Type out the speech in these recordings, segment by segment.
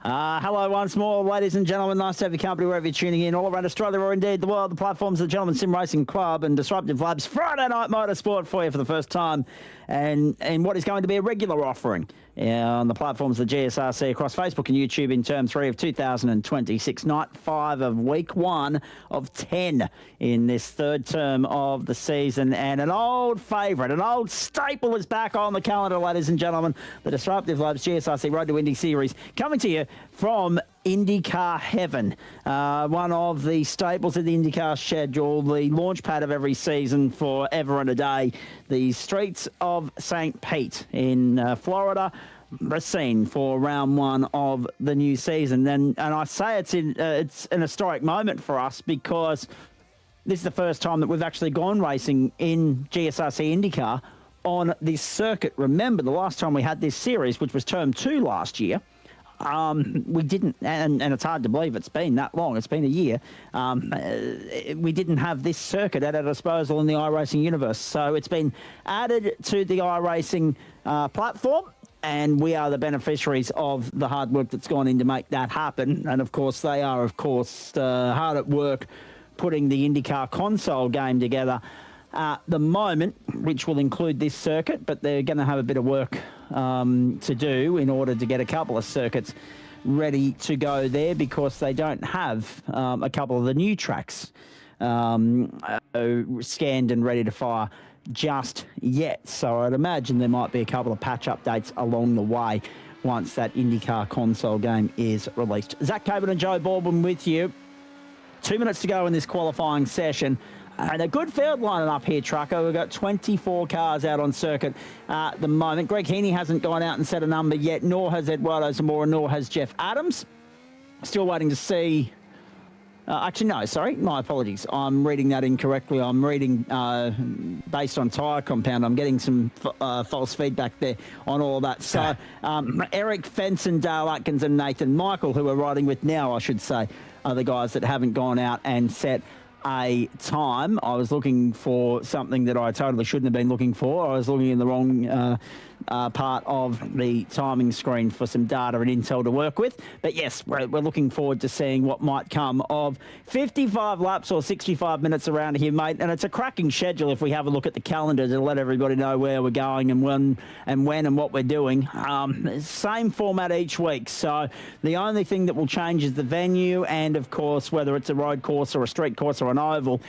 Hello once more, ladies and gentlemen. Nice to have your company wherever you're tuning in, all around Australia or indeed the world. The platforms of the Gentleman Sim Racing Club and Disruptive Labs Friday Night Motorsport for you for the first time, and what is going to be a regular offering on the platforms of the GSRC across Facebook and YouTube in term 3 of 2026, night 5 of week 1 of 10 in this third term of the season. And an old favourite, an old staple is back on the calendar, ladies and gentlemen. The Disruptive Labs GSRC Road to Indy series coming to you from Indycar heaven, one of the staples of the Indycar schedule, the launch pad of every season for ever and a day, the streets of St. Pete in Florida, the scene for round 1 of the new season. And I say it's an historic moment for us because this is the first time that we've actually gone racing in GSRC IndyCar on this circuit. Remember, the last time we had this series, which was term 2 last year, we didn't, and it's hard to believe it's been that long, it's been a year, we didn't have this circuit at our disposal in the iRacing universe. So it's been added to the iRacing platform, and we are the beneficiaries of the hard work that's gone in to make that happen. And of course, they are, hard at work putting the IndyCar console game together at the moment, which will include this circuit, but they're going to have a bit of work to do in order to get a couple of circuits ready to go there, because they don't have a couple of the new tracks scanned and ready to fire just yet. So I'd imagine there might be a couple of patch updates along the way once that IndyCar console game is released. Zach Cabin and Joe Baldwin with you. 2 minutes to go in this qualifying session. And a good field lining up here, Trucker. We've got 24 cars out on circuit at the moment. Greg Heaney hasn't gone out and set a number yet, nor has Eduardo Zamora, nor has Jeff Adams. Still waiting to see... actually, no, sorry. My apologies. I'm reading that incorrectly. I'm reading based on tyre compound. I'm getting some false feedback there on all of that. So Eric Fenson, Dale Atkins and Nathan Michael, who we're riding with now, I should say, are the guys that haven't gone out and set a time. I was looking for something that I totally shouldn't have been looking for. I was looking in the wrong part of the timing screen for some data and intel to work with. But yes, we're looking forward to seeing what might come of 55 laps or 65 minutes around here, mate. And it's a cracking schedule if we have a look at the calendar to let everybody know where we're going and when and what we're doing. Same format each week. So the only thing that will change is the venue and, of course, whether it's a road course or a street course or an oval.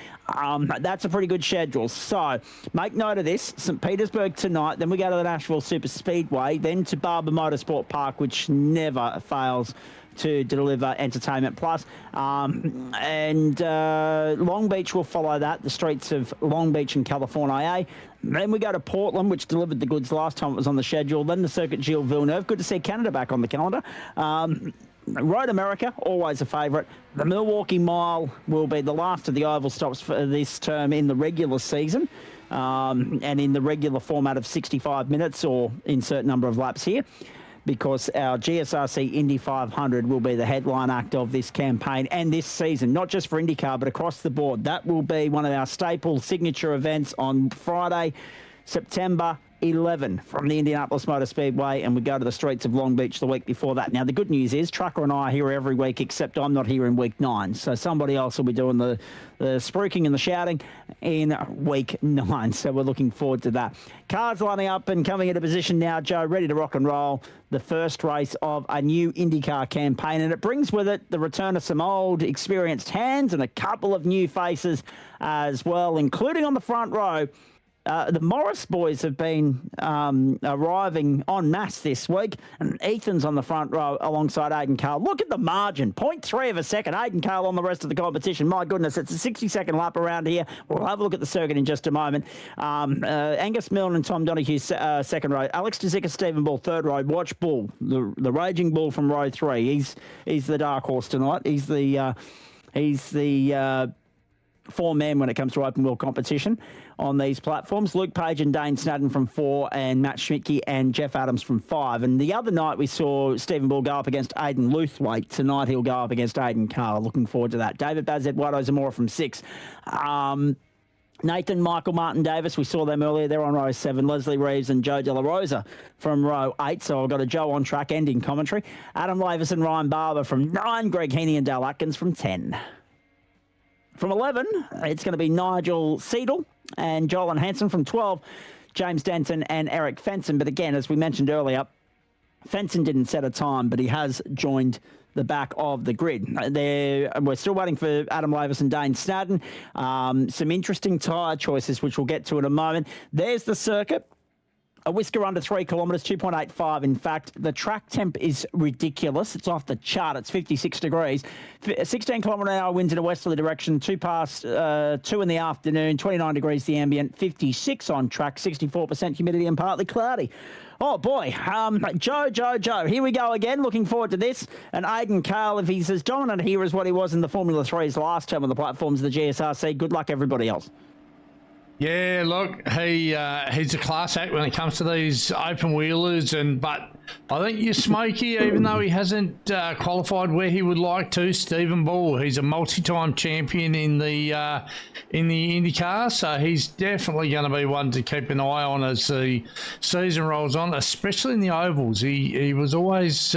That's a pretty good schedule. So make note of this. St. Petersburg tonight, then we go to the Nashville Super Speedway, then to Barber Motorsport Park, which never fails to deliver entertainment plus. And Long Beach will follow that, the streets of Long Beach and California. Then we go to Portland, which delivered the goods last time it was on the schedule. Then the Circuit Gilles Villeneuve. Good to see Canada back on the calendar. Road America, always a favourite. The Milwaukee Mile will be the last of the oval stops for this term in the regular season, and in the regular format of 65 minutes or insert number of laps here, because our GSRC Indy 500 will be the headline act of this campaign and this season, not just for IndyCar, but across the board. That will be one of our staple signature events on Friday, September 11 from the Indianapolis Motor Speedway, and we go to the streets of Long Beach the week before that. Now, the good news is Trucker and I are here every week, except I'm not here in week 9. So somebody else will be doing the spruiking and the shouting in week 9. So we're looking forward to that. Cars lining up and coming into position now, Joe, ready to rock and roll. The first race of a new IndyCar campaign, and it brings with it the return of some old experienced hands and a couple of new faces as well, including on the front row. The Morris boys have been arriving en masse this week, and Ethan's on the front row alongside Aidan Carl. Look at the margin, 0.3 of a second. Aidan Carl on the rest of the competition. My goodness, it's a 60-second lap around here. We'll have a look at the circuit in just a moment. Angus Milne and Tom Donahue, second row. Alex DeZicker, Stephen Bull, third row. Watch Bull, the raging bull from row 3. He's the dark horse tonight. He's the four-man when it comes to open wheel competition on these platforms. Luke Page and Dane Snadden from 4, and Matt Schmidtke and Jeff Adams from 5. And the other night we saw Stephen Bull go up against Aidan Luthwaite. Tonight he'll go up against Aidan Carr. Looking forward to that. David Baz, Eduardo Zamora from 6. Nathan, Michael, Martin Davis, we saw them earlier. They're on row 7. Leslie Reeves and Joe De La Rosa from row 8. So I've got a Joe on track ending commentary. Adam Lavis and Ryan Barber from 9. Greg Heaney and Dale Atkins from 10. From 11, it's going to be Nigel Seidel and Joel Hansen. From 12, James Denton and Eric Fenton. But again, as we mentioned earlier, Fenton didn't set a time, but he has joined the back of the grid. We're still waiting for Adam Lavis and Dane Snadden. Some interesting tyre choices, which we'll get to in a moment. There's the circuit. A whisker under 3 kilometres, 2.85. In fact, the track temp is ridiculous. It's off the chart. It's 56 degrees. 16 kilometre an hour winds in a westerly direction, 2 past 2 in the afternoon, 29 degrees the ambient, 56 on track, 64% humidity and partly cloudy. Oh, boy. Joe. Here we go again. Looking forward to this. And Aidan Cale, if he's as dominant here as what he was in the Formula 3's last term on the platforms of the GSRC, good luck, everybody else. Yeah, look, he's a class act when it comes to these open wheelers, but I think you're Smokey, even though he hasn't qualified where he would like to. Stephen Bull, he's a multi-time champion in the IndyCar, so he's definitely going to be one to keep an eye on as the season rolls on, especially in the ovals. He was always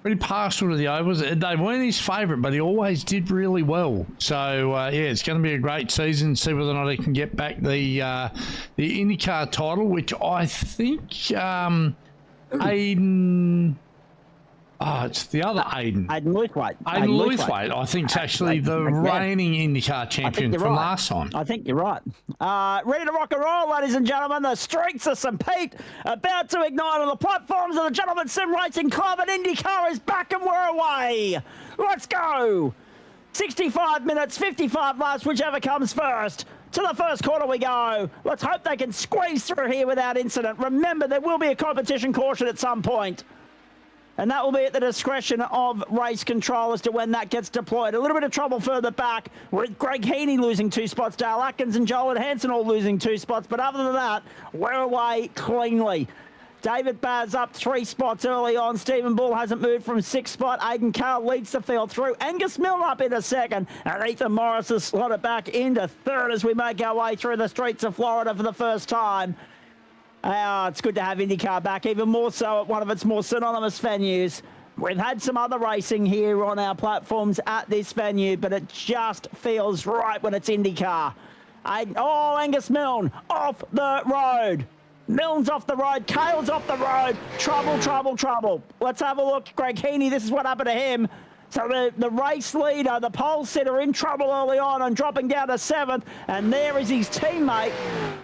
pretty partial to the ovals. They weren't his favourite, but he always did really well. So, yeah, it's going to be a great season. See whether or not he can get back the IndyCar title, which I think Aiden... Oh, it's the other Aiden. Aiden Luthwaite. Aiden Luthwaite, I think, is actually the reigning IndyCar champion from last time. I think you're right. Ready to rock and roll, ladies and gentlemen. The streets of St. Pete about to ignite on the platforms of the Gentleman Sim Racing Club, and IndyCar is back and we're away. Let's go. 65 minutes, 55 laps, whichever comes first. To the first quarter we go. Let's hope they can squeeze through here without incident. Remember, there will be a competition caution at some point. And that will be at the discretion of race control as to when that gets deployed. A little bit of trouble further back with Greg Heaney losing 2 spots, Dale Atkins and Joel Hansen all losing 2 spots. But other than that, we're away cleanly. David Baz up 3 spots early on. Stephen Bull hasn't moved from 6th spot. Aidan Cale leads the field through. Angus Milne up into 2nd. And Ethan Morris has slotted back into 3rd as we make our way through the streets of Florida for the first time. It's good to have IndyCar back, even more so at one of its more synonymous venues. We've had some other racing here on our platforms at this venue, but it just feels right when it's IndyCar. Angus Milne off the road. Milne's off the road. Cale's off the road. Trouble. Let's have a look. Greg Heaney, this is what happened to him. So the race leader, the pole sitter, in trouble early on and dropping down to 7th. And there is his teammate.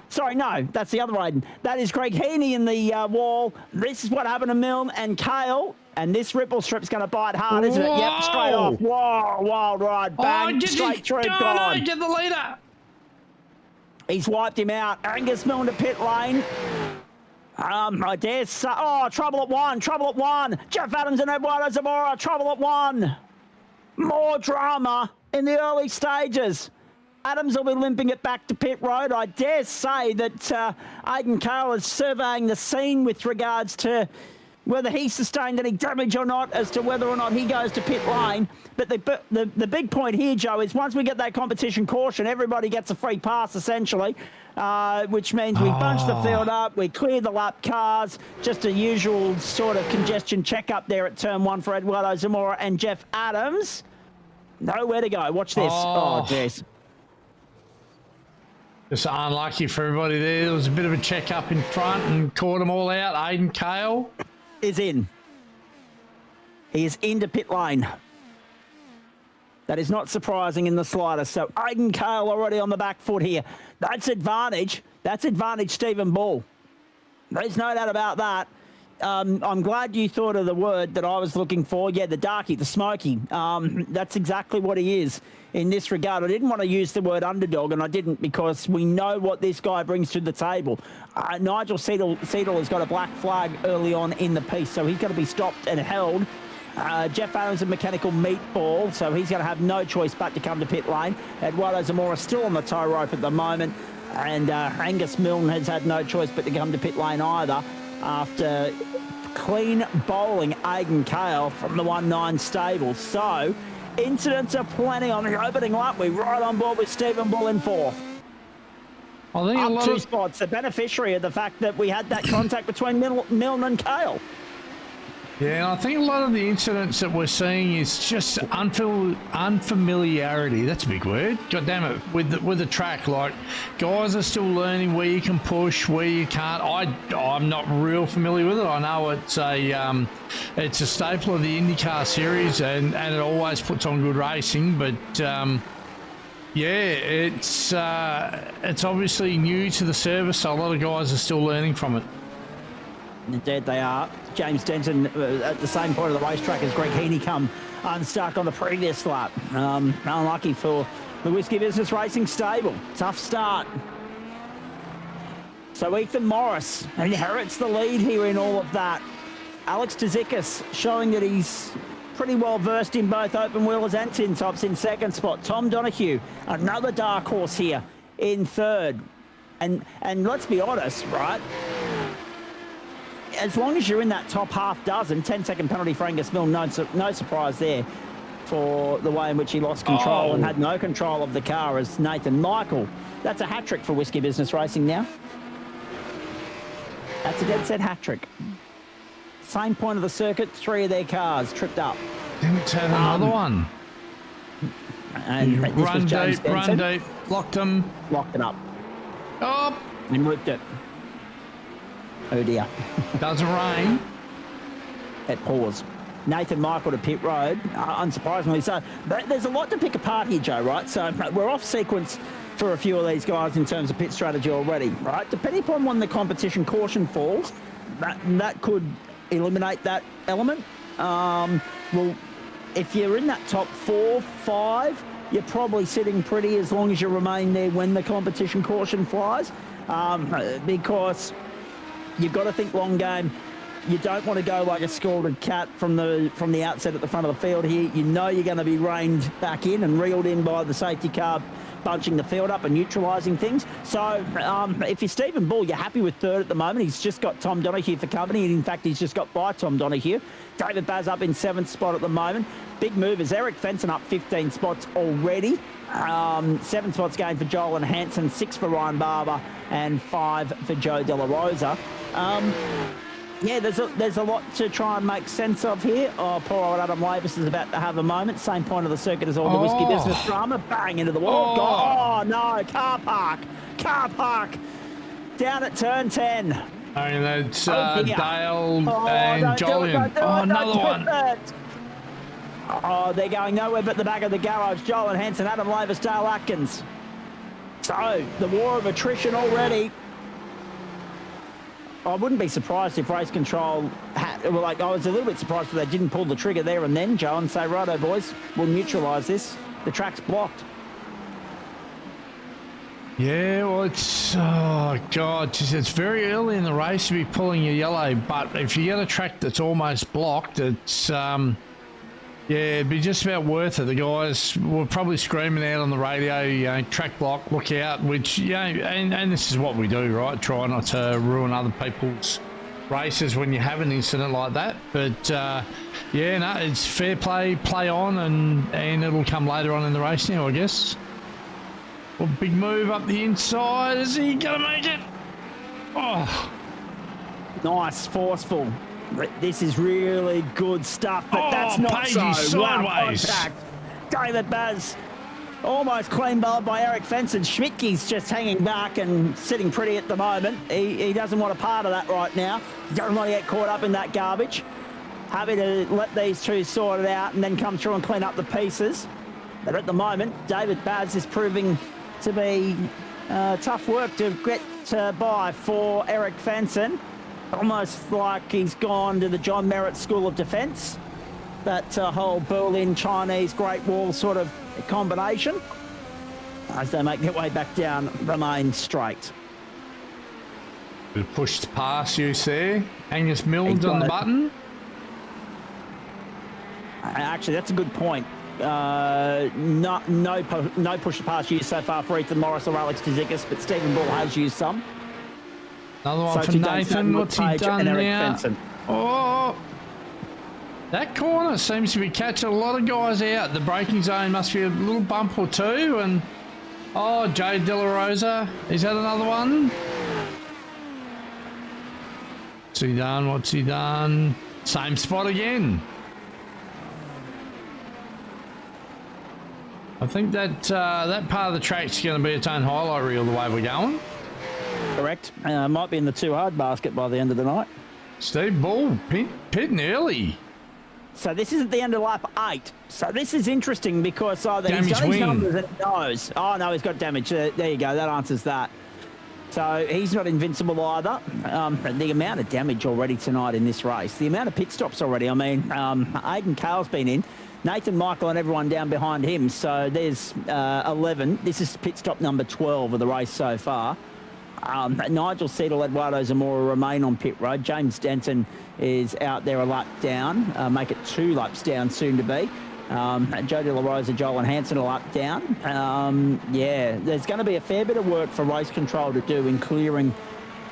Sorry, no, that's the other Aiden. That is Greg Heaney in the wall. This is what happened to Milne and Cale. And this ripple strip's going to bite hard, isn't it? Yep, straight off. Whoa, wild ride. Bang, straight through, gone. No, get the leader. He's wiped him out. Angus Milne to pit lane. I dare say, trouble at 1. Jeff Adams and Eduardo Zamora, trouble at 1. More drama in the early stages. Adams will be limping it back to pit road. I dare say that Aidan Cale is surveying the scene with regards to whether he sustained any damage or not, as to whether or not he goes to pit lane. But the big point here, Joe, is once we get that competition caution, everybody gets a free pass, essentially, which means we bunch the field up, we clear the lap cars, just a usual sort of congestion check-up there at turn 1 for Eduardo Zamora and Jeff Adams. Nowhere to go. Watch this. Oh, jeez. Just unlucky for everybody there. There was a bit of a check-up in front and caught them all out. Aidan Cale is in. He is into pit lane. That is not surprising in the slightest. So Aidan Cale already on the back foot here. That's advantage. That's advantage Stephen Bull. There's no doubt about that. I'm glad you thought of the word that I was looking for. Yeah, the darky, the smoky. That's exactly what he is in this regard. I didn't want to use the word underdog, and I didn't, because we know what this guy brings to the table. Nigel Seidel has got a black flag early on in the piece, so he's going to be stopped and held. Jeff Adams, a mechanical meatball, so he's going to have no choice but to come to pit lane. Eduardo Zamora still on the tow rope at the moment, and Angus Milne has had no choice but to come to pit lane either, after clean bowling Aidan Cale from the 1-9 stable. So incidents are plenty on the opening lap. We're right on board with Stephen Bull in 4th. I think a up lot 2 of spots, the beneficiary of the fact that we had that contact between Milne and Kale. Yeah, and I think a lot of the incidents that we're seeing is just unfamiliarity. That's a big word. God damn it. With the track, like, guys are still learning where you can push, where you can't. I'm not real familiar with it. I know it's a staple of the Indycar series, and it always puts on good racing. But yeah, it's obviously new to the service, so a lot of guys are still learning from it. Indeed they are. James Denton at the same point of the racetrack as Greg Heaney come unstuck on the previous lap. Unlucky for the Whiskey Business Racing stable. Tough start. So Ethan Morris inherits the lead here in all of that. Alex Tzikis showing that he's pretty well versed in both open wheelers and tin tops in second spot. Tom Donoghue, another dark horse here in third. And let's be honest, right? As long as you're in that top half dozen, 10-second penalty for Angus Milne, no surprise there for the way in which he lost control and had no control of the car as Nathan Michael. That's a hat-trick for Whiskey Business Racing now. That's a dead set hat-trick. Same point of the circuit, 3 of their cars tripped up. Didn't have another one. And this was James Denton. Run deep, locked him. Locked it up. Oh! And whipped it. Oh dear. Doesn't rain. At pause. Nathan Michael to pit road, unsurprisingly. So there's a lot to pick apart here, Joe, right? So we're off sequence for a few of these guys in terms of pit strategy already, right? Depending upon when the competition caution falls, that could eliminate that element. Well, if you're in that top 4, 5, you're probably sitting pretty as long as you remain there when the competition caution flies, because you've got to think long game. You don't want to go like a scalded cat from the outset at the front of the field here. You know you're going to be reined back in and reeled in by the safety car bunching the field up and neutralising things. So if you're Stephen Bull, you're happy with third at the moment. He's just got Tom Donoghue for company, and in fact he's just got by Tom Donoghue. David Baz up in 7th spot at the moment. Big movers. Eric Fenton up 15 spots already. 7 spots gained for Joel and Hansen, 6 for Ryan Barber, and 5 for Joe De La Rosa. Yeah, there's a lot to try and make sense of here. Oh, poor old Adam Lavis is about to have a moment. Same point of the circuit as all the Whiskey Business drama. Bang into the wall. Oh, no, car park. Down at turn 10. And it's Dale and Jolyon. Another one. Oh, they're going nowhere but the back of the garage. Joel and Hansen, Adam Lavis, Dale Atkins. So, the war of attrition already. I wouldn't be surprised if race control I was a little bit surprised that they didn't pull the trigger there and then, Joe, and say, righto, boys, we'll neutralise this. The track's blocked. Yeah, well, it's very early in the race to be pulling your yellow, but if you get a track that's almost blocked, it's it'd be just about worth it. The guys were probably screaming out on the radio, track block, look out, which, and this is what we do, right? Try not to ruin other people's races when you have an incident like that. But, it's fair play on, and it'll come later on in the race now, I guess. Well, big move up the inside. Is he going to make it? Oh. Nice, forceful. This is really good stuff, but that's not so. Sideways. Contact. David Baz almost clean bowled by Eric Fenton. Schmidtke's just hanging back and sitting pretty at the moment. He doesn't want a part of that right now. Doesn't want to get caught up in that garbage. Happy to let these two sort it out and then come through and clean up the pieces. But at the moment, David Baz is proving to be tough work to get by for Eric Fenton. Almost like he's gone to the John Merritt School of Defence. That whole Berlin Chinese Great Wall sort of combination. As they make their way back down the main straight. Pushed past you there. Angus Milne's on the button. Actually, that's a good point. No push past you so far for Ethan Morris or Alex Tzikis, but Stephen Bull has used some. Another one for Nathan. What's he done now? Fenton. Oh, that corner seems to be catching a lot of guys out. The braking zone must be a little bump or two, and Oh, Joe De La Rosa. Is that another one? What's he done? What's he done? Same spot again. I think that that part of the track's going to be its own highlight reel the way we're going. Correct. Might be in the too hard basket by the end of the night. Steve Bull pitting early. So this is at the end of lap 8. So this is interesting because either he's got his numbers and he knows. Oh, no, he's got damage. There you go. That answers that. So he's not invincible either. The amount of damage already tonight in this race, the amount of pit stops already. I mean, Aidan Cale's been in. Nathan Michael and everyone down behind him. So there's 11. This is pit stop number 12 of the race so far. Nigel Seidel, Eduardo Zamora remain on pit road. James Denton is out there a lap down. Make it 2 laps down soon to be. Joe De La Rosa, Joel and Hansen a lap down. Yeah, there's going to be a fair bit of work for race control to do in clearing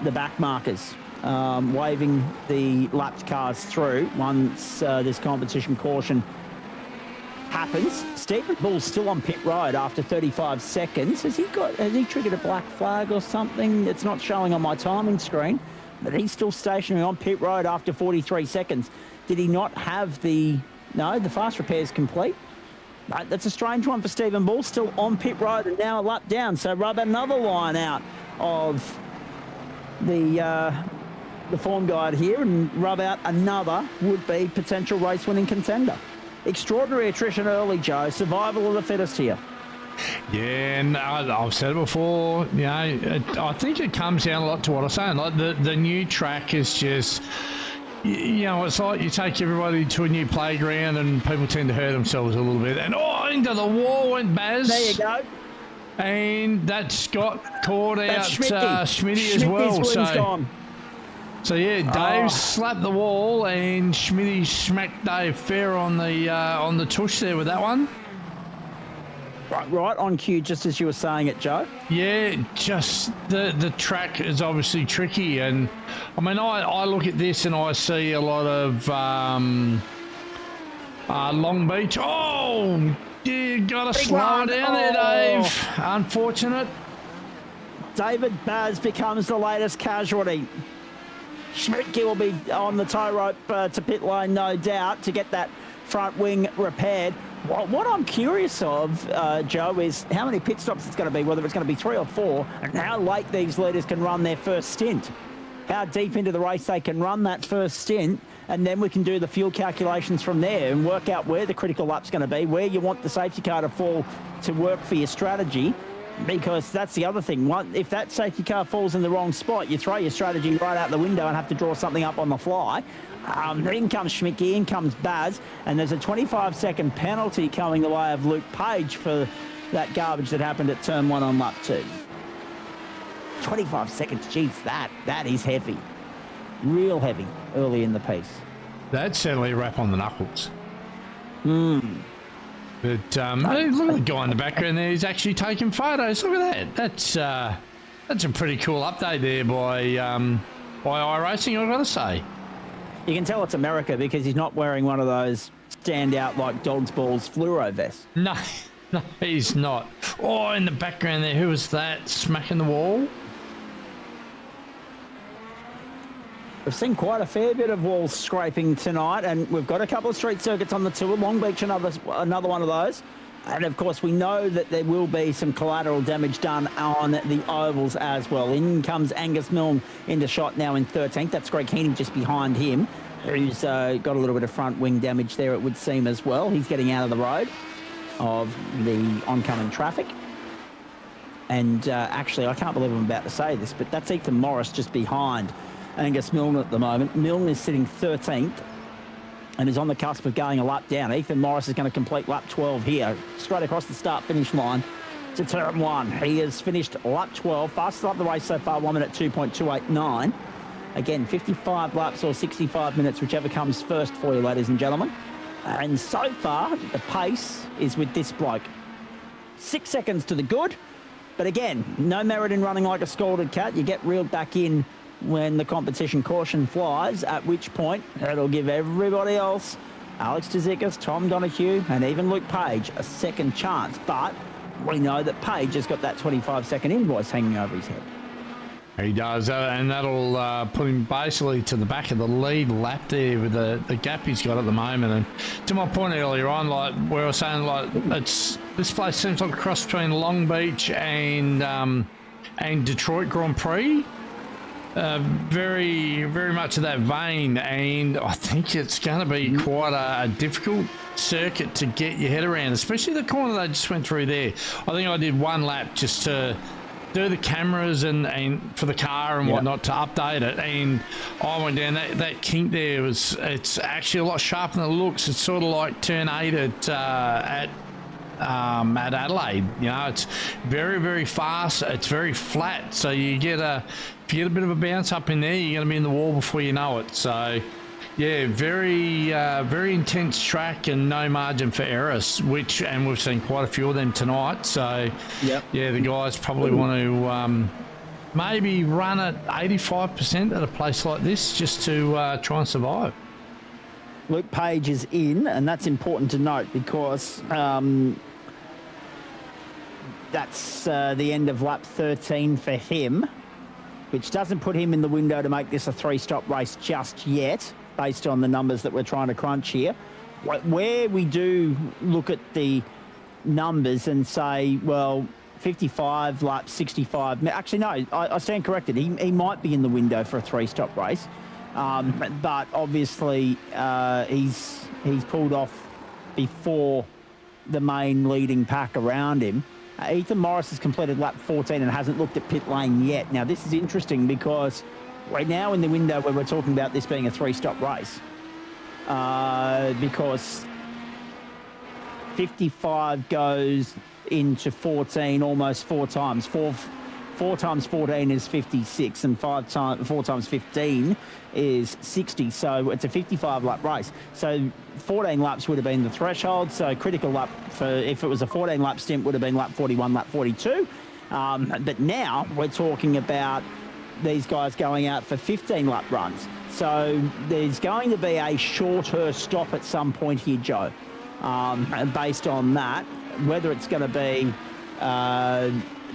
the back markers, waving the lapped cars through once this competition caution happens. Stephen Bull's still on pit road after 35 seconds. Has he triggered a black flag or something? It's not showing on my timing screen, but he's still stationary on pit road after 43 seconds. Did he not have the fast repairs complete? That's a strange one for Stephen Bull, still on pit road and now a lap down. So rub another line out of the form guide here and rub out another would-be potential race-winning contender. Extraordinary attrition early, Joe. Survival of the fittest here. Yeah, and I've said it before, you know, I think it comes down a lot to what I'm saying. Like the new track is just, you know, it's like you take everybody to a new playground and people tend to hurt themselves a little bit. And into the wall went Baz. There you go. And that's got caught out Schmitty as well. So yeah, Dave slapped the wall and Schmitty smacked Dave fair on the tush there with that one. Right on cue, just as you were saying it, Joe. Yeah, just the track is obviously tricky, and I mean I look at this and I see a lot of Long Beach. Oh, you gotta slow it down there, Dave. Unfortunate. David Baz becomes the latest casualty. Schmitke will be on the tow rope to pit lane, no doubt, to get that front wing repaired. What I'm curious of, Joe, is how many pit stops it's going to be, whether it's going to be 3 or 4, and how late these leaders can run their first stint. How deep into the race they can run that first stint, and then we can do the fuel calculations from there and work out where the critical lap's going to be, where you want the safety car to fall to work for your strategy. Because that's the other thing. If that safety car falls in the wrong spot, you throw your strategy right out the window and have to draw something up on the fly. In comes Schmitke, in comes Baz, and there's a 25-second penalty coming the way of Luke Page for that garbage that happened at turn 1 on lap 2. 25 seconds, geez, that is heavy. Real heavy early in the piece. That's certainly a wrap on the knuckles. But hey, look at the guy in the background there. He's actually taking photos. Look at that. That's a pretty cool update there by iRacing, I've got to say. You can tell it's America because he's not wearing one of those stand out like dog's balls fluoro vests. No, he's not. Oh, in the background there, who was that smacking the wall? We've seen quite a fair bit of wall scraping tonight, and we've got a couple of street circuits on the tour. Long Beach, another one of those. And, of course, we know that there will be some collateral damage done on the ovals as well. In comes Angus Milne into shot now in 13th. That's Greg Heaney just behind him, who's got a little bit of front wing damage there, it would seem, as well. He's getting out of the road of the oncoming traffic. And, actually, I can't believe I'm about to say this, but that's Ethan Morris just behind Angus Milne at the moment. Milne is sitting 13th and is on the cusp of going a lap down. Ethan Morris is going to complete lap 12 here, straight across the start-finish line to turn 1. He has finished lap 12, fastest lap of the race so far, 1 minute 2.289. Again, 55 laps or 65 minutes, whichever comes first for you, ladies and gentlemen. And so far, the pace is with this bloke. 6 seconds to the good, but again, no merit in running like a scalded cat. You get reeled back in when the competition caution flies, at which point it'll give everybody else, Alex Tzikis, Tom Donohue, and even Luke Page, a second chance. But we know that Page has got that 25-second invoice hanging over his head. He does, and that'll put him basically to the back of the lead lap there with the gap he's got at the moment. And to my point earlier on, like where I was saying, like this place seems like a cross between Long Beach and Detroit Grand Prix. Very, very much of that vein, and I think it's going to be quite a difficult circuit to get your head around, especially the corner they just went through there. I think I did one lap just to do the cameras and for the car and whatnot to update it, and I went down that kink there. It's actually a lot sharper than it looks. It's sort of like turn 8 at Adelaide. You know, it's very, very fast. It's very flat, so if you get a bit of a bounce up in there, you're going to be in the wall before you know it. So yeah, very very intense track and no margin for errors, and we've seen quite a few of them tonight. So yeah, the guys probably want to maybe run at 85% at a place like this just to try and survive. Luke Page is in, and that's important to note because that's the end of lap 13 for him, which doesn't put him in the window to make this a 3-stop race just yet, based on the numbers that we're trying to crunch here. Where we do look at the numbers and say, well, 55 laps, 65. Actually, no, I stand corrected. He might be in the window for a 3-stop race. But obviously he's pulled off before the main leading pack around him. Ethan Morris has completed lap 14 and hasn't looked at pit lane yet. Now, this is interesting because we're now in the window where we're talking about this being a 3-stop race. Because 55 goes into 14 almost 4 times. 4 times 14 is 56, and 4 times 15 is 60. So it's a 55-lap race. So 14 laps would have been the threshold. So critical lap for, if it was a 14-lap stint, would have been lap 41, lap 42. But now we're talking about these guys going out for 15-lap runs. So there's going to be a shorter stop at some point here, Joe. Based on that, whether it's going to be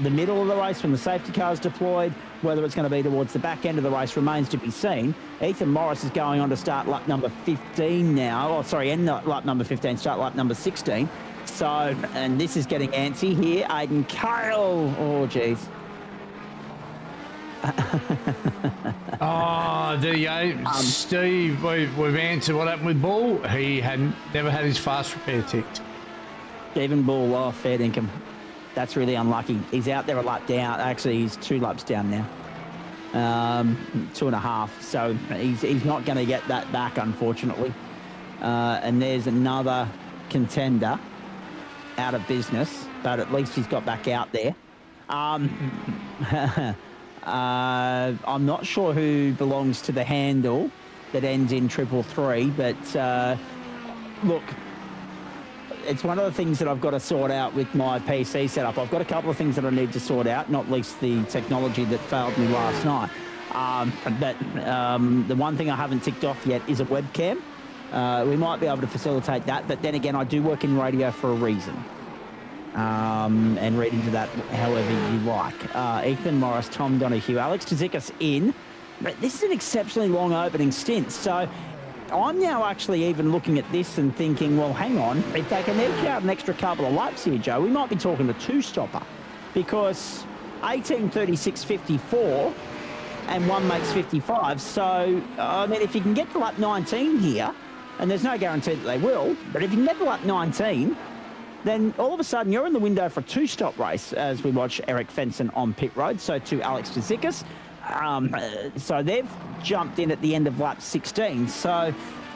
the middle of the race when the safety car is deployed, whether it's going to be towards the back end of the race remains to be seen. Ethan Morris is going on to start lap number 15 now. Oh, sorry, end lap number 15, start lap number 16. So, and this is getting antsy here. Aiden Kyle. Oh, geez. Oh, there you go. Steve, we've answered what happened with Bull. He never had his fast repair ticked. Stephen Bull, oh, fair dinkum. That's really unlucky. He's out there a lap down. Actually, he's 2 laps down now. 2.5. So he's not going to get that back, unfortunately. And there's another contender out of business, but at least he's got back out there. I'm not sure who belongs to the handle that ends in 333, but look, it's one of the things that I've got to sort out with my PC setup. I've got a couple of things that I need to sort out, not least the technology that failed me last night. But the one thing I haven't ticked off yet is a webcam. We might be able to facilitate that, but then again, I do work in radio for a reason. And read into that however you like. Ethan Morris, Tom Donahue, Alex Tzikis in. But this is an exceptionally long opening stint. So I'm now actually even looking at this and thinking, well, hang on. If they can edge out an extra couple of laps here, Joe, we might be talking a 2-stopper. Because 18:36.54 and one makes 55. So, I mean, if you can get to lap 19 here, and there's no guarantee that they will, but if you can get to lap 19, then all of a sudden you're in the window for a 2-stop race as we watch Eric Fenson on pit road. So to Alex Tzikis. So they've jumped in at the end of lap 16. So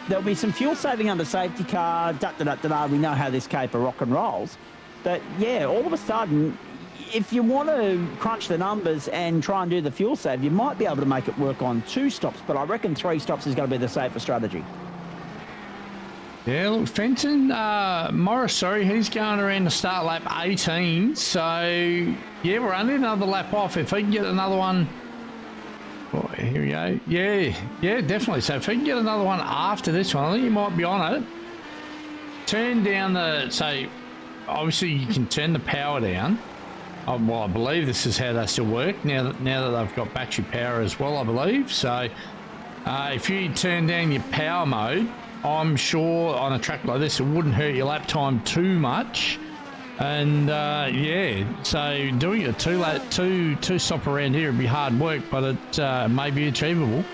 there'll be some fuel saving under safety car. We know how this caper rock and rolls. But yeah, all of a sudden, if you want to crunch the numbers and try and do the fuel save, you might be able to make it work on 2 stops. But I reckon 3 stops is going to be the safer strategy. Yeah, look, Fenton, Morris, sorry, he's going around to start lap 18. So, yeah, we're only another lap off. If he can get another one, oh, here we go. Yeah, definitely. So if he can get another one after this one, I think he might be on it. Turn down the, say, obviously you can turn the power down. Well, I believe this is how they still work now that they've got battery power as well, I believe. So if you turn down your power mode, I'm sure on a track like this it wouldn't hurt your lap time too much. And yeah, so doing a two stop around here would be hard work, but it may be achievable.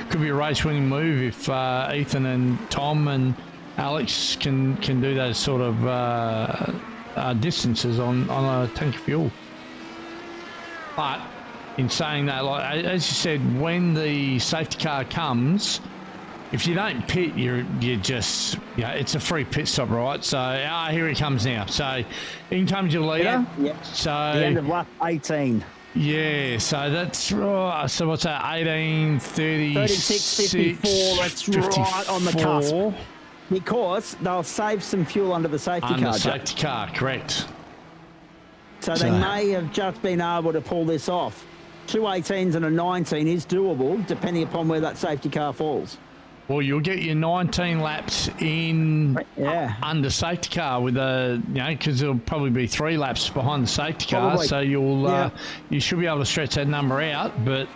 Could be a race winning move if Ethan and Tom and Alex can do those sort of distances on a tank of fuel. But in saying that, like as you said, when the safety car comes, if you don't pit, you're just, it's a free pit stop, right? So here he comes now. So in comes your leader. Yep. So the end of lap 18. Yeah, so that's right. So what's that? 18, 36, 54. That's 54. Right on the cusp. Because they'll save some fuel under the safety car. Under the safety car, correct. So they may have just been able to pull this off. 2 18s and a 19 is doable, depending upon where that safety car falls. Well, you'll get your 19 laps in under safety car with because it'll probably be 3 laps behind the safety car. Probably. So you should be able to stretch that number out. But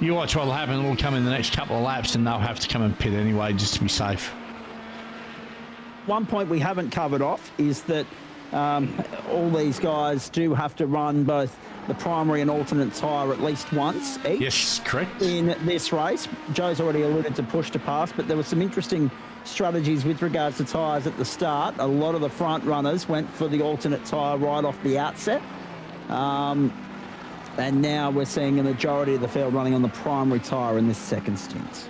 you watch what'll happen. It'll come in the next couple of laps, and they'll have to come and pit anyway just to be safe. One point we haven't covered off is that all these guys do have to run both the primary and alternate tyre at least once each. Yes, correct. In this race. Joe's already alluded to push to pass, but there were some interesting strategies with regards to tyres at the start. A lot of the front runners went for the alternate tyre right off the outset. And now we're seeing a majority of the field running on the primary tyre in this second stint.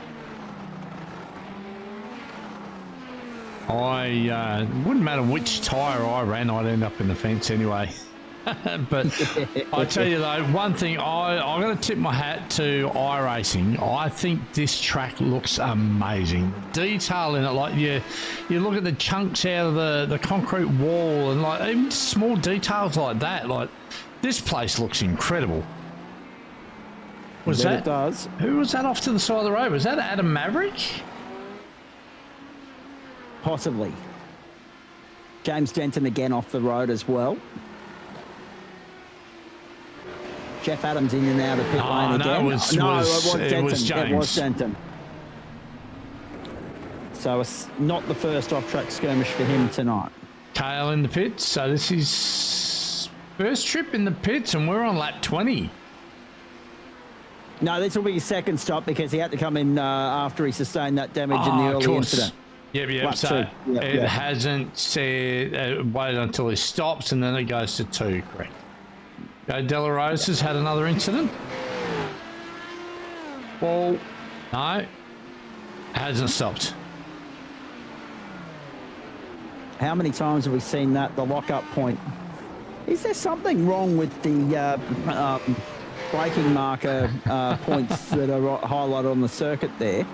Wouldn't matter which tyre I ran, I'd end up in the fence anyway. But I tell you though, one thing I got to tip my hat to iRacing. I think this track looks amazing. Detail in it, like you look at the chunks out of the concrete wall, and like even small details like that. Like this place looks incredible. It does. Who was that off to the side of the road? Was that Adam Maverick? Possibly. James Denton again off the road as well. Jeff Adams in and out of pit lane again. It was James. It was Denton. So it's not the first off-track skirmish for him tonight. Kale in the pits. So this is first trip in the pits, and we're on lap 20. No, this will be his second stop because he had to come in after he sustained that damage in the early incident. Yep. So it hasn't said wait until he stops, and then it goes to 2. Correct. De La Rosa's had another incident. Well, no, hasn't stopped. How many times have we seen that? The lock-up point. Is there something wrong with the braking marker points that are highlighted on the circuit there?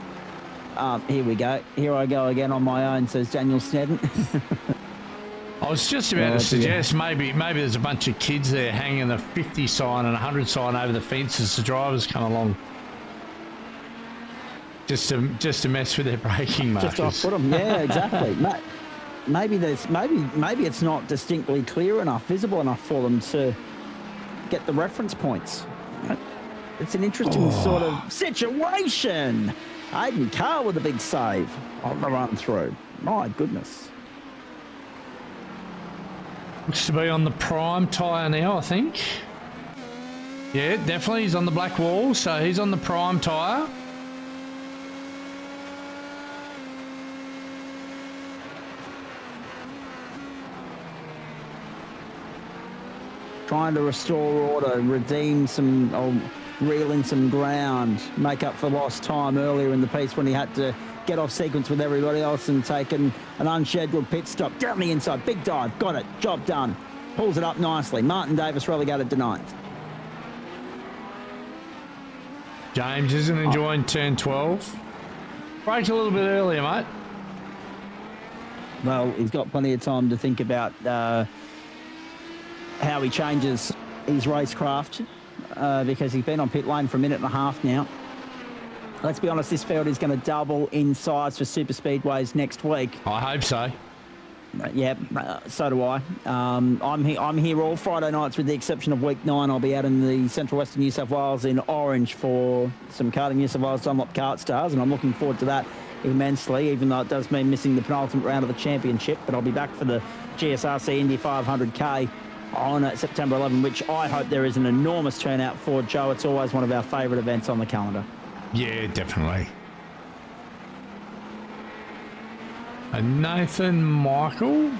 Here we go. Here I go again on my own, says Daniel Snedden. I was just about to suggest maybe there's a bunch of kids there hanging a 50 sign and a 100 sign over the fence as the drivers come along. Just to mess with their braking markers. Just off-put them. Yeah, exactly. Maybe it's not distinctly clear enough, visible enough for them to get the reference points. It's an interesting sort of situation. Aiden Carr with a big save on the run through. My goodness. Looks to be on the prime tyre now, I think. Yeah, definitely. He's on the black wall, so he's on the prime tyre. Trying to restore order, redeem some, or reel in some ground, make up for lost time earlier in the piece when he had to get off sequence with everybody else and take an unscheduled pit stop. Down the inside, big dive, got it, job done. Pulls it up nicely. Martin Davis relegated to 9th. James isn't enjoying turn 12. Brake a little bit earlier, mate. Well, he's got plenty of time to think about how he changes his racecraft because he's been on pit lane for a minute and a half now. Let's be honest, this field is going to double in size for super speedways next week. I hope so. Yeah, so do I. I'm here all Friday nights with the exception of week 9. I'll be out in the central western New South Wales in Orange for some karting New South Wales Dunlop Kart Stars, and I'm looking forward to that immensely, even though it does mean missing the penultimate round of the championship. But I'll be back for the GSRC Indy 500K on September 11, which I hope there is an enormous turnout for, Joe. It's always one of our favourite events on the calendar. Yeah, definitely. And Nathan Michael.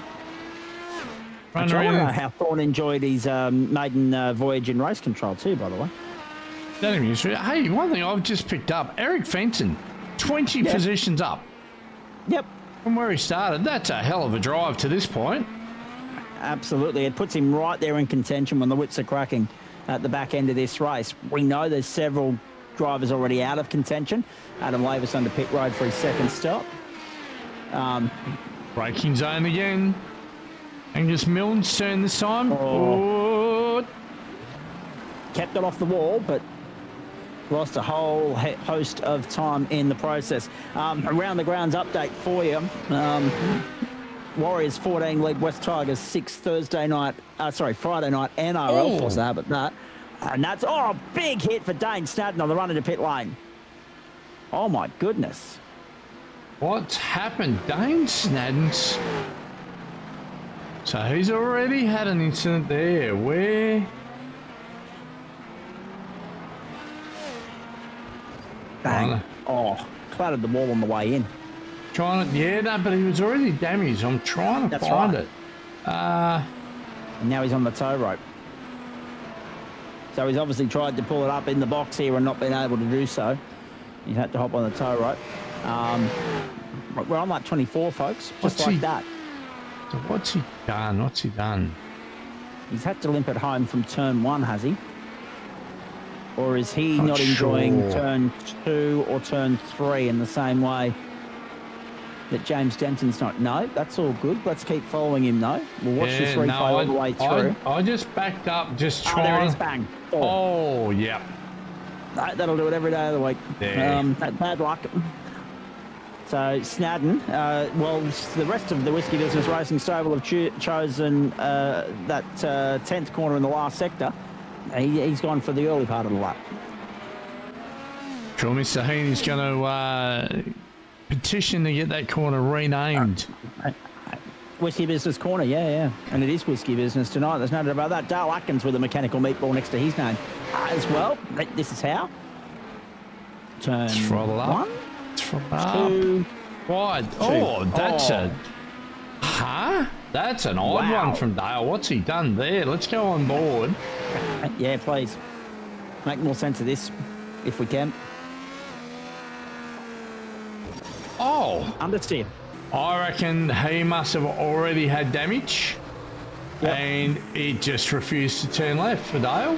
I don't know how Thorne enjoyed his maiden voyage in race control too, by the way. Hey, one thing I've just picked up, Eric Fenton, 20 positions up. Yep. From where he started. That's a hell of a drive to this point. Absolutely. It puts him right there in contention when the whips are cracking at the back end of this race. We know there's several drivers already out of contention. Adam Lavis under pit road for his second stop. Braking zone again. Angus Milne's turn this time. Oh. Kept it off the wall, but lost a whole host of time in the process. Around the grounds update for you. Warriors 14 lead West Tigers 6 Friday night NRL. Force a habit that. And that's, big hit for Dane Snadden on the run into pit lane. Oh my goodness. What's happened? Dane Snadden's... So he's already had an incident there. Where? Bang. Clattered the wall on the way in. But he was already damaged. I'm trying to find it. And now he's on the tow rope. So he's obviously tried to pull it up in the box here and not been able to do so. He's had to hop on the tow rope. We're on like 24, folks. Just like that. So what's he done? He's had to limp it home from turn 1, has he? Or is he not enjoying turn 2 or turn 3 in the same way that James Denton's not? No, that's all good. Let's keep following him, though. We'll watch this replay all the way through. I just backed up, just trying. There it is, bang. Yeah. That'll do it every day of the week. Bad luck. So Snadden, the rest of the Whiskey Business Racing stable have chosen that 10th corner in the last sector. He's gone for the early part of the lap. Sure, Mr. Heaney's going to petition to get that corner renamed. Whiskey Business Corner, yeah. And it is Whiskey Business tonight. There's no doubt about that. Dale Atkins with a mechanical meatball next to his name as well. This is how. Turn throttle up. 1. Two. Wide. That's that's an odd one from Dale. What's he done there? Let's go on board. Yeah, please. Make more sense of this, if we can. Understeer. I reckon he must have already had damage. And it just refused to turn left for Dale.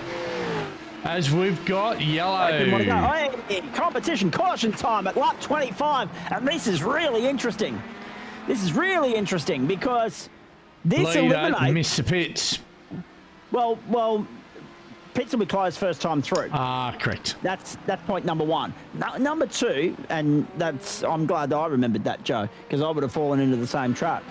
As we've got yellow. Hey, competition caution time at lap 25. And this is really interesting. Because this eliminates... Mr. Pitts. Well, Pitts will be closed first time through. Correct. That's point number 1. Number 2, and I'm glad that I remembered that, Joe, because I would have fallen into the same trap.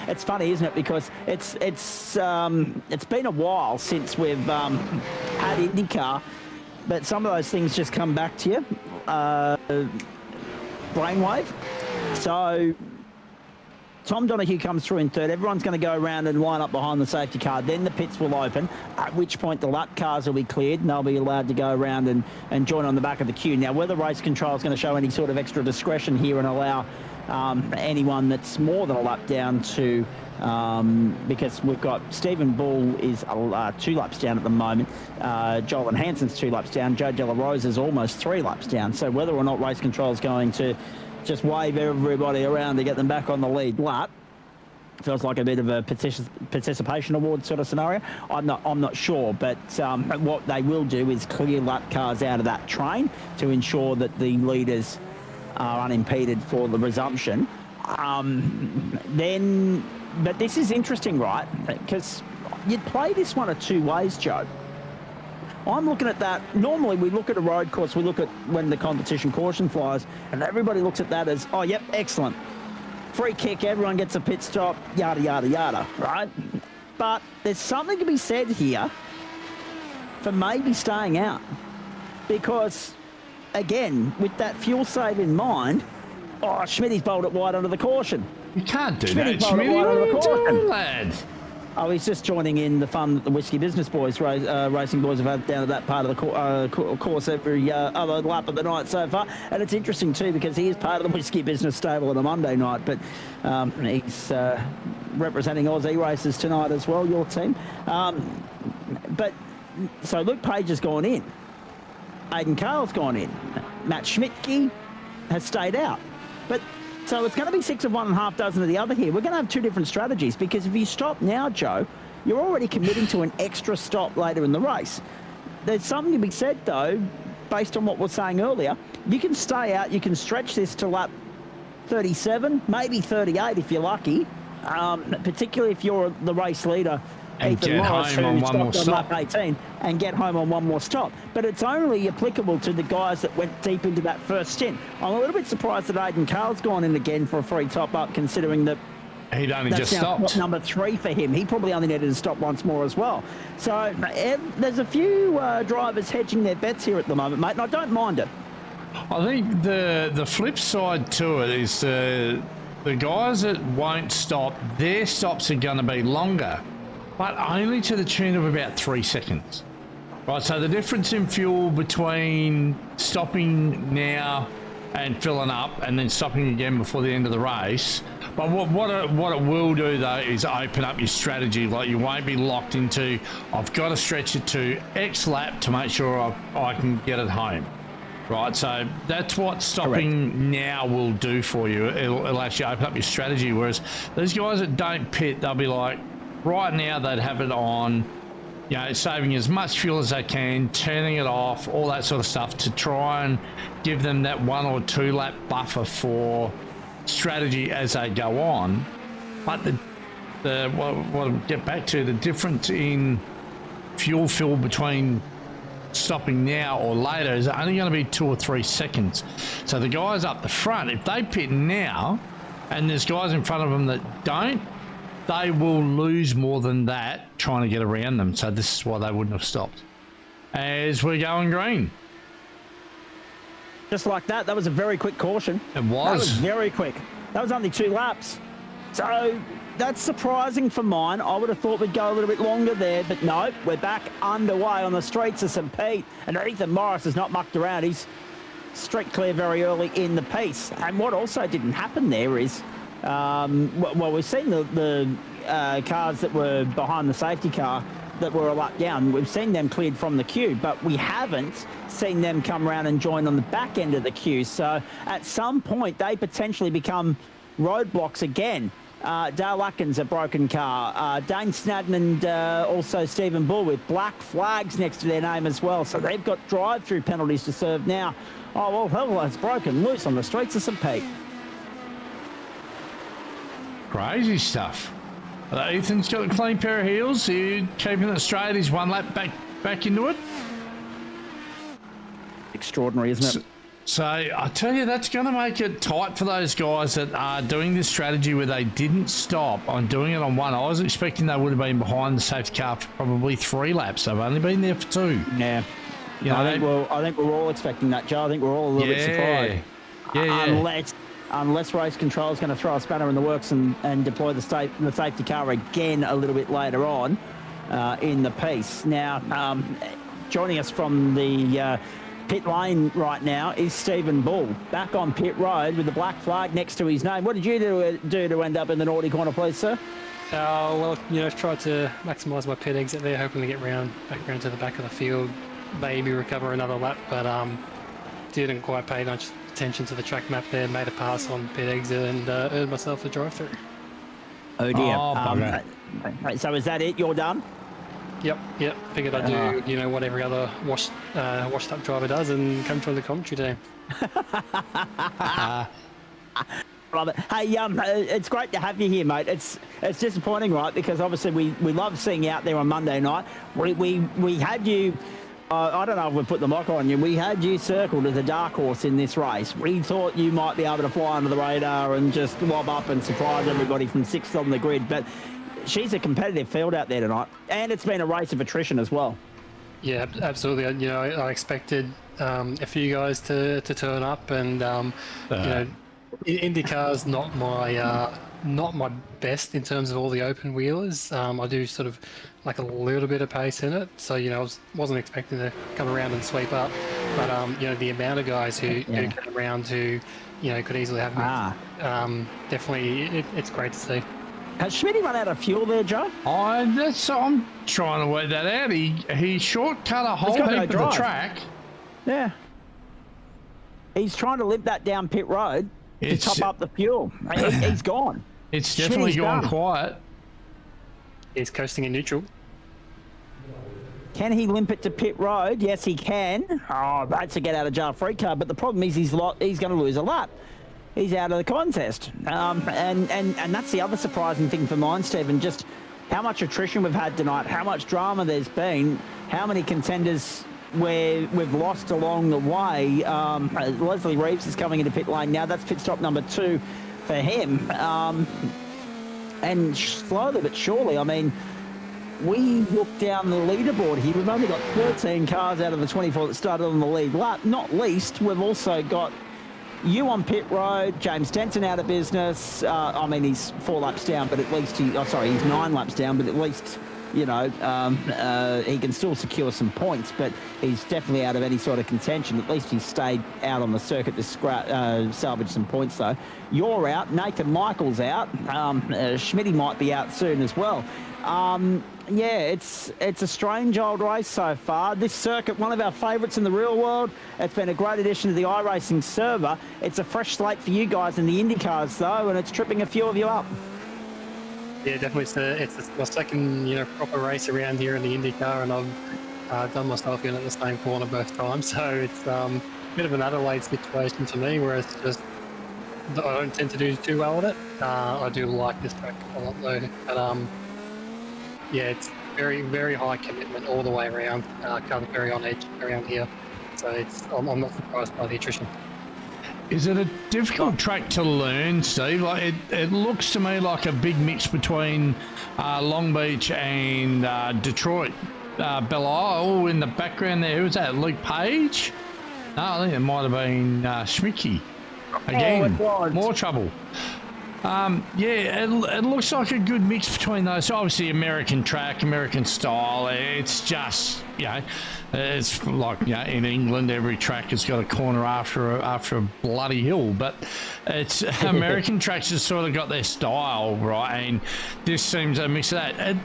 It's funny, isn't it? Because it's been a while since we've had IndyCar, but some of those things just come back to you. Brainwave. So Tom Donahue comes through in third. Everyone's going to go around and line up behind the safety car. Then the pits will open, at which point the lap cars will be cleared and they'll be allowed to go around and join on the back of the queue. Now, whether race control is going to show any sort of extra discretion here and allow anyone that's more than a lap down to, because we've got Stephen Bull is 2 laps down at the moment. Joel Hansen's 2 laps down. Joe De La Rosa is almost 3 laps down. So whether or not race control is going to just wave everybody around to get them back on the lead lap, feels like a bit of a participation award sort of scenario. I'm not sure, but what they will do is clear lap cars out of that train to ensure that the leaders are unimpeded for the resumption. But this is interesting, right? Because you'd play this one of 2 ways, Joe. I'm looking at that. Normally, we look at a road course, we look at when the competition caution flies, and everybody looks at that as, excellent. free kick, everyone gets a pit stop, yada, yada, yada, right? But there's something to be said here for maybe staying out. Because, again, with that fuel save in mind, Schmitty's bowled it wide under the caution. You can't do Schmitty that, bowled it wide under the caution. lad? Oh, he's just joining in the fun that the Whiskey Business Boys, racing boys, have had down at that part of the course every other lap of the night so far. And it's interesting, too, because he is part of the Whiskey Business stable on a Monday night. But he's representing Aussie races tonight as well, your team. But so Luke Page has gone in. Aidan Carl's gone in. Matt Schmidtke has stayed out. But so it's going to be 6 of one and half dozen of the other here. We're going to have two different strategies, because if you stop now, Joe, you're already committing to an extra stop later in the race. There's something to be said, though, based on what we were saying earlier. You can stay out, you can stretch this to lap 37, maybe 38 if you're lucky, particularly if you're the race leader, And Ethan get Morris, home on who one more stopped on stop. lap 18, and get home on one more stop. But it's only applicable to the guys that went deep into that first stint. I'm a little bit surprised that Aidan Carl's gone in again for a free top-up, considering that He'd only that's just now stopped. number 3 for him. He probably only needed to stop once more as well. So there's a few drivers hedging their bets here at the moment, mate, and I don't mind it. I think the flip side to it is the guys that won't stop, their stops are going to be longer, but only to the tune of about 3 seconds. Right, so the difference in fuel between stopping now and filling up and then stopping again before the end of the race. But what it will do, though, is open up your strategy. Like, you won't be locked into, I've got to stretch it to X lap to make sure I can get it home. Right, so that's what stopping now will do for you. It'll actually open up your strategy. Whereas those guys that don't pit, they'll be like, right now they'd have it on, you know, saving as much fuel as they can, turning it off, all that sort of stuff to try and give them that 1 or 2 lap buffer for strategy as they go on. But what I'll get back to, the difference in fuel fill between stopping now or later is only going to be 2 or 3 seconds. So the guys up the front, if they pit now and there's guys in front of them that don't, they will lose more than that trying to get around them. So this is why they wouldn't have stopped. As we're going green. Just like that. That was a very quick caution. It was. That was very quick. That was only 2 laps. So that's surprising for mine. I would have thought we'd go a little bit longer there, but no, we're back underway on the streets of St. Pete. And Ethan Morris has not mucked around. He's street clear very early in the piece. And what also didn't happen there is, well, we've seen the cars that were behind the safety car that were a lap down. We've seen them cleared from the queue, but we haven't seen them come around and join on the back end of the queue. So at some point, they potentially become roadblocks again. Dale Atkins, a broken car. Dane Snadden and also Stephen Bull with black flags next to their name as well. So they've got drive-through penalties to serve now. Oh, well, hell, it's broken loose on the streets of St. Pete. Crazy stuff. Ethan's got a clean pair of heels. He's keeping it straight. He's 1 lap back into it. Extraordinary, isn't it? So I tell you, that's going to make it tight for those guys that are doing this strategy where they didn't stop on doing it on 1. I was expecting they would have been behind the safety car for probably 3 laps. They've only been there for 2. Yeah. You know, I think we're all expecting that, Joe. I think we're all a little bit surprised. Yeah. Unless race control is going to throw a spanner in the works and deploy the safety car again a little bit later on in the piece. Now, joining us from the pit lane right now is Stephen Bull, back on pit road with the black flag next to his name. What did you do to end up in the naughty corner, please, sir? Well, you know, I've tried to maximise my pit exit there, hoping to get back round to the back of the field, maybe recover another lap, but didn't quite pay much attention to the track map there, made a pass on pit exit and earned myself a drive-through. Oh dear. So is that it? You're done? Yep. Figured I'd do, you know, what every other washed-up driver does and come from the commentary team. Love it. Hey, it's great to have you here, mate. It's disappointing, right? Because obviously we love seeing you out there on Monday night. We had you I don't know if we put the mock on you. We had you circled as a dark horse in this race. We thought you might be able to fly under the radar and just lob up and surprise everybody from 6th on the grid. But she's a competitive field out there tonight. And it's been a race of attrition as well. Yeah, absolutely. You know, I expected a few guys to turn up, and you know, IndyCar's not my best in terms of all the open wheelers. I do sort of like a little bit of pace in it, so you know, I wasn't expecting to come around and sweep up. But you know, the amount of guys who come around who, you know, could easily have me. Definitely, it's great to see. Has Schmitty run out of fuel there, Joe? I'm trying to work that out. He shortcut a whole heap of the track. Yeah. He's trying to limp that down pit road to top up the fuel. He's gone. It's definitely gone quiet. He's coasting in neutral. Can he limp it to pit road? Yes, he can. Oh, that's a get out of jail free card. But the problem is he's going to lose a lap. He's out of the contest. And that's the other surprising thing for mine, Stephen, just how much attrition we've had tonight, how much drama there's been, how many contenders we've lost along the way. Leslie Reeves is coming into pit lane now. That's pit stop number 2 for him. And slowly but surely, I mean, we look down the leaderboard here. We've only got 13 cars out of the 24 that started on the lead lap. Not least, we've also got you on pit road, James Denton out of business. I mean, he's 4 laps down, but at least he's 9 laps down, but at least, you know, he can still secure some points, but he's definitely out of any sort of contention. At least he stayed out on the circuit to salvage some points, though. You're out. Nathan Michael's out. Schmitty might be out soon as well. Yeah, it's a strange old race so far. This circuit, one of our favourites in the real world. It's been a great addition to the iRacing server. It's a fresh slate for you guys in the Indy cars, though, and it's tripping a few of you up. Yeah, definitely. It's my second, you know, proper race around here in the IndyCar, and I've done myself in at the same corner both times. So it's a bit of an Adelaide situation for me, where it's just I don't tend to do too well at it. I do like this track a lot though, but yeah, it's very, very high commitment all the way around. Cars very on edge around here, so I'm not surprised by the attrition. Is it a difficult track to learn, Steve? Like it looks to me like a big mix between Long Beach and Detroit. Belle Isle in the background there. Who was that? Luke Page? No, I think it might have been Schmicky. Again, more trouble. Yeah, it looks like a good mix between those. So obviously, American track, American style. It's just, you know, it's like, you know, in England, every track has got a corner after a bloody hill. But it's American tracks have sort of got their style, right? And this seems a mix of that.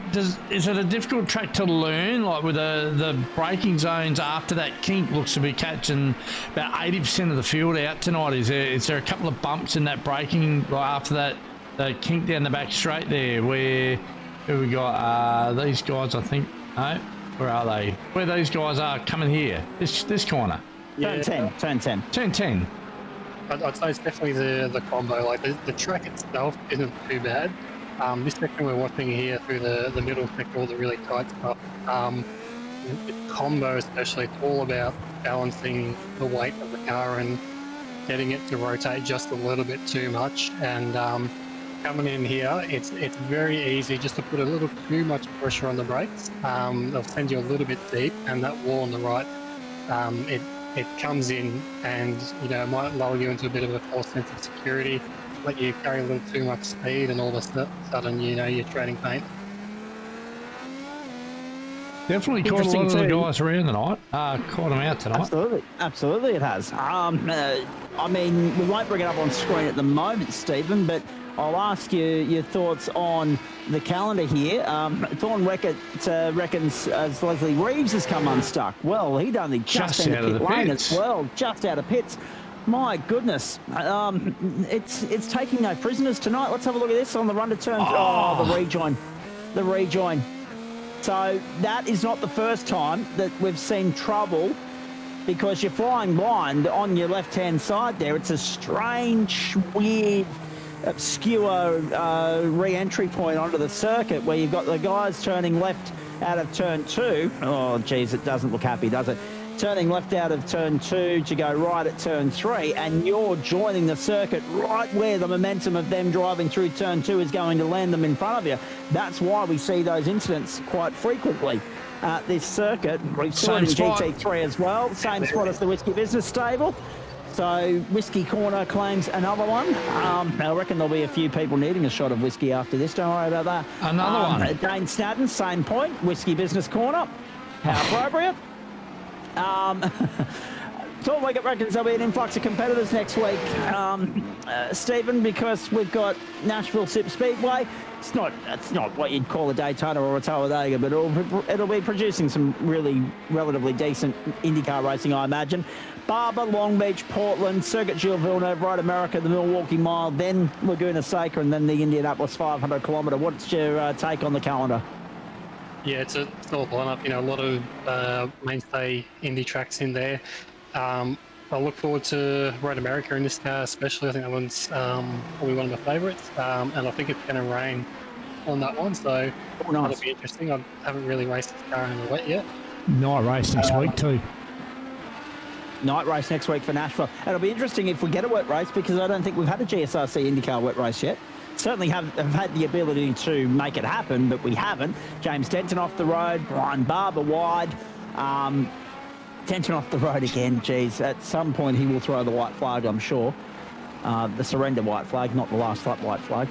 Is it a difficult track to learn? Like with the braking zones after that kink looks to be catching about 80% of the field out tonight. Is there a couple of bumps in that braking after that? The kink down the back straight there, who we got? These guys, I think. No, where are they? Where these guys are coming here? This corner. Yeah. Turn 10. I'd say it's definitely the combo. Like the track itself isn't too bad. This section we're watching here through the middle sector, all the really tight stuff. The combo especially, it's all about balancing the weight of the car and getting it to rotate just a little bit too much. And coming in here, it's very easy just to put a little too much pressure on the brakes. They'll send you a little bit deep, and that wall on the right, it comes in and, you know, it might lull you into a bit of a false sense of security, let you carry a little too much speed, and all of a sudden, you know, you're trading paint. Definitely caught a lot of the guys around tonight. Caught them out tonight. Absolutely it has. I mean, we won't bring it up on screen at the moment, Stephen, but I'll ask you your thoughts on the calendar here. Thorn reckons as Leslie Reeves has come unstuck. Well, he'd only just entered pit lane as well, just out of pits. My goodness. It's taking no prisoners tonight. Let's have a look at this on the run to turn. Oh, the rejoin. So that is not the first time that we've seen trouble, because you're flying blind on your left-hand side there. It's a strange, weird, obscure re-entry point onto the circuit where you've got the guys turning left out of turn 2. Oh, geez, it doesn't look happy, does it? Turning left out of turn 2 to go right at turn 3, and you're joining the circuit right where the momentum of them driving through turn 2 is going to land them in front of you. That's why we see those incidents quite frequently at this circuit. We've seen it in GT3 as well. Same spot as the Whiskey Business Stable. So Whiskey Corner claims another one. I reckon there'll be a few people needing a shot of whiskey after this. Don't worry about that. Another one. Dane Snadden, same point. Whiskey Business Corner. How appropriate. Thought Wicket reckons there'll be an influx of competitors next week, Stephen, because we've got Nashville Super Speedway. It's not what you'd call a Daytona or a Talladega, but it'll be producing some really relatively decent IndyCar racing, I imagine. Barber, Long Beach, Portland, Circuit Gilles Villeneuve, Road America, the Milwaukee Mile, then Laguna Seca, and then the Indianapolis 500 kilometre. What's your take on the calendar? Yeah, it's all lineup. You know, a lot of mainstay Indy tracks in there. I look forward to Road America in this car, especially. I think that one's probably one of my favourites, and I think it's going to rain on that one, so that'll be interesting. I haven't really raced this car in the wet yet. Night race next week too. Night race next week for Nashville. It'll be interesting if we get a wet race, because I don't think we've had a GSRC IndyCar wet race yet. Certainly have had the ability to make it happen, but we haven't. James Denton off the road, Brian Barber wide. Denton off the road again. Geez, at some point he will throw the white flag, I'm sure. The surrender white flag, not the last lap white flag.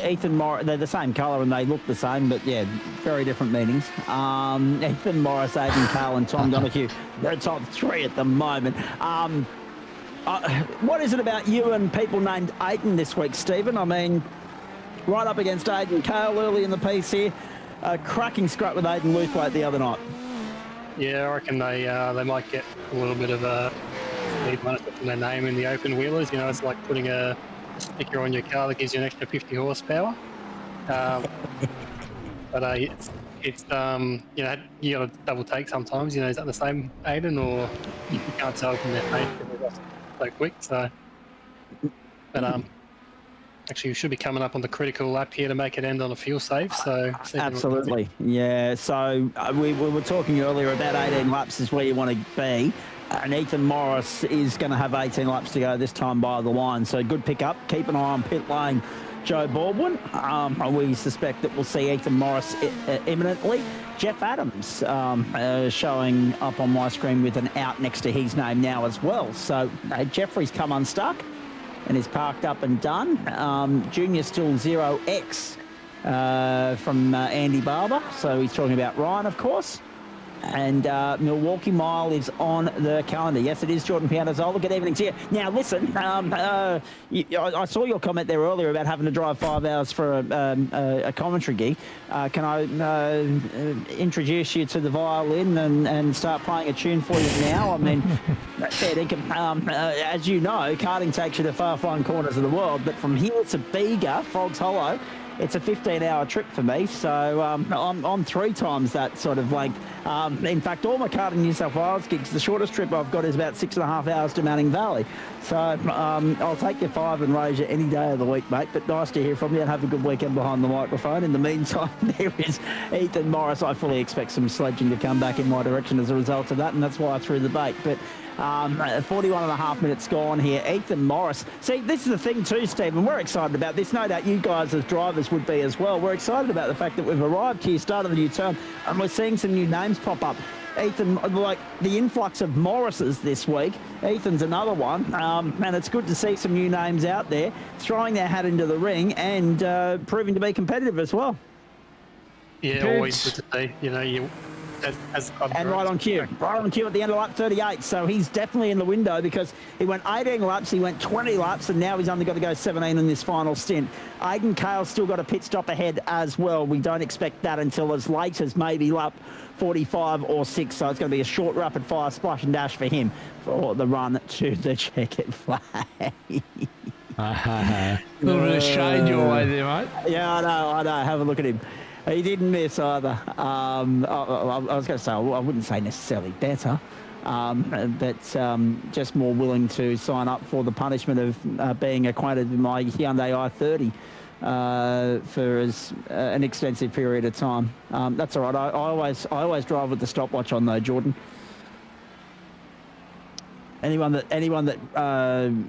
Ethan Morris, they're the same colour and they look the same, but yeah, very different meanings. Ethan Morris, Aidan Cale and Tom Donahue, they're top 3 at the moment. What is it about you and people named Aidan this week, Stephen? I mean, right up against Aidan Cale early in the piece here. A cracking scrap with Aidan Luthwaite the other night. Yeah, I reckon they might get a little bit of a speed bonus from their name in the open wheelers. You know, it's like putting a sticker on your car that gives you an extra 50 horsepower. But it's you know, you got to double take sometimes. You know, is that the same Aidan, or you can't tell from their face because they're so quick? So, but actually, we should be coming up on the critical lap here to make it end on a fuel save. So absolutely, yeah. So we were talking earlier about 18 laps is where you want to be. And Ethan Morris is going to have 18 laps to go this time by the line. So good pickup. Keep an eye on pit lane, Joe Baldwin. We suspect that we'll see Ethan Morris imminently. Jeff Adams showing up on my screen with an out next to his name now as well. So Jeffrey's come unstuck and is parked up and done. Junior still 0X from Andy Barber. So he's talking about Ryan, of course. And Milwaukee Mile is on the calendar. Yes, it is Jordan Pianazzola. Good evening to you. Now, listen, I saw your comment there earlier about having to drive 5 hours for a commentary gig. Can I introduce you to the violin and start playing a tune for you now? I mean, fair dinkum. As you know, karting takes you to far-flung corners of the world, but from here to Bega, Frogs Hollow, it's a 15-hour trip for me, so I'm 3 times that sort of length. In fact, all my karting New South Wales gigs, the shortest trip I've got is about 6.5 hours to Manning Valley. So I'll take your 5 and raise you any day of the week, mate. But nice to hear from you and have a good weekend behind the microphone. In the meantime, there is Ethan Morris. I fully expect some sledging to come back in my direction as a result of that, and that's why I threw the bait. But 41 and a half minutes gone here. Ethan Morris. See, this is the thing too, Stephen. We're excited about this. No doubt you guys as drivers would be as well. We're excited about the fact that we've arrived here, started the new term, and we're seeing some new names pop up. Ethan, like the influx of Morrises this week. Ethan's another one, and it's good to see some new names out there throwing their hat into the ring and proving to be competitive as well. Yeah, always good to see. You know, and right on cue at the end of lap 38. So he's definitely in the window because he went 18 laps, he went 20 laps, and now he's only got to go 17 in this final stint. Aidan Cale's still got a pit stop ahead as well. We don't expect that until as late as maybe lap 45 or 6. So it's going to be a short rapid fire splash and dash for him for the run to the checkered flag. A little bit of shade your way there, mate. Yeah, I know. Have a look at him. He didn't miss either. I was going to say, I wouldn't say necessarily better, but just more willing to sign up for the punishment of being acquainted with my Hyundai i30 for an extensive period of time. That's all right. I always drive with the stopwatch on though, Jordan. Anyone that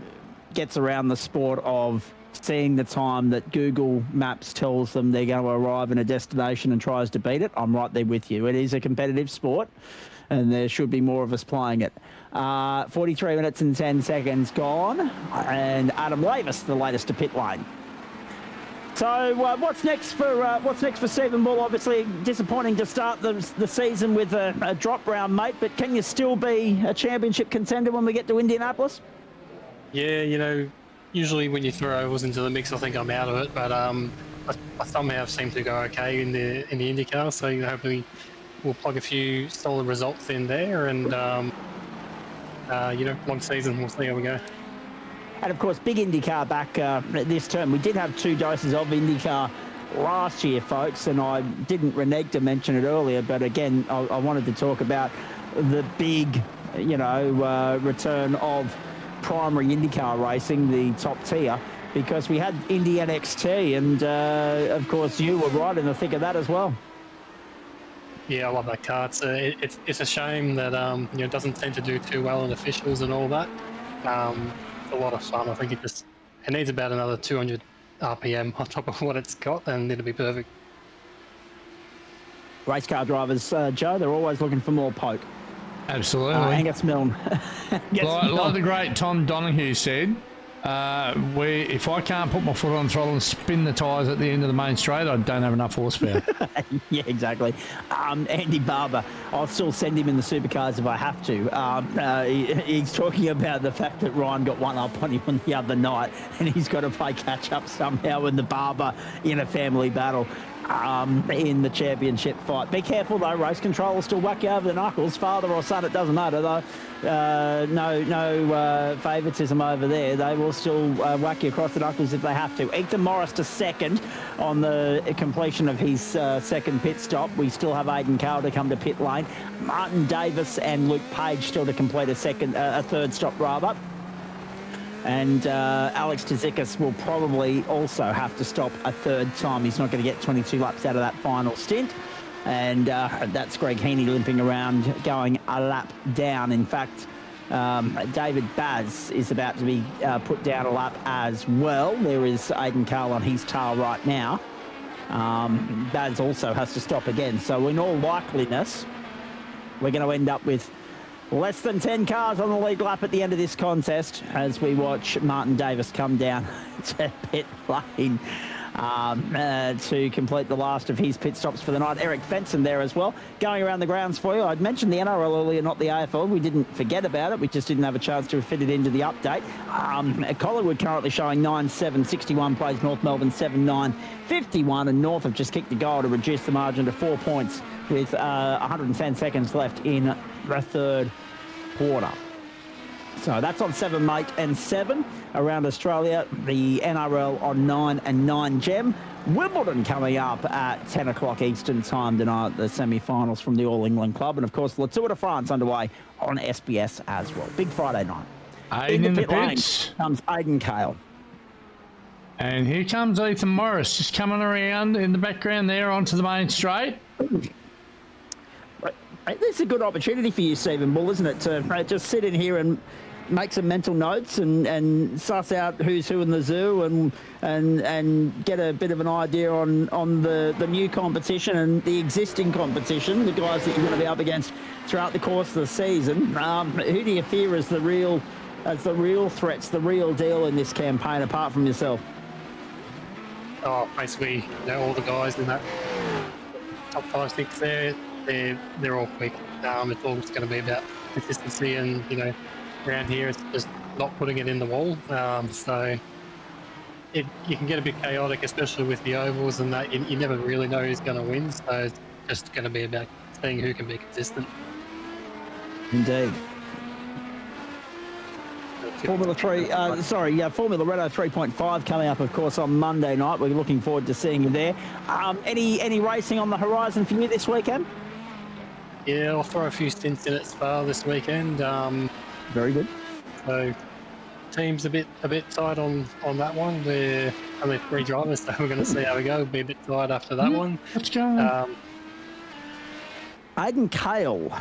gets around the sport of seeing the time that Google Maps tells them they're going to arrive in a destination and tries to beat it, I'm right there with you. It is a competitive sport, and there should be more of us playing it. 43 minutes and 10 seconds gone, and Adam Davis, the latest to pit lane. So what's next for Stephen Bull? Obviously disappointing to start the season with a drop round, mate, but can you still be a championship contender when we get to Indianapolis? Yeah, you know, usually when you throw ovals into the mix, I think I'm out of it, but I somehow seem to go okay in the Indycar, so you know, hopefully we'll plug a few solid results in there, and you know, long season, we'll see how we go. And of course, big IndyCar back this term. We did have 2 doses of IndyCar last year, folks, and I didn't renege to mention it earlier, but again, I wanted to talk about the big, you know, return of primary IndyCar racing, the top tier, because we had Indy NXT, and of course, you were right in the thick of that as well. Yeah, I love that car. It's a shame that you know, it doesn't tend to do too well in officials and all that. It's a lot of fun. I think it needs about another 200 RPM on top of what it's got, and it'll be perfect. Race car drivers, Joe, they're always looking for more poke. Absolutely. Angus Milne. Like the great Tom Donahue said, if I can't put my foot on the throttle and spin the tyres at the end of the main straight, I don't have enough horsepower. Yeah, exactly. Andy Barber, I'll still send him in the supercars if I have to. He's talking about the fact that Ryan got one up on him the other night, and he's got to play catch up somehow in the Barber in a family battle. In the championship fight. Be careful though, race control will still whack you over the knuckles. Father or son, it doesn't matter though. No favouritism over there. They will still whack you across the knuckles if they have to. Ethan Morris to second on the completion of his second pit stop. We still have Aidan Cowell to come to pit lane. Martin Davis and Luke Page still to complete a third stop rather. And Alex Tzikis will probably also have to stop a third time. He's not going to get 22 laps out of that final stint. And that's Greg Heaney limping around, going a lap down. In fact, David Baz is about to be put down a lap as well. There is Aidan Cowell on his tail right now. Baz also has to stop again. So in all likeliness, we're going to end up with less than 10 cars on the lead lap at the end of this contest as we watch Martin Davis come down to pit lane to complete the last of his pit stops for the night. Eric Fenson there as well, going around the grounds for you. I'd mentioned the NRL earlier, not the AFL. We didn't forget about it. We just didn't have a chance to fit it into the update. Collingwood currently showing 9.7.61, plays North Melbourne 7.9.51, and North have just kicked the goal to reduce the margin to 4 points with 110 seconds left in the third quarter. So that's on 7, mate, and 7 around Australia. The NRL on 9 and 9 gem. Wimbledon coming up at 10 o'clock Eastern time tonight, the semi-finals from the All England Club. And, of course, Le Tour de France underway on SBS as well. Big Friday night. Aiden in the pits. Comes Aidan Cale. And here comes Ethan Morris, just coming around in the background there onto the main straight. This is a good opportunity for you, Stephen Bull, isn't it, to just sit in here and make some mental notes and suss out who's who in the zoo and get a bit of an idea on the new competition and the existing competition, the guys that you're going to be up against throughout the course of the season. Who do you fear as the real threats, the real deal in this campaign, apart from yourself? Oh, basically, you know, all the guys in that top 5, 6 there. They're all quick. It's all just going to be about consistency, and you know, around here it's just not putting it in the wall. So you can get a bit chaotic, especially with the ovals and that. You never really know who's going to win. So it's just going to be about seeing who can be consistent. Indeed. Formula Renault 3.5 coming up, of course, on Monday night. We're looking forward to seeing you there. Any racing on the horizon for you this weekend? Yeah, I'll throw a few stints in at Spa this weekend. Very good. So, team's a bit tight on that one. We're only 3 drivers, so we're going to see how we go. Be a bit tired after that one. Let's go. Aiden Cale.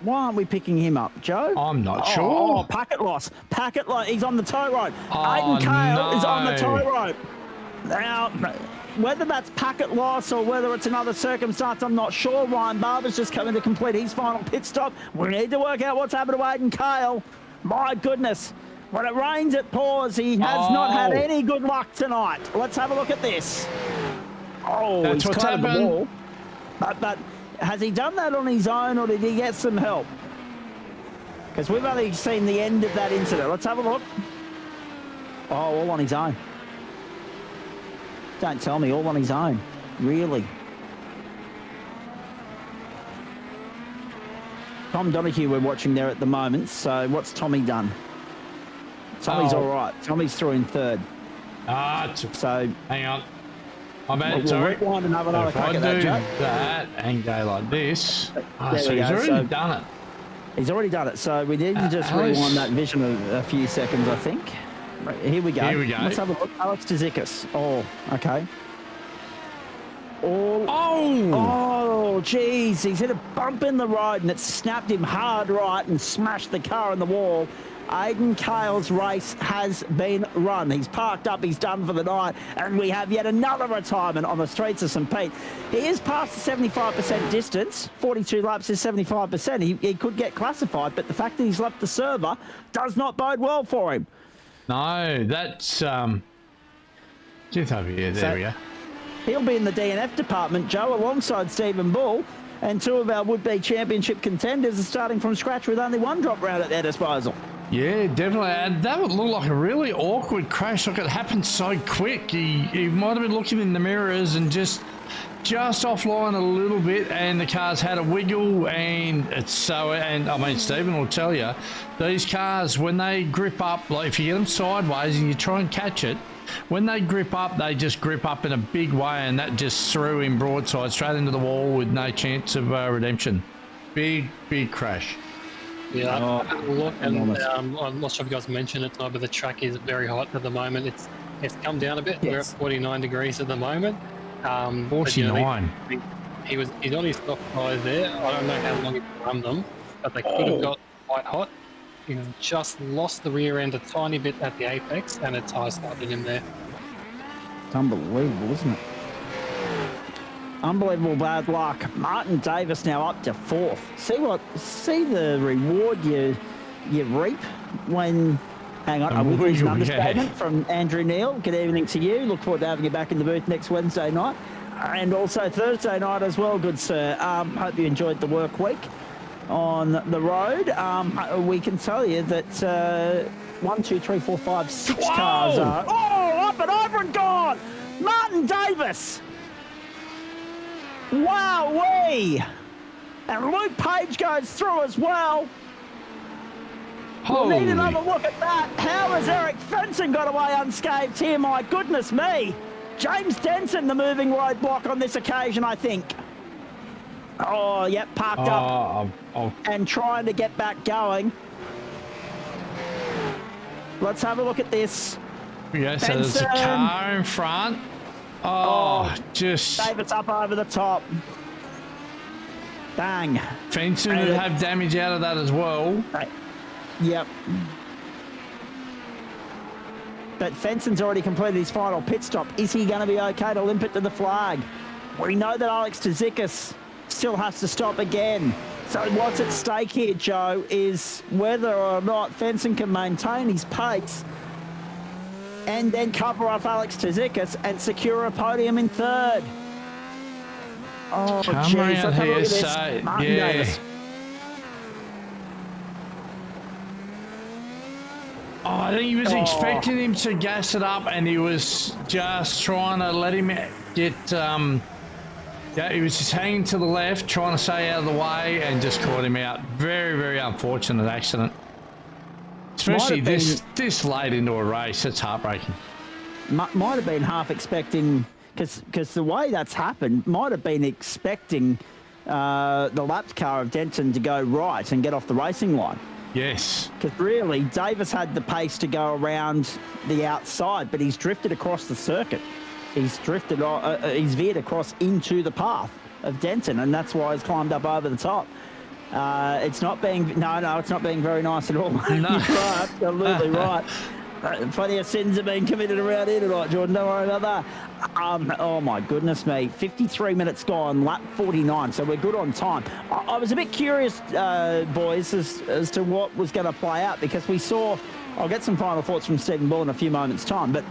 Why aren't we picking him up, Joe? I'm not Oh, sure. packet loss. Packet loss. He's on the tow rope. Oh, Aiden Cale is on the no. tow rope. Now, whether that's packet loss or whether it's another circumstance, I'm not sure. Ryan Barber's just coming to complete his final pit stop. We need to work out what's happened to Aiden Cale. My goodness. When it rains, it pours. He has not had any good luck tonight. Let's have a look at this. Oh, That's he's what's cleared the happened. wall. But has he done that on his own, or did he get some help? Because we've only seen the end of that incident. Let's have a look. Oh, all on his own. Don't tell me, all on his own. Really? Tom Donahue we're watching there at the moment. So what's Tommy done? Tommy's all right. Tommy's through in third. So hang on. I'm at we'll rewind and have another if I crack do at that, Joe. that and go like this, There so we he's go. already So- done it. He's already done it. So we need to just Alex- rewind that vision a few seconds, I think. Right, here we go. Here we go. Let's have a look. Alex Tzikis. Oh, okay. Oh, geez. He's hit a bump in the road and it snapped him hard right and smashed the car in the wall. Aiden Cale's race has been run. He's parked up, he's done for the night, and we have yet another retirement on the streets of St. Pete. He is past the 75% distance. 42 laps is 75%. He could get classified, but the fact that he's left the server does not bode well for him. No, that's just over here. There we go. He'll be in the DNF department, Joe, alongside Stephen Bull, and 2 of our would-be championship contenders are starting from scratch with only 1 drop round at their disposal. Yeah, definitely. And that would look like a really awkward crash. Look, it happened so quick. He might have been looking in the mirrors and just offline a little bit, and the car's had a wiggle, and it's so. And I mean, Stephen will tell you, these cars when they grip up, like if you get them sideways and you try and catch it, when they grip up, they just grip up in a big way, and that just threw him broadside straight into the wall with no chance of redemption. Big crash. Yeah, look, and I'm not sure if you guys mentioned it tonight, but the track is very hot at the moment. It's come down a bit. Yes. We're at 49 degrees at the moment. 49. He's on his soft tyres there. I don't know how long he run them, but they could have got quite hot. He's just lost the rear end a tiny bit at the apex, and a tyre started him there. It's unbelievable, isn't it? Unbelievable bad luck. Martin Davis now up to 4th. See the reward you reap when. Hang on, I will use an understatement from Andrew Neal. Good evening to you. Look forward to having you back in the booth next Wednesday night, and also Thursday night as well, good sir. Hope you enjoyed the work week on the road. We can tell you that 1, 2, 3, 4, 5, 6 cars are up and over and gone. Martin Davis. Wowee! And Luke Page goes through as well. We'll need another look at that. How has Eric Fenson got away unscathed here? My goodness me. James Denson, the moving roadblock on this occasion, I think. Oh, yep, parked up and trying to get back going. Let's have a look at this. Yeah, so there's a car in front. Just Davis up over the top. Bang. Fenson would have damage out of that as well. Yep. But Fenson's already completed his final pit stop. Is he going to be okay to limp it to the flag? We know that Alex Tzikis still has to stop again. So what's at stake here, Joe, is whether or not Fenson can maintain his pace and then cover off Alex Tzikis and secure a podium in 3rd. Oh, Come jeez. around Let's have a here, look at this. so, Martin yeah. Davis. I think he was expecting him to gas it up, and he was just trying to let him get. He was just hanging to the left, trying to stay out of the way, and just caught him out. Very, very unfortunate accident. Especially this late into a race, it's heartbreaking. Might have been half expecting, because the way that's happened, might have been expecting the lapped car of Denton to go right and get off the racing line. Yes. Because really, Davis had the pace to go around the outside, but he's drifted across the circuit. He's drifted, he's veered across into the path of Denton, and that's why he's climbed up over the top. It's not being, it's not being very nice at all. No. You're right, absolutely right. Plenty of sins have been committed around here tonight, Jordan. Don't worry about that. Oh, my goodness me. 53 minutes gone, lap 49, so we're good on time. I was a bit curious, boys, as to what was going to play out, because we saw... I'll get some final thoughts from Stephen Bull in a few moments' time, but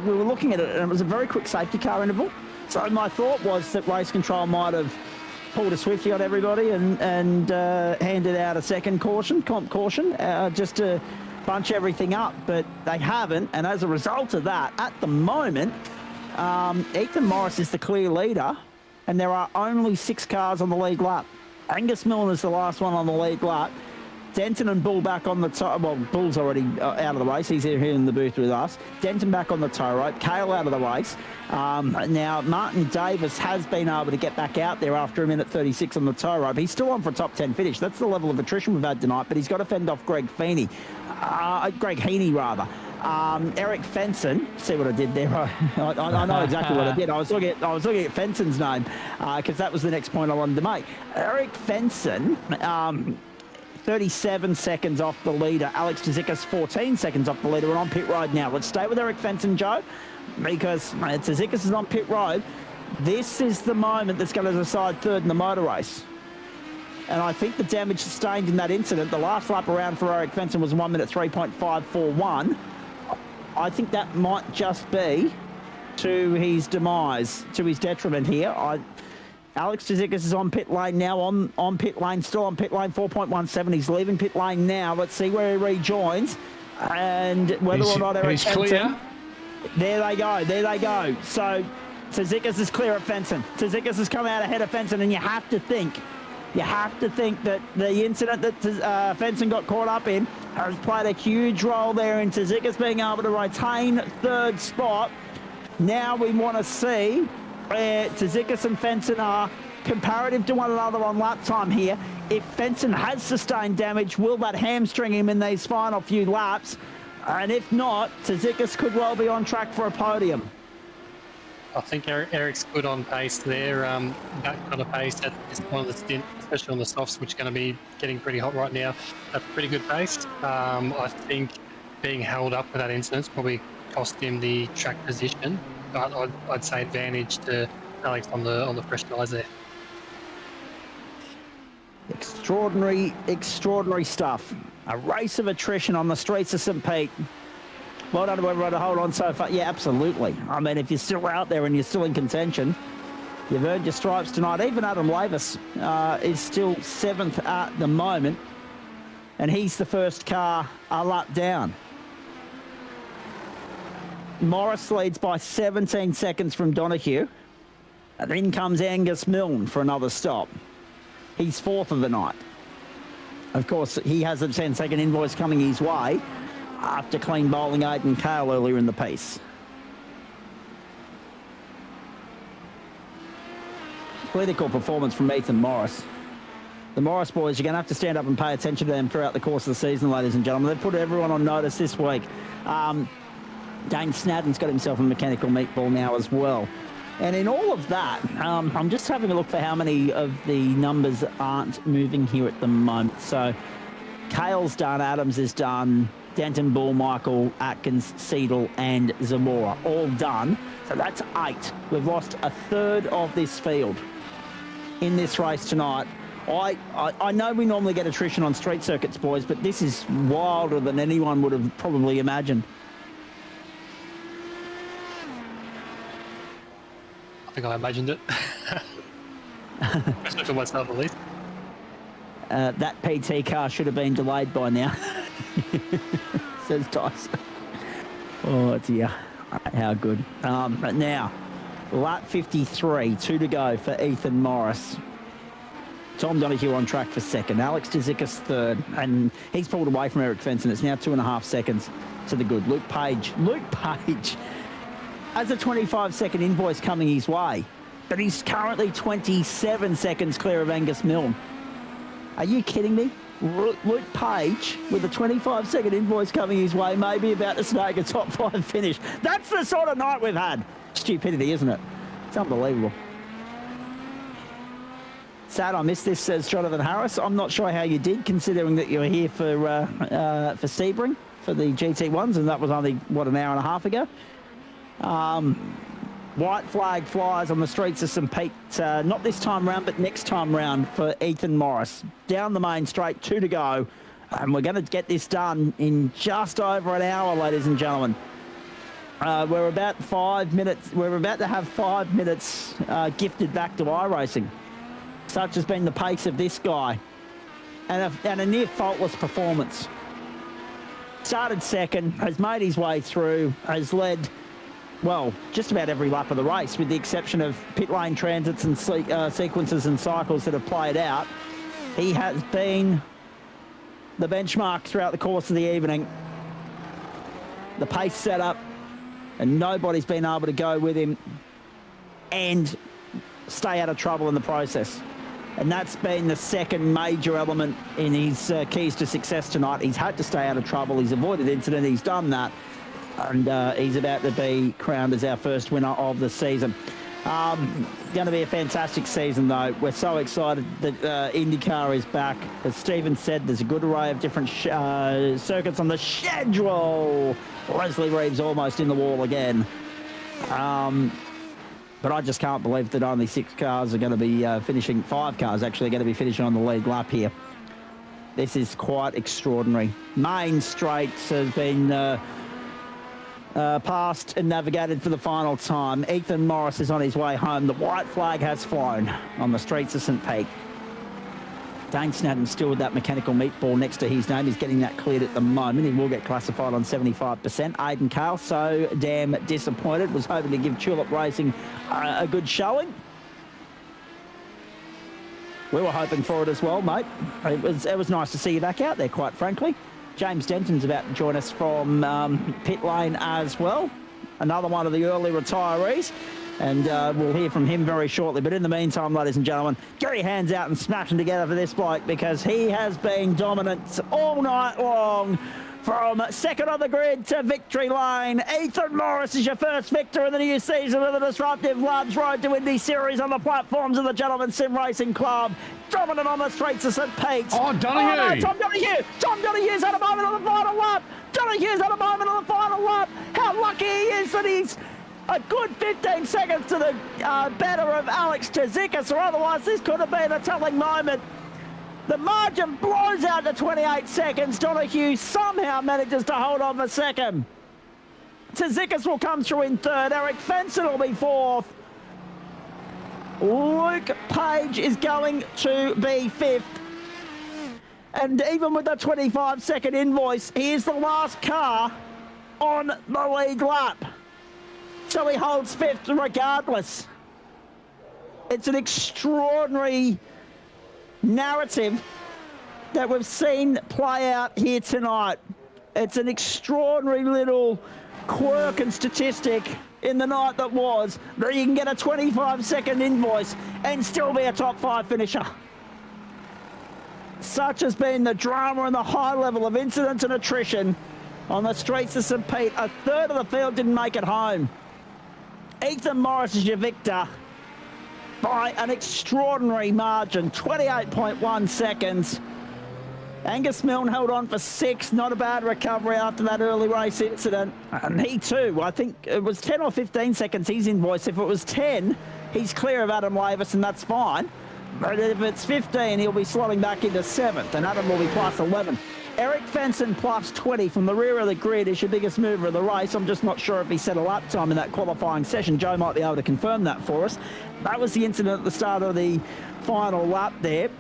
we were looking at it, and it was a very quick safety car interval. So my thought was that race control might have pulled a Swifty on everybody and handed out a second caution, comp caution, just to bunch everything up, but they haven't, and as a result of that, at the moment, Ethan Morris is the clear leader, and there are only 6 cars on the lead lap. Angus Milne is the last one on the lead lap. Denton and Bull back on the tow. Well, Bull's already out of the race. He's here in the booth with us. Denton back on the tow rope. Cale out of the race. Now, Martin Davis has been able to get back out there after 1:36 on the tow rope. He's still on for a top 10 finish. That's the level of attrition we've had tonight, but he's got to fend off Greg Heaney. Eric Fenson. See what I did there? I know exactly what I did. I was looking at Fenson's name because that was the next point I wanted to make. Eric Fenson... 37 seconds off the leader. Alex Tzickas 14 seconds off the leader. We're on pit road now. Let's stay with Eric Fenton, Joe, because Tzickas is on pit road. This is the moment that's going to decide third in the motor race. And I think the damage sustained in that incident, the last lap around for Eric Fenton was 1:3.541. I think that might just be to his demise, to his detriment here. Alex Tzickas is on pit lane now, on pit lane, still on pit lane, 4.17. He's leaving pit lane now. Let's see where he rejoins and whether or not Eric Fenton... clear. There they go. So Tzickas is clear of Fenton. Tzickas has come out ahead of Fenton, and you have to think that the incident that Fenton got caught up in has played a huge role there in Tzickas being able to retain third spot. Now we want to see where Tzickas and Fenton are comparative to one another on lap time here. If Fenton has sustained damage, will that hamstring him in these final few laps? And if not, Tzickas could well be on track for a podium. I think Eric's good on pace there. That kind of pace at this point of the stint, especially on the softs, which is going to be getting pretty hot right now. That's pretty good pace. I think being held up with that incident probably cost him the track position. But I'd say advantage to Alex on the fresh tyres there. Extraordinary stuff. A race of attrition on the streets of St. Pete. Well done to everyone to hold on so far. Yeah, absolutely. I mean, if you're still out there and you're still in contention, you've earned your stripes tonight. Even Adam Lavis is still 7th at the moment, and he's the first car a lap down. Morris leads by 17 seconds from Donoghue. And in comes Angus Milne for another stop. He's 4th of the night. Of course, he has a 10-second invoice coming his way after clean bowling Aidan Cale earlier in the piece. Clinical performance from Ethan Morris. The Morris boys, you're going to have to stand up and pay attention to them throughout the course of the season, ladies and gentlemen. They've put everyone on notice this week. Dane Snadden's got himself a mechanical meatball now as well. And in all of that, I'm just having a look for how many of the numbers aren't moving here at the moment. So Cale's done, Adams is done, Denton, Bull, Michael, Atkins, Seidel and Zamora, all done. So that's 8. We've lost a third of this field in this race tonight. I know we normally get attrition on street circuits, boys, but this is wilder than anyone would have probably imagined. I think I imagined it. Especially for myself, at least. That PT car should have been delayed by now, says Tyson. Oh, dear. How good. But now, lap 53, 2 to go for Ethan Morris. Tom Donoghue on track for 2nd. Alex Tzickas 3rd. And he's pulled away from Eric Fenton. It's now 2.5 seconds to the good. Luke Page has a 25-second invoice coming his way, but he's currently 27 seconds clear of Angus Milne. Are you kidding me? Luke Page, with a 25-second invoice coming his way, maybe about to snag a top 5 finish. That's the sort of night we've had. Stupidity, isn't it? It's unbelievable. Sad I missed this, says Jonathan Harris. I'm not sure how you did, considering that you were here for Sebring, for the GT1s, and that was only, what, an hour and a half ago? White flag flies on the streets of St. Pete, not this time round, but next time round for Ethan Morris. Down the main straight, 2 to go. And we're going to get this done in just over an hour, ladies and gentlemen. We're about 5 minutes. We're about to have 5 minutes gifted back to iRacing. Such has been the pace of this guy. And a near faultless performance. Started second, has made his way through, has led, well, just about every lap of the race, with the exception of pit lane transits and sequences and cycles that have played out. He has been the benchmark throughout the course of the evening. The pace set up, and nobody's been able to go with him and stay out of trouble in the process. And that's been the second major element in his keys to success tonight. He's had to stay out of trouble. He's avoided incident. He's done that. And he's about to be crowned as our first winner of the season. Going to be a fantastic season, though. We're so excited that IndyCar is back. As Stephen said, there's a good array of different circuits on the schedule. Leslie Reeves almost in the wall again. But I just can't believe that only 6 cars are going to be finishing, 5 cars actually are going to be finishing on the lead lap here. This is quite extraordinary. Main straights has been passed and navigated for the final time. Ethan Morris is on his way home. The white flag has flown on the streets of St. Pete. Dane Snadden still with that mechanical meatball next to his name. He's getting that cleared at the moment. He will get classified on 75%. Aidan Cale, so damn disappointed. Was hoping to give Tulip Racing a good showing. We were hoping for it as well, mate. It was nice to see you back out there, quite frankly. James Denton's about to join us from pit lane as well. Another one of the early retirees. And we'll hear from him very shortly. But in the meantime, ladies and gentlemen, get your hands out and smash them together for this bloke, because he has been dominant all night long. From second on the grid to victory lane, Ethan Morris is your first victor in the new season of the Disruptive Labs Road to Indy Series on the platforms of the Gentleman Sim Racing Club. Dominant on the streets of St. Pete. Oh, Donahue! Oh, no, Tom Donahue! Tom Donahue's had a moment on the final lap! Donahue's had a moment on the final lap! How lucky he is that he's a good 15 seconds to the better of Alex Tzikis, or otherwise this could have been a telling moment. The margin blows out to 28 seconds. Donahue somehow manages to hold on for second. Tzikis will come through in third. Eric Fenson will be fourth. Luke Page is going to be fifth. And even with the 25-second invoice, he is the last car on the lead lap. So he holds fifth regardless. It's an extraordinary narrative that we've seen play out here tonight. It's an extraordinary little quirk and statistic in the night that was, that you can get a 25-second invoice and still be a top 5 finisher. Such has been the drama and the high level of incidents and attrition on the streets of St. Pete. A third of the field didn't make it home. Ethan Morris is your victor by an extraordinary margin, 28.1 seconds. Angus Milne held on for 6, not a bad recovery after that early race incident. And he too, I think it was 10 or 15 seconds he's invoiced. If it was 10, he's clear of Adam Lavis, and that's fine. But if it's 15, he'll be slotting back into 7th, and Adam will be plus 11. Eric Fenson plus 20 from the rear of the grid is your biggest mover of the race. I'm just not sure if he set a lap time in that qualifying session. Joe might be able to confirm that for us. That was the incident at the start of the final lap there.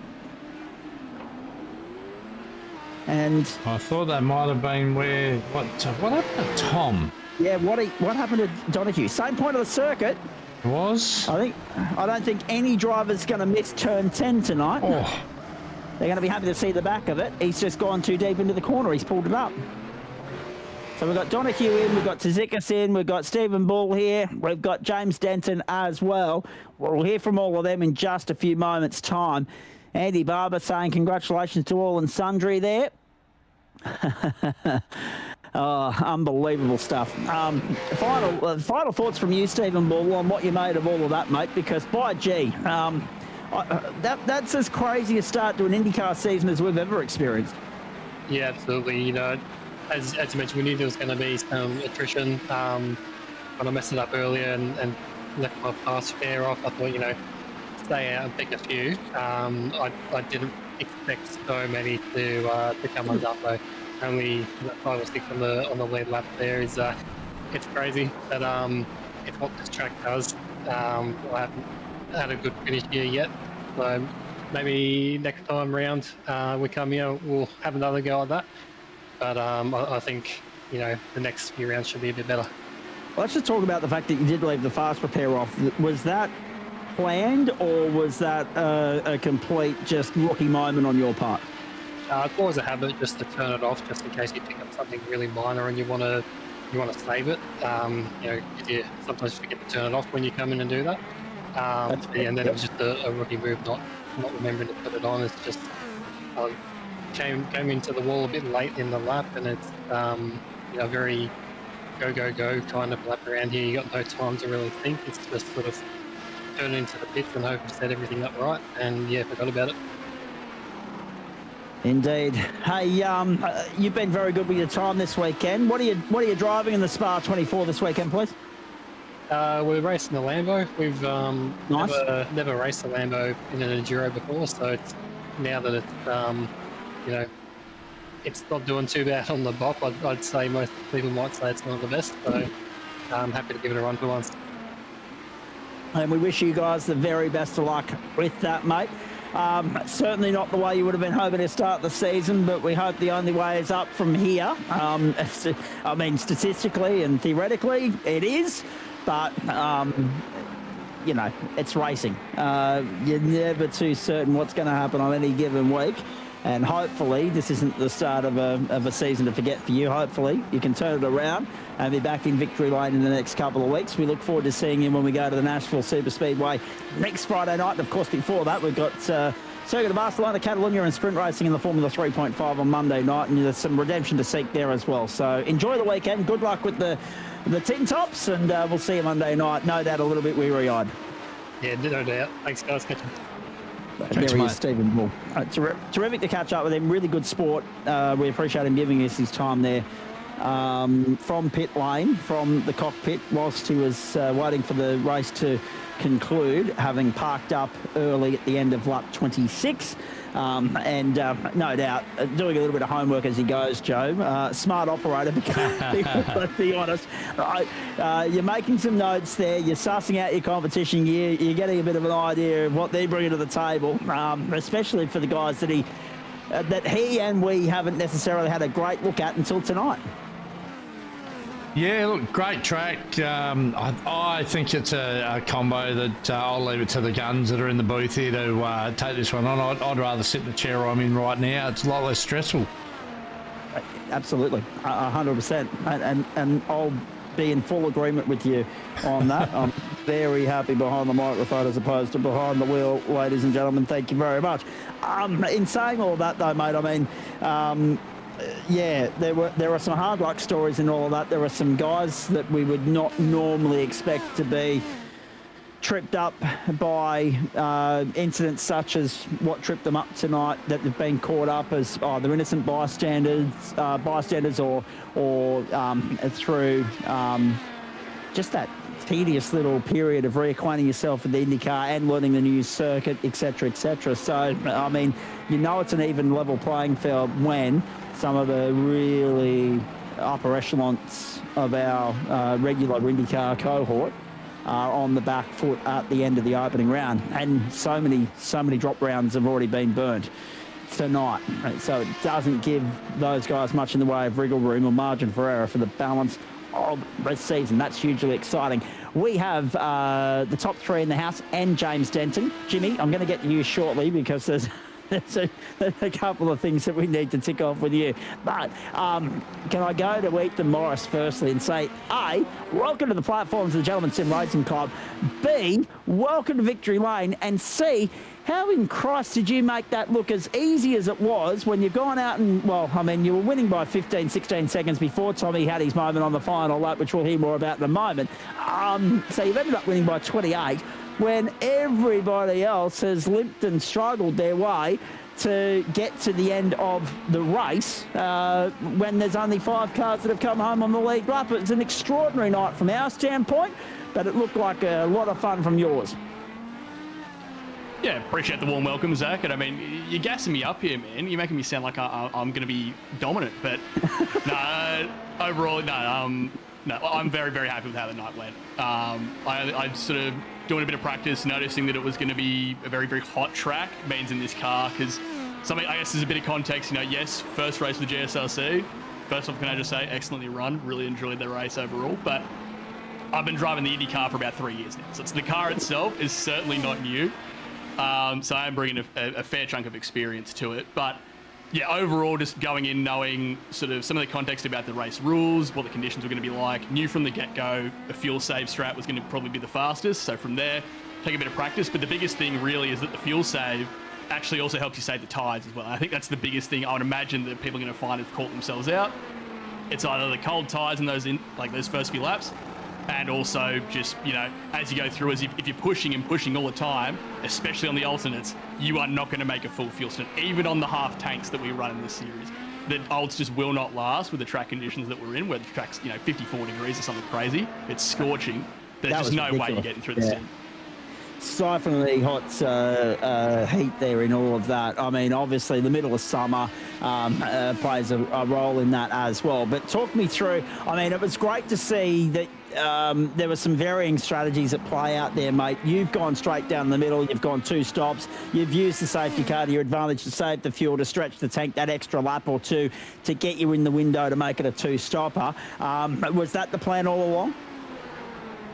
And I thought that might have been where... What happened to Tom? Yeah, what happened to Donahue? Same point of the circuit. It was? I don't think any driver's going to miss turn 10 tonight. Oh. They're going to be happy to see the back of it. He's just gone too deep into the corner. He's pulled it up. So we've got Donahue in, we've got Tzikis in, we've got Stephen Bull here, we've got James Denton as well. We'll hear from all of them in just a few moments' time. Andy Barber saying congratulations to all and sundry there. Oh, unbelievable stuff. Final thoughts from you, Stephen Bull, on what you made of all of that, mate, because by gee, that's as crazy a start to an IndyCar season as we've ever experienced. Yeah, absolutely. You know, as you mentioned, we knew there was going to be some attrition. When I messed it up earlier and left my fast spare off, I thought, you know, stay out and pick a few. I didn't expect so many to come undone though. Only 5 or 6 on the lead lap there is it's crazy, but it's what this track does. I haven't had a good finish here yet, so maybe next time round we come here, we'll have another go at that. But I think, you know, the next few rounds should be a bit better. Let's just talk about the fact that you did leave the fast repair off. Was that planned, or was that a complete just rookie moment on your part? It's always a habit just to turn it off, just in case you pick up something really minor and you want to save it. You know, you sometimes forget to turn it off when you come in and do that. And then it was just a rookie move, not remembering to put it on. It's just came into the wall a bit late in the lap, and it's you know, very go kind of lap around here. You got no time to really think. It's just sort of turn into the pits and hope you set everything up right. And yeah, forgot about it. Indeed. Hey, you've been very good with your time this weekend. What are you driving in the Spa 24 this weekend, please? We're racing the Lambo. We've Nice. never raced a Lambo in an Enduro before, so it's, now that it's you know, it's not doing too bad on the bop. I'd say most people might say it's one of the best, so I'm happy to give it a run for once. And we wish you guys the very best of luck with that, mate. Certainly not the way you would have been hoping to start the season, but we hope the only way is up from here. I mean, statistically and theoretically, it is, but you know, it's racing. You're never too certain what's going to happen on any given week. And hopefully this isn't the start of a season to forget for you. Hopefully you can turn it around and be back in victory lane in the next couple of weeks. We look forward to seeing you when we go to the Nashville Super Speedway next Friday night. And of course, before that, we've got Circuit of Barcelona, Catalunya and sprint racing in the Formula 3.5 on Monday night. And there's some redemption to seek there as well. So enjoy the weekend. Good luck with the tin tops, and we'll see you Monday night. No doubt a little bit weary-eyed. Yeah, no doubt. Thanks, guys. Catch you. There he is, Stephen Bull. Terrific to catch up with him. Really good sport. We appreciate him giving us his time there from pit lane, from the cockpit, whilst he was waiting for the race to conclude, having parked up early at the end of lap 26. And no doubt doing a little bit of homework as he goes, Joe. Smart operator, let's be honest. You're making some notes there. You're sussing out your competition. You're getting a bit of an idea of what they're bringing to the table, especially for the guys that he and we haven't necessarily had a great look at until tonight. Yeah, look, great track. I think it's a combo that I'll leave it to the guns that are in the booth here to take this one on. I'd rather sit in the chair I'm in right now. It's a lot less stressful. Absolutely, 100%. And I'll be in full agreement with you on that. I'm very happy behind the microphone as opposed to behind the wheel, ladies and gentlemen. Thank you very much. In saying all that, though, mate, I mean... yeah, there are some hard luck stories in all of that. There are some guys that we would not normally expect to be tripped up by incidents such as what tripped them up tonight, that have been caught up as either innocent bystanders or through just that tedious little period of reacquainting yourself with the IndyCar and learning the new circuit, etc., etc. So, I mean, you know it's an even level playing field when some of the really upper echelons of our regular IndyCar cohort are on the back foot at the end of the opening round. And so many drop rounds have already been burnt tonight. So it doesn't give those guys much in the way of wriggle room or margin for error for the balance of the season. That's hugely exciting. We have the top three in the house and James Denton. Jimmy, I'm going to get to you shortly because there's there's a couple of things that we need to tick off with you. But can I go to Ethan Morris firstly and say, A, welcome to the platforms of the Gentleman Sim Racing Club. B, welcome to Victory Lane. And C, how in Christ did you make that look as easy as it was when you've gone out and, well, I mean, you were winning by 15, 16 seconds before Tommy had his moment on the final lap, which we'll hear more about in a moment. So you've ended up winning by 28 when everybody else has limped and struggled their way to get to the end of the race when there's only 5 cars that have come home on the lead lap. It's an extraordinary night from our standpoint, but it looked like a lot of fun from yours. Yeah, appreciate the warm welcome, Zach. And I mean, you're gassing me up here, man. You're making me sound like I'm going to be dominant. But no, overall, no, I'm very, very happy with how the night went. I sort of doing a bit of practice, noticing that it was going to be a very, very hot track, means in this car, because something, I guess there's a bit of context, yes, first race with the GSRC. First off, can I just say, excellently run. Really enjoyed the race overall. But I've been driving the Indycar for about 3 years now. So the car itself is certainly not new. So I am bringing a fair chunk of experience to it. But yeah, overall, just going in knowing sort of some of the context about the race rules, what the conditions were going to be like, knew from the get-go a fuel save strat was going to probably be the fastest. So from there, take a bit of practice. But the biggest thing really is that the fuel save actually also helps you save the tyres as well. I think that's the biggest thing I would imagine that people are going to find have caught themselves out. It's either the cold tyres in those first few laps, and also just, as you go through, if you're pushing and pushing all the time, especially on the alternates, you are not going to make a full fuel stint. Even on the half tanks that we run in this series, the alts just will not last with the track conditions that we're in, where the track's 54 degrees or something crazy. It's scorching. There's just no way you're getting through the stint. Stiflingly hot heat there in all of that. I mean, obviously the middle of summer plays a role in that as well. But talk me through, I mean, it was great to see that there were some varying strategies at play out there, mate. You've gone straight down the middle. You've gone 2 stops. You've used the safety car to your advantage to save the fuel, to stretch the tank that extra lap or two to get you in the window to make it a 2-stopper. Was that the plan all along?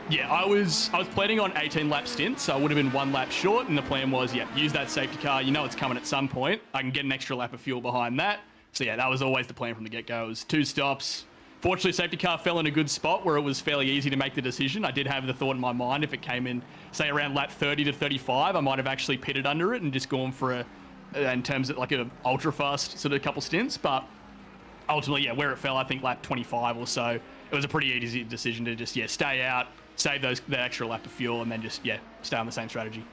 Yeah, I was planning on 18-lap stints, so I would have been 1 lap short, and the plan was, use that safety car. It's coming at some point. I can get an extra lap of fuel behind that. So yeah, that was always the plan from the get-go. It was 2 stops. Fortunately, safety car fell in a good spot where it was fairly easy to make the decision. I did have the thought in my mind, if it came in, say, around lap 30 to 35, I might have actually pitted under it and just gone for in terms of like an ultra-fast sort of couple stints. But ultimately, where it fell, I think lap 25 or so, it was a pretty easy decision to just, stay out, save the extra lap of fuel, and then just, stay on the same strategy.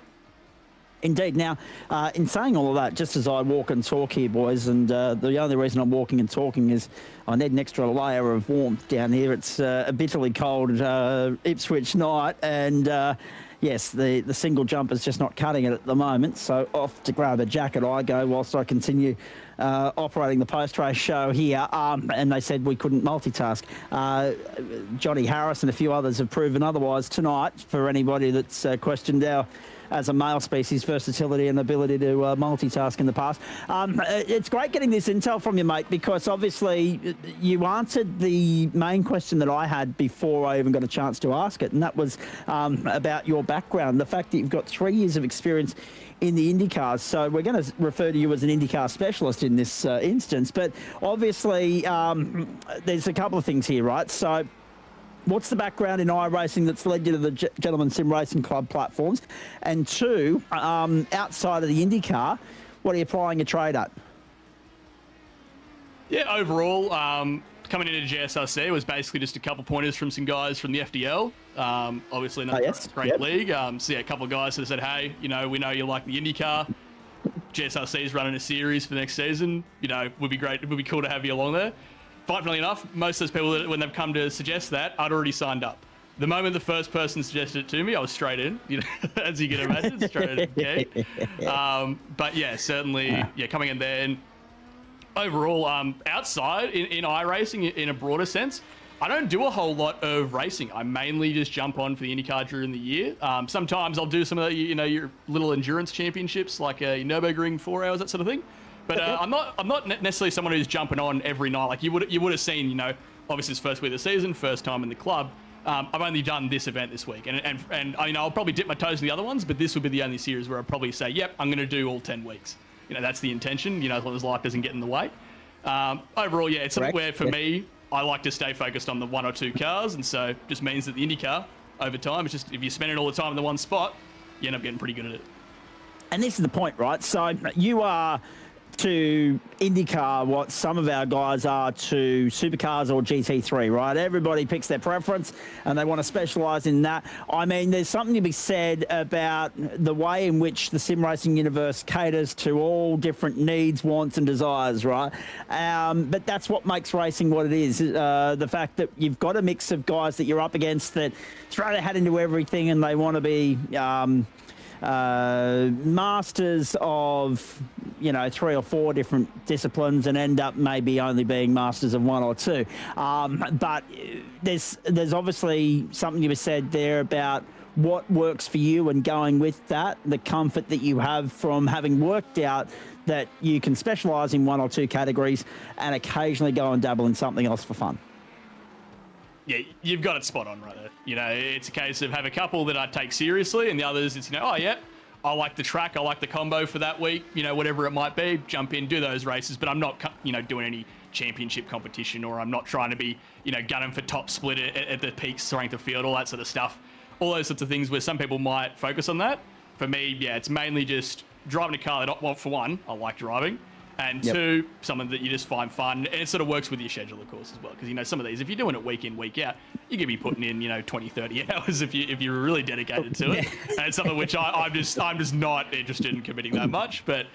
Indeed. Now, in saying all of that, just as I walk and talk here, boys, and the only reason I'm walking and talking is I need an extra layer of warmth down here. It's a bitterly cold Ipswich night, and yes, the single jumper's just not cutting it at the moment, so off to grab a jacket I go whilst I continue operating the post-race show here, and they said we couldn't multitask. Johnny Harris and a few others have proven otherwise tonight, for anybody that's questioned our, as a male species, versatility and ability to multitask in the past. It's great getting this intel from you, mate, because obviously you answered the main question that I had before I even got a chance to ask it, and that was about your background, the fact that you've got 3 years of experience in the IndyCars. So we're going to refer to you as an IndyCar specialist in this instance, but obviously there's a couple of things here, right? So what's the background in iRacing that's led you to the Gentleman Sim Racing Club platforms? And 2, outside of the IndyCar, what are you applying your trade at? Yeah, overall, coming into GSRC was basically just a couple pointers from some guys from the FDL. Obviously, another great league. So yeah, a couple of guys that said, hey, we know you like the IndyCar. GSRC is running a series for the next season. Would be great. It would be cool to have you along there. Funnily enough, most of those people, when they've come to suggest that, I'd already signed up. The moment the first person suggested it to me, I was straight in, as you can imagine, straight in. Okay. But yeah, certainly, coming in there. And overall, outside in iRacing, in a broader sense, I don't do a whole lot of racing. I mainly just jump on for the IndyCar during the year. Sometimes I'll do some of the, your little endurance championships, like a Nürburgring 4 hours, that sort of thing. But I'm not necessarily someone who's jumping on every night. Like you would have seen, obviously it's first week of the season, first time in the club. I've only done this event this week, and I'll probably dip my toes in the other ones, but this would be the only series where I'd probably say, yep, I'm going to do all 10 weeks. that's the intention, as long as life doesn't get in the way. Overall, yeah, it's something where for me, I like to stay focused on the one or two cars, and so just means that the IndyCar, over time, it's just if you spend it all the time in the one spot, you end up getting pretty good at it. And this is the point, right? So you are to IndyCar what some of our guys are to supercars or GT3, right? Everybody picks their preference and they want to specialise in that. I mean, there's something to be said about the way in which the sim racing universe caters to all different needs, wants and desires, right? But that's what makes racing what it is. The fact that you've got a mix of guys that you're up against that throw their hat into everything and they want to be masters of 3 or 4 different disciplines and end up maybe only being masters of 1 or 2. But there's obviously something to be said there about what works for you and going with that, the comfort that you have from having worked out that you can specialise in 1 or 2 categories and occasionally go and dabble in something else for fun. Yeah, you've got it spot on right there. It's a case of have a couple that I take seriously, and the others, it's, oh, yeah, I like the track, I like the combo for that week, whatever it might be, jump in, do those races, but I'm not, doing any championship competition, or I'm not trying to be, gunning for top split at the peak strength of field, all that sort of stuff. All those sorts of things where some people might focus on that. For me, yeah, it's mainly just driving a car that, well, for one, I like driving. And two, something that you just find fun. And it sort of works with your schedule, of course, as well. Because, some of these, if you're doing it week in, week out, you could be putting in, 20, 30 hours if you're really dedicated to it. And it's something which I'm just not interested in committing that much. But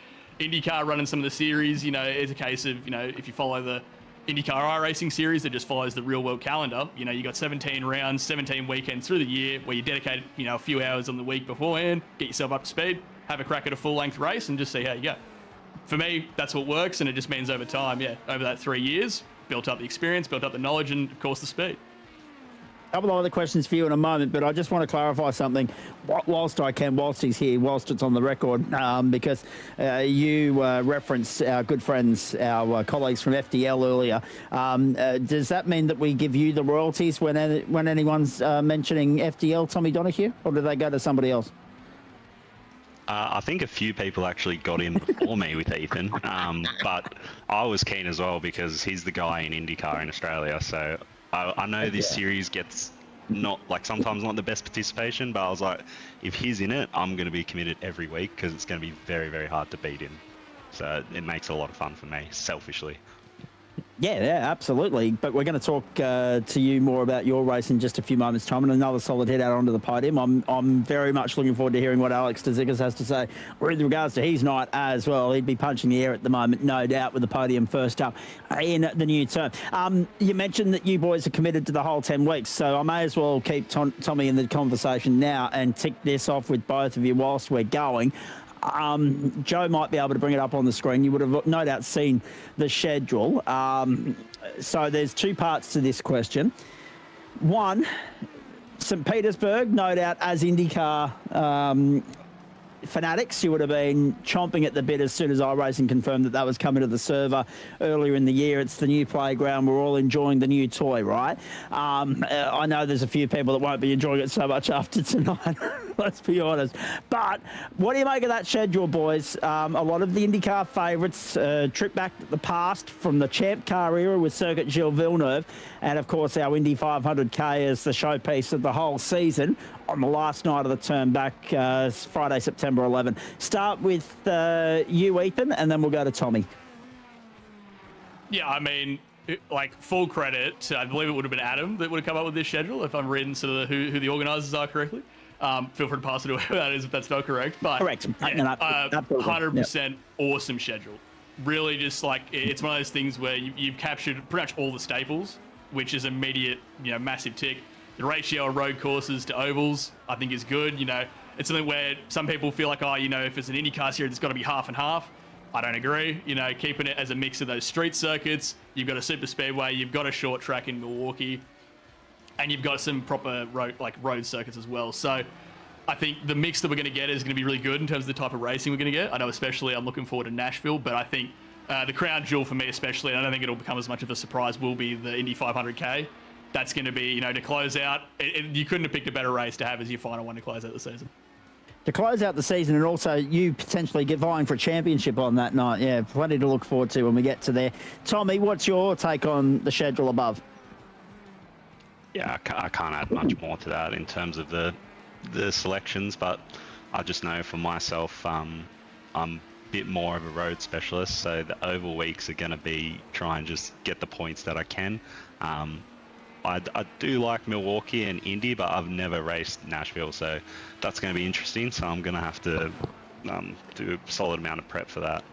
IndyCar running some of the series, it's a case of, if you follow the IndyCar iRacing series that just follows the real world calendar, you got 17 rounds, 17 weekends through the year where you dedicate, a few hours on the week beforehand, get yourself up to speed, have a crack at a full length race and just see how you go. For me, that's what works, and it just means over time, over that 3 years, built up the experience, built up the knowledge, and, of course, the speed. A couple of other questions for you in a moment, but I just want to clarify something whilst he's here, whilst it's on the record, because you referenced our good friends, our colleagues from FDL earlier. Does that mean that we give you the royalties when anyone's mentioning FDL, Tommy Donoghue, or do they go to somebody else? I think a few people actually got in before me with Ethan, but I was keen as well because he's the guy in IndyCar in Australia. So I know this series gets sometimes not the best participation, but I was like, if he's in it, I'm going to be committed every week because it's going to be very, very hard to beat him. So it makes it a lot of fun for me, selfishly. Yeah, absolutely. But we're going to talk to you more about your race in just a few moments' time, and another solid head out onto the podium. I'm very much looking forward to hearing what Alex Tzickas has to say with regards to his night as well. He'd be punching the air at the moment, no doubt, with the podium first up in the new term. You mentioned that you boys are committed to the whole 10 weeks, so I may as well keep Tommy in the conversation now and tick this off with both of you whilst we're going. Joe might be able to bring it up on the screen. You would have no doubt seen the schedule. So there's 2 parts to this question. One, St. Petersburg, no doubt, as IndyCar fanatics, you would have been chomping at the bit as soon as iRacing confirmed that was coming to the server earlier in the year. It's the new playground. We're all enjoying the new toy, right? I know there's a few people that won't be enjoying it so much after tonight, let's be honest. But what do you make of that schedule, boys? A lot of the IndyCar favourites trip back to the past from the Champ Car era with Circuit Gilles Villeneuve, and of course our Indy 500K is the showpiece of the whole season on the last night of the term back Friday, September 11. Start with you, Ethan, and then we'll go to Tommy. Yeah, I mean, full credit. I believe it would have been Adam that would have come up with this schedule, if I'm reading sort of who the organisers are correctly. Feel free to pass it to whoever that is if that's not correct. But correct. Yeah, 100% awesome schedule. Really just it's one of those things where you've captured pretty much all the staples, which is immediate, massive tick. The ratio of road courses to ovals, I think, is good. It's something where some people feel like, if it's an IndyCar series, it's got to be half and half. I don't agree. Keeping it as a mix of those street circuits. You've got a super speedway, you've got a short track in Milwaukee, and you've got some proper road circuits as well. So I think the mix that we're going to get is going to be really good in terms of the type of racing we're going to get. I know especially I'm looking forward to Nashville, but I think the crown jewel for me especially, and I don't think it'll become as much of a surprise, will be the Indy 500K. That's going to be, to close out. You couldn't have picked a better race to have as your final one to close out the season. to close out the season, and also you potentially get vying for a championship on that night. Yeah, plenty to look forward to when we get to there. Tommy, what's your take on the schedule above? Yeah, I can't add much more to that in terms of the selections, but I just know for myself, I'm a bit more of a road specialist, so the oval weeks are going to be try and just get the points that I can. I do like Milwaukee and Indy, but I've never raced Nashville, so that's going to be interesting. So I'm going to have to do a solid amount of prep for that.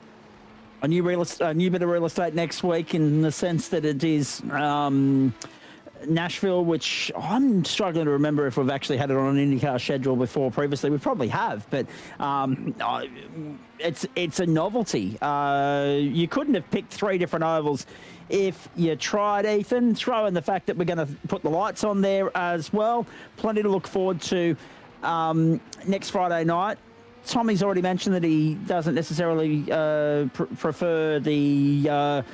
A new bit of real estate next week, in the sense that it is Nashville, which I'm struggling to remember if we've actually had it on an IndyCar schedule before previously. We probably have, but it's a novelty. You couldn't have picked 3 different ovals if you tried, Ethan. Throw in the fact that we're going to put the lights on there as well. Plenty to look forward to next Friday night. Tommy's already mentioned that he doesn't necessarily prefer the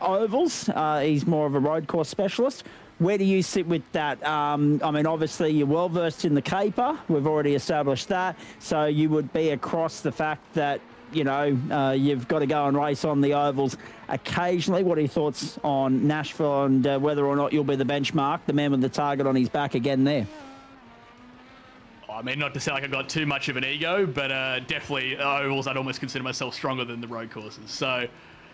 ovals. He's more of a road course specialist. Where do you sit with that? I mean, obviously you're well versed in the caper. We've already established that. So you would be across the fact that, you know, you've got to go and race on the ovals occasionally. What are your thoughts on Nashville and whether or not you'll be the benchmark, the man with the target on his back again there? I mean, not to sound like I've got too much of an ego, but definitely ovals, I'd almost consider myself stronger than the road courses. So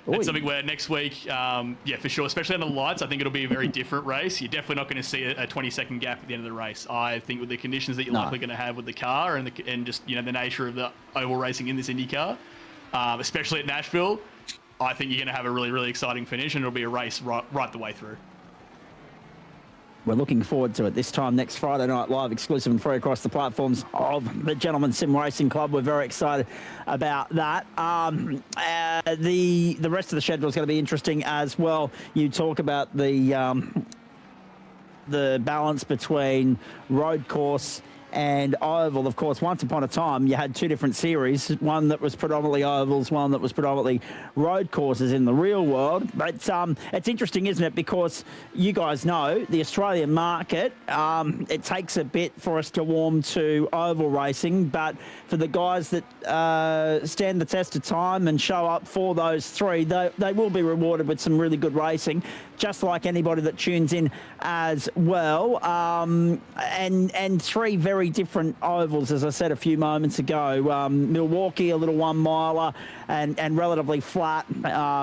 it's something where next week, yeah, for sure, especially on the lights, I think it'll be a very different race. You're definitely not going to see a 20-second gap at the end of the race. I think with the conditions that you're likely going to have with the car and just, you know, the nature of the oval racing in this IndyCar, especially at Nashville, I think you're going to have a really, really exciting finish, and it'll be a race right the way through. We're looking forward to it this time next Friday night, live, exclusive and free across the platforms of the Gentleman Sim Racing Club. We're very excited about that. The rest of the schedule is going to be interesting as well. You talk about the balance between road course and oval. Of course, once upon a time, you had 2 different series, one that was predominantly ovals, one that was predominantly road courses in the real world. But it's interesting, isn't it? Because you guys know the Australian market, it takes a bit for us to warm to oval racing, but for the guys that stand the test of time and show up for those 3, they will be rewarded with some really good racing, just like anybody that tunes in as well. And 3 very different ovals, as I said a few moments ago. Milwaukee, a little 1 miler and relatively flat.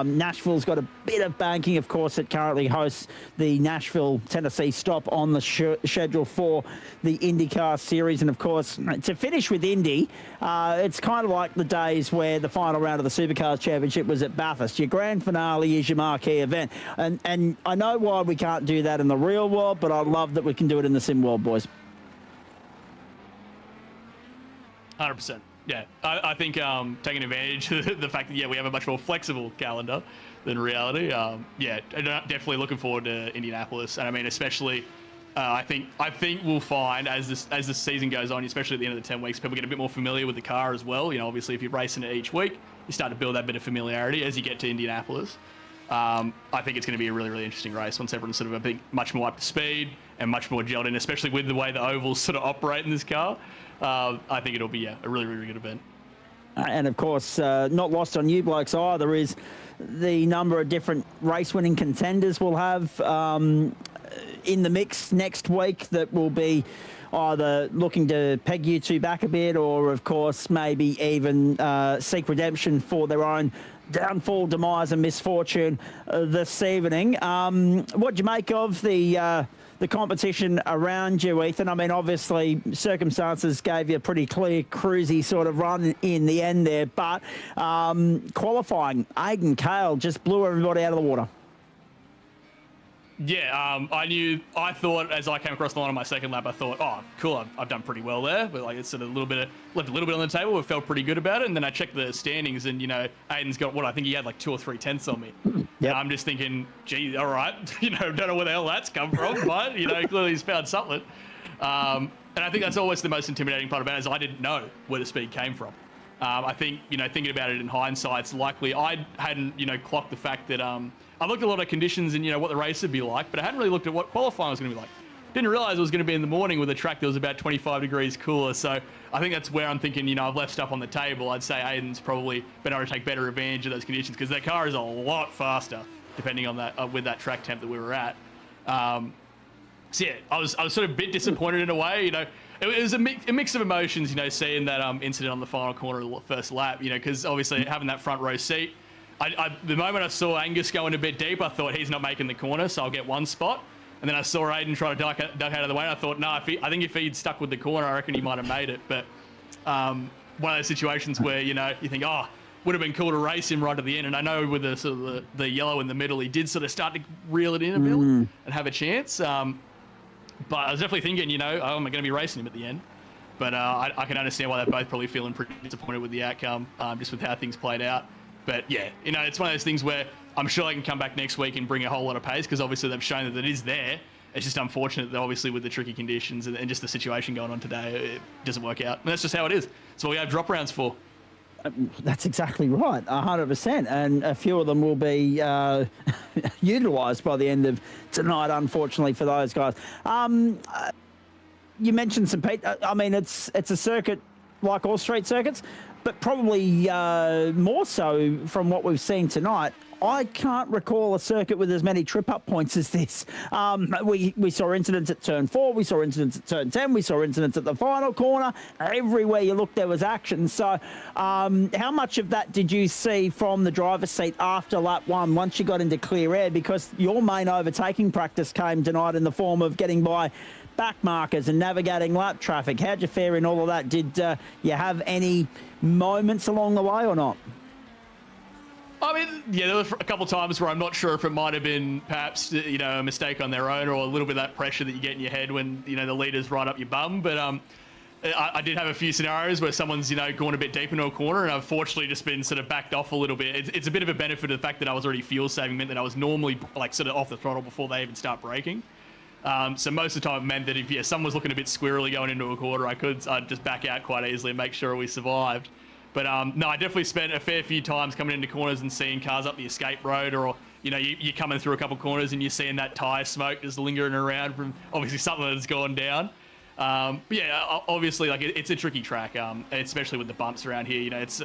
Nashville's got a bit of banking. Of course, it currently hosts the Nashville, Tennessee stop on the schedule for the IndyCar series. And of course, to finish with Indy, it's kind of like the days where the final round of the Supercars Championship was at Bathurst. Your grand finale is your marquee event. And I know why we can't do that in the real world, but I love that we can do it in the sim world, boys. 100%. Yeah, I think taking advantage of the fact that, yeah, we have a much more flexible calendar than reality. Yeah, definitely looking forward to Indianapolis. And I mean, especially, I think we'll find as the season goes on, especially at the end of the 10 weeks, people get a bit more familiar with the car as well. You know, obviously, if you're racing it each week, you start to build that bit of familiarity as you get to Indianapolis. I think it's going to be a really, really interesting race once everyone's sort of, I think, much more up to speed and much more gelled in, especially with the way the ovals sort of operate in this car. I think it'll be a really, really good event. And of course, not lost on you blokes either is the number of different race-winning contenders we'll have in the mix next week that will be either looking to peg you 2 back a bit, or of course maybe even seek redemption for their own downfall, demise and misfortune this evening. What do you make of the competition around you, Ethan? I mean, obviously circumstances gave you a pretty clear cruisy sort of run in the end there, but qualifying, Aiden Cale just blew everybody out of the water. Yeah, I thought as I came across the line on my second lap, I thought, oh, cool, I've done pretty well there. But like, it's sort of left a little bit on the table. I felt pretty good about it. And then I checked the standings, and, you know, Aiden's got I think he had like 2 or 3 tenths on me. Yeah. I'm just thinking, gee, all right, you know, don't know where the hell that's come from, but, you know, clearly he's found something. And I think that's always the most intimidating part about it, is I didn't know where the speed came from. I think, you know, thinking about it in hindsight, it's likely I hadn't, you know, clocked the fact that I looked at a lot of conditions and, you know, what the race would be like, but I hadn't really looked at what qualifying was going to be like. didn't realize it was going to be in the morning with a track that was about 25 degrees cooler. So I think that's where I'm thinking, I've left stuff on the table. I'd say Aiden's probably been able to take better advantage of those conditions because their car is a lot faster depending on that with that track temp that we were at. So yeah, I was sort of a bit disappointed in a way. It was a mix of emotions, seeing that incident on the final corner of the first lap, because obviously having that front row seat, the moment I saw Angus going a bit deep, I thought he's not making the corner, so I'll get one spot. And then I saw Aiden try to duck out of the way, and I thought, no, I think if he'd stuck with the corner, I reckon he might have made it. But one of those situations where, you think, would have been cool to race him right at the end. And I know with the sort of the yellow in the middle, he did sort of start to reel it in a bit and have a chance. But I was definitely thinking, am I going to be racing him at the end? But I can understand why they're both probably feeling pretty disappointed with the outcome, just with how things played out. But yeah, it's one of those things where I'm sure they can come back next week and bring a whole lot of pace because obviously they've shown that it is there. It's just unfortunate that obviously with the tricky conditions and just the situation going on today, it doesn't work out. And that's just how it is. That's what we have drop rounds for. That's exactly right, 100%. And a few of them will be utilised by the end of tonight, unfortunately, for those guys. You mentioned St. Pete. I mean, it's a circuit like all street circuits, but probably more so from what we've seen tonight. I can't recall a circuit with as many trip-up points as this. We saw incidents at turn 4, we saw incidents at turn 10, we saw incidents at the final corner. Everywhere you looked, there was action. So how much of that did you see from the driver's seat after lap 1, once you got into clear air? Because your main overtaking practice came tonight in the form of getting by back markers and navigating lap traffic. How'd you fare in all of that? Did you have any moments along the way or not? I mean, yeah, there were a couple of times where I'm not sure if it might have been perhaps, a mistake on their own or a little bit of that pressure that you get in your head when, the leader's right up your bum. But I did have a few scenarios where someone's, gone a bit deep into a corner and I've fortunately just been sort of backed off a little bit. It's a bit of a benefit of the fact that I was already fuel saving, meant that I was normally like sort of off the throttle before they even start braking. So most of the time it meant that if someone was looking a bit squirrely going into a corner, I'd just back out quite easily and make sure we survived. But no, I definitely spent a fair few times coming into corners and seeing cars up the escape road, or you're coming through a couple of corners and you're seeing that tyre smoke just lingering around from obviously something that's gone down. But yeah, obviously like it's a tricky track, especially with the bumps around here. That's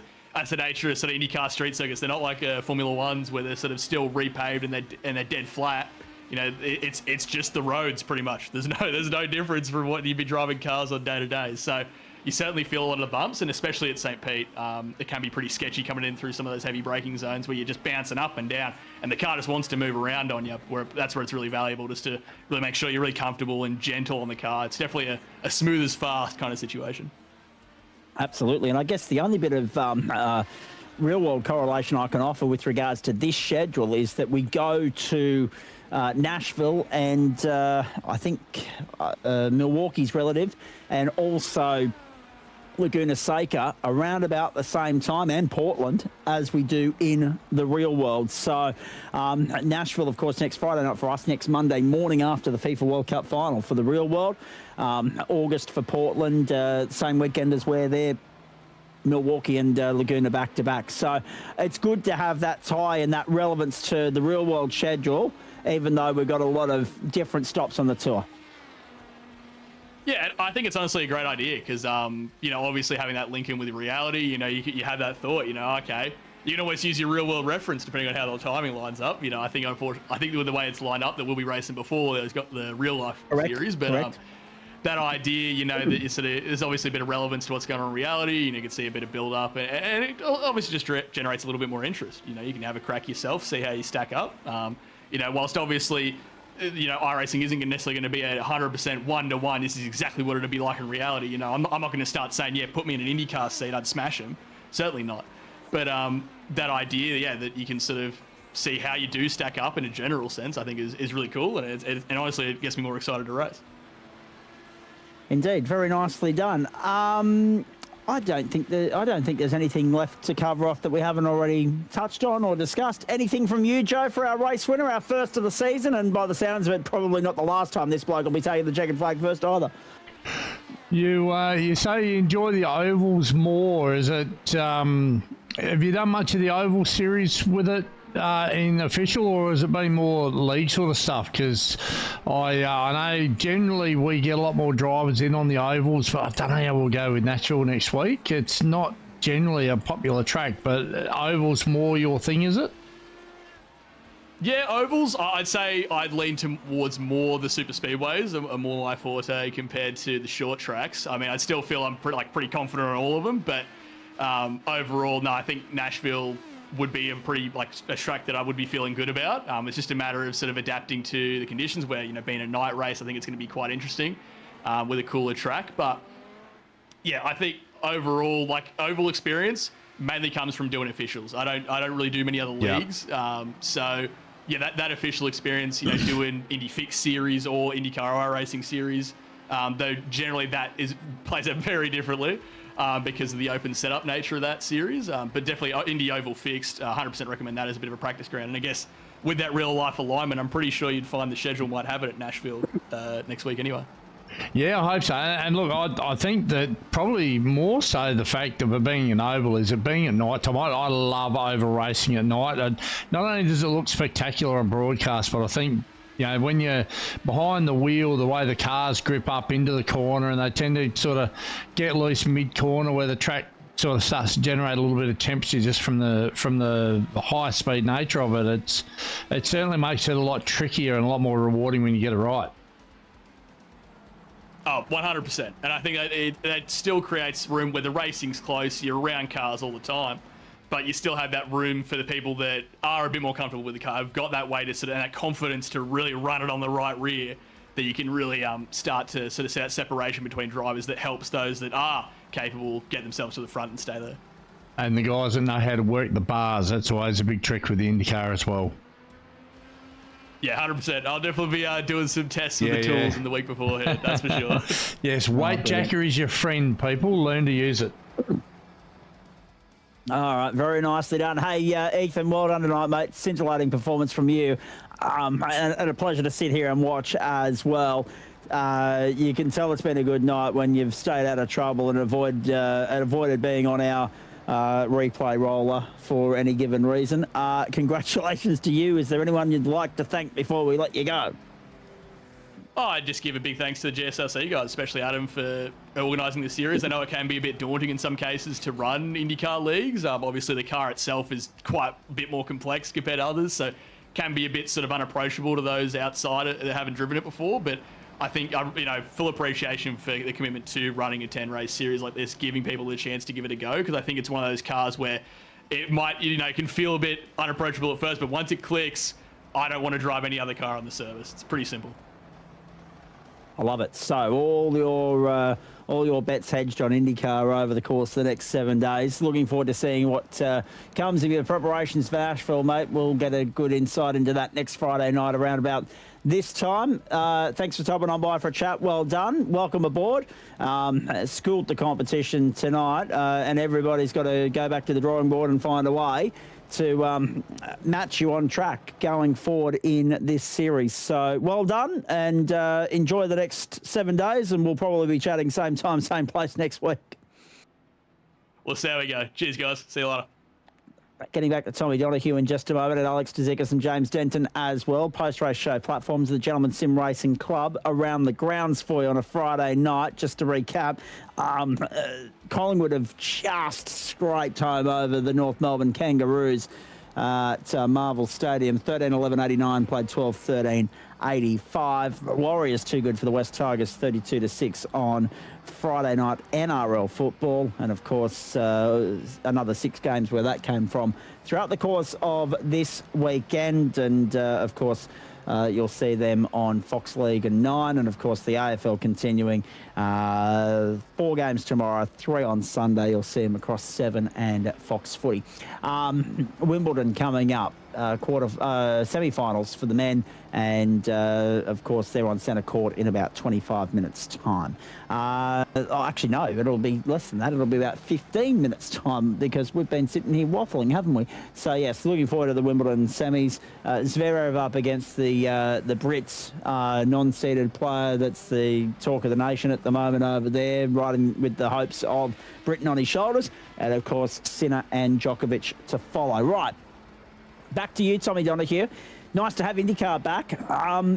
the nature of sort of IndyCar street circuits. They're not like Formula Ones where they're sort of still repaved and they're dead flat. It's just the roads pretty much. There's no difference from what you'd be driving cars on day to day. So you certainly feel a lot of the bumps, and especially at St. Pete, it can be pretty sketchy coming in through some of those heavy braking zones where you're just bouncing up and down, and the car just wants to move around on you. That's where it's really valuable, just to really make sure you're really comfortable and gentle on the car. It's definitely a smooth as fast kind of situation. Absolutely, and I guess the only bit of real-world correlation I can offer with regards to this schedule is that we go to Nashville and I think Milwaukee's relative, and also Laguna Seca around about the same time, and Portland, as we do in the real world. So Nashville, of course, next Friday night for us, next Monday morning after the FIFA World Cup final for the real world. August for Portland, same weekend as where they're Milwaukee and Laguna back-to-back. So it's good to have that tie and that relevance to the real world schedule, even though we've got a lot of different stops on the tour. Yeah, I think it's honestly a great idea because, obviously having that link in with reality, you have that thought, okay, you can always use your real world reference depending on how the timing lines up. I think with the way it's lined up that we'll be racing before it's got the real life series, but that idea, that there's obviously a bit of relevance to what's going on in reality. You can see a bit of build up, and it obviously just generates a little bit more interest. You can have a crack yourself, see how you stack up. Whilst obviously, iRacing isn't necessarily going to be a 100% one-to-one. This is exactly what it'll be like in reality. I'm not going to start saying, yeah, put me in an IndyCar seat, I'd smash him. Certainly not. But that idea, that you can sort of see how you do stack up in a general sense, I think is really cool, and honestly, it gets me more excited to race. Indeed, very nicely done. I don't think there's anything left to cover off that we haven't already touched on or discussed. Anything from you, Joe, for our race winner, our first of the season, and by the sounds of it, probably not the last time this bloke will be taking the checkered flag first either. You say you enjoy the ovals more. Is it? Have you done much of the oval series with it in official, or has it been more league sort of stuff? Because I know generally we get a lot more drivers in on the ovals, but I don't know how we'll go with Nashville next week. It's not generally a popular track, but ovals more your thing, is it? Yeah, ovals, I'd say I'd lean towards more the super speedways are more my forte compared to the short tracks. I mean, I still feel I'm pretty confident on all of them, but overall, no, I think Nashville would be a track that I would be feeling good about. It's just a matter of sort of adapting to the conditions where, being a night race, I think it's going to be quite interesting with a cooler track. But yeah, I think overall, oval experience mainly comes from doing officials. I don't really do many other leagues. So yeah, that official experience, doing Indy Fix series or IndyCar Racing series, though generally that plays out very differently because of the open setup nature of that series. But definitely Indy Oval Fixed, 100% recommend that as a bit of a practice ground. And I guess with that real life alignment, I'm pretty sure you'd find the schedule might have it at Nashville next week anyway. Yeah, I hope so. And look, I think that probably more so the fact of it being an oval is it being at night time. I love oval racing at night. And not only does it look spectacular on broadcast, but I think, when you're behind the wheel, the way the cars grip up into the corner and they tend to sort of get loose mid-corner where the track sort of starts to generate a little bit of temperature just from the high speed nature of it. It certainly makes it a lot trickier and a lot more rewarding when you get it right. Oh, 100%. And I think that still creates room where the racing's close, you're around cars all the time, but you still have that room for the people that are a bit more comfortable with the car, have got that way to sort of, and that confidence to really run it on the right rear, that you can really start to sort of set that separation between drivers that helps those that are capable get themselves to the front and stay there. And the guys that know how to work the bars, that's always a big trick with the IndyCar as well. Yeah, 100%. I'll definitely be doing some tests with the tools in the week beforehand, that's for sure. Yes, weight jacker is your friend, people. Learn to use it. All right, very nicely done. Hey, Ethan, well done tonight, mate. Scintillating performance from you. And a pleasure to sit here and watch as well. You can tell it's been a good night when you've stayed out of trouble and avoided being on our replay roller for any given reason. Congratulations to you. Is there anyone you'd like to thank before we let you go? I'd just give a big thanks to the GSRC guys, especially Adam, for organising the series. I know it can be a bit daunting in some cases to run IndyCar leagues. Obviously, the car itself is quite a bit more complex compared to others, so can be a bit sort of unapproachable to those outside that haven't driven it before. But I think, full appreciation for the commitment to running a 10-race series like this, giving people the chance to give it a go, because I think it's one of those cars where it might, can feel a bit unapproachable at first, but once it clicks, I don't want to drive any other car on the service. It's pretty simple. I love it. So all your bets hedged on IndyCar over the course of the next 7 days. Looking forward to seeing what comes of your preparations for Asheville, mate. We'll get a good insight into that next Friday night around about this time. Thanks for stopping on by for a chat. Well done. Welcome aboard. Schooled the competition tonight, and everybody's got to go back to the drawing board and find a way to match you on track going forward in this series. So well done, and enjoy the next 7 days, and we'll probably be chatting same time, same place next week. We'll see how we go. Cheers, guys. See you later. Getting back to Tommy Donahue in just a moment, and Alex Dezikis and James Denton as well. Post-race show platforms of the Gentleman Sim Racing Club around the grounds for you on a Friday night. Just to recap, Collingwood have just scraped home over the North Melbourne Kangaroos at Marvel Stadium. 13-11-89, played 12-13-85. Warriors too good for the West Tigers, 32-6 on Friday night NRL football, and of course another 6 games where that came from throughout the course of this weekend, and of course you'll see them on Fox League and 9, and of course the AFL continuing. 4 games tomorrow, 3 on Sunday. You'll see them across 7 and Fox Footy. Wimbledon coming up, semi-finals for the men, and of course they're on centre court in about 25 minutes time. Actually no, it'll be less than that. It'll be about 15 minutes time, because we've been sitting here waffling, haven't we? So yes, looking forward to the Wimbledon semis. Zverev up against the Brits, non-seeded player that's the talk of the nation at the moment over there, riding with the hopes of Britain on his shoulders, and of course Sinner and Djokovic to follow. Right. back to you, Tommy Donahue. Nice to have IndyCar back.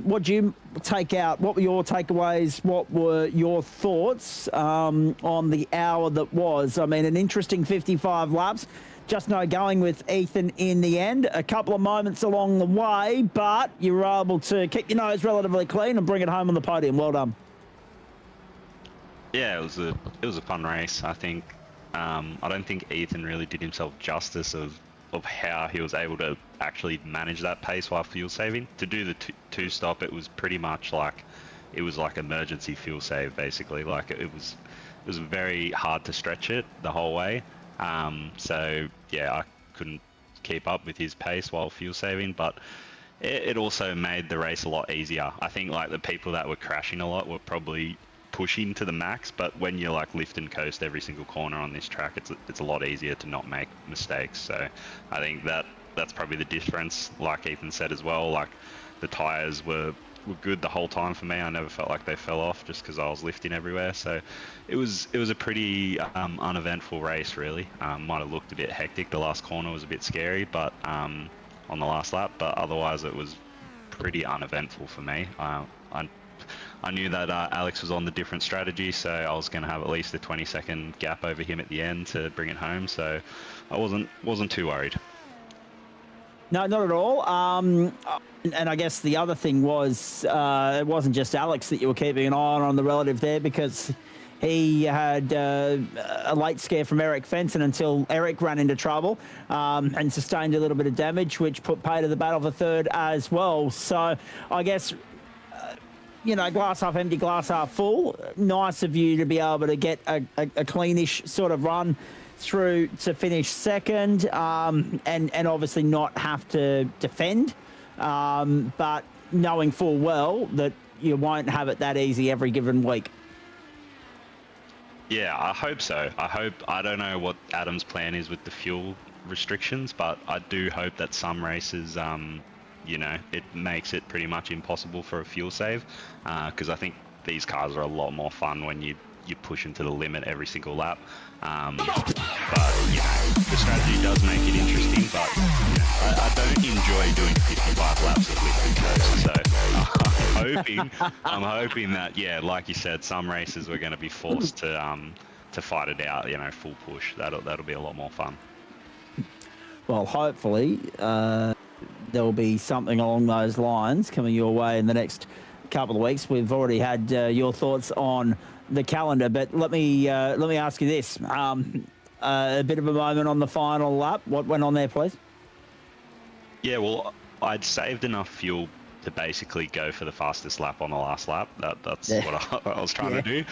What did you take out? What were your takeaways? What were your thoughts on the hour that was? I mean, an interesting 55 laps. Just no going with Ethan in the end. A couple of moments along the way, but you were able to keep your nose relatively clean and bring it home on the podium. Well done. Yeah, it was a fun race. I think I don't think Ethan really did himself justice of how he was able to actually manage that pace while fuel saving. To do the two stop, it was pretty much like emergency fuel save basically. Like it was very hard to stretch it the whole way. So yeah, I couldn't keep up with his pace while fuel saving, but it also made the race a lot easier. I think like the people that were crashing a lot were probably pushing to the max, but when you like lift and coast every single corner on this track, it's a lot easier to not make mistakes. So I think that's probably the difference. Like Ethan said as well, like the tires were good the whole time for me. I never felt like they fell off just because I was lifting everywhere. So it was a pretty uneventful race really. Might have looked a bit hectic. The last corner was a bit scary, but on the last lap, but otherwise it was pretty uneventful for me. I knew that Alex was on the different strategy, so I was going to have at least a 20-second gap over him at the end to bring it home. So I wasn't too worried. No, not at all. And I guess the other thing was it wasn't just Alex that you were keeping an eye on the relative there, because he had a late scare from Eric Fenton until Eric ran into trouble and sustained a little bit of damage, which put pay to the battle for third as well. So I guess, glass half empty, glass half full. Nice of you to be able to get a cleanish sort of run through to finish second, and obviously not have to defend, but knowing full well that you won't have it that easy every given week. Yeah, I hope so. I don't know what Adam's plan is with the fuel restrictions, but I do hope that some races, it makes it pretty much impossible for a fuel save, because I think these cars are a lot more fun when you push into the limit every single lap. But the strategy does make it interesting, but I don't enjoy doing 55 laps of lift and coast. So I'm hoping that, like you said, some races we're going to be forced to fight it out, full push. That'll be a lot more fun. Well, hopefully there'll be something along those lines coming your way in the next couple of weeks. We've already had your thoughts on the calendar, but let me ask you this: a bit of a moment on the final lap. What went on there, please? Yeah, well, I'd saved enough fuel to basically go for the fastest lap on the last lap. That's what I was trying to do.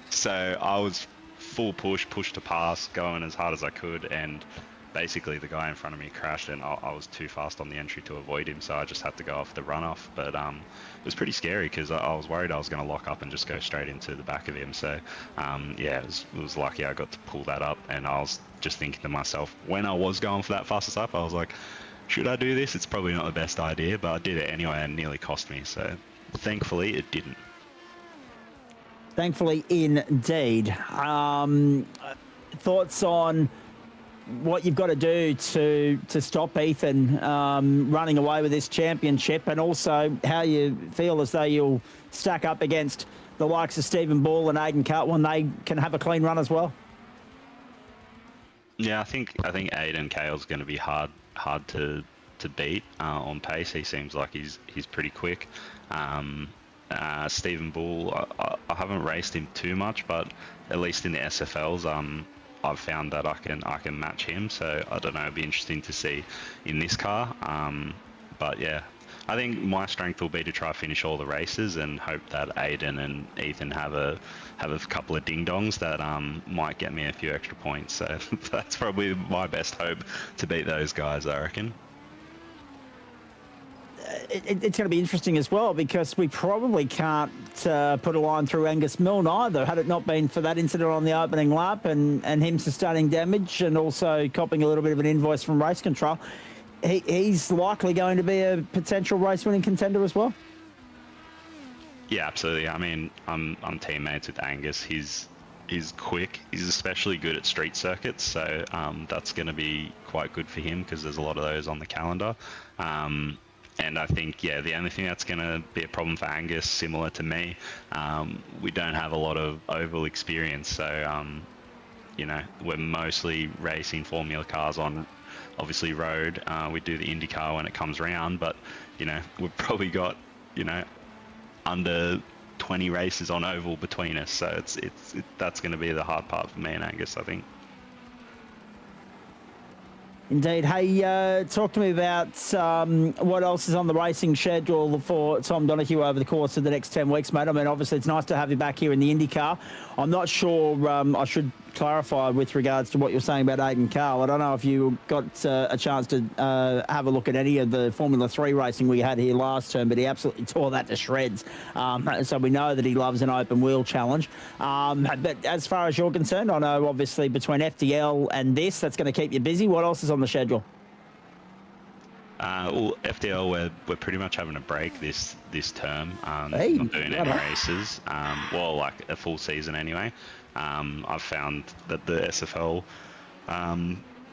So I was full push to pass, going as hard as I could, and basically the guy in front of me crashed, and I was too fast on the entry to avoid him, so I just had to go off the runoff. But it was pretty scary because I was worried I was going to lock up and just go straight into the back of him. So it was lucky I got to pull that up, and I was just thinking to myself, when I was going for that fastest lap, I was like, should I do this? It's probably not the best idea, but I did it anyway, and it nearly cost me. So thankfully it didn't. Thankfully indeed. Thoughts on what you've got to do to stop Ethan running away with this championship, and also how you feel as though you'll stack up against the likes of Stephen Ball and Aidan Cartwell when they can have a clean run as well? Yeah, I think Aidan Cale's going to be hard to beat on pace. He seems like he's pretty quick. Stephen Bull, I haven't raced him too much, but at least in the SFLs, I've found that I can match him. So I don't know, it'll be interesting to see in this car. But yeah, I think my strength will be to try finish all the races and hope that Aidan and Ethan have a couple of ding-dongs that might get me a few extra points. So that's probably my best hope, to beat those guys, I reckon. It's going to be interesting as well, because we probably can't put a line through Angus Milne either, had it not been for that incident on the opening lap and him sustaining damage and also copping a little bit of an invoice from race control. He's likely going to be a potential race-winning contender as well. Yeah, absolutely. I mean, I'm teammates with Angus. He's he's quick. He's especially good at street circuits, so that's going to be quite good for him because there's a lot of those on the calendar. And I think, the only thing that's going to be a problem for Angus, similar to me, we don't have a lot of oval experience. So, we're mostly racing Formula cars on, obviously, road. We do the Indycar when it comes round, but, we've probably got, under 20 races on oval between us. So that's going to be the hard part for me and Angus, I think. Indeed. Hey, talk to me about what else is on the racing schedule for Tom Donohue over the course of the next 10 weeks, mate. I mean, obviously, it's nice to have you back here in the IndyCar. I'm not sure, I should clarify with regards to what you're saying about Aiden Carl. I don't know if you got a chance to have a look at any of the Formula 3 racing we had here last term, but he absolutely tore that to shreds. So we know that he loves an open wheel challenge. But as far as you're concerned, I know obviously between FDL and this, that's going to keep you busy. What else is on the schedule? Well, FDL, we're pretty much having a break this term. Not doing any races. Like a full season anyway. I've found that the SFL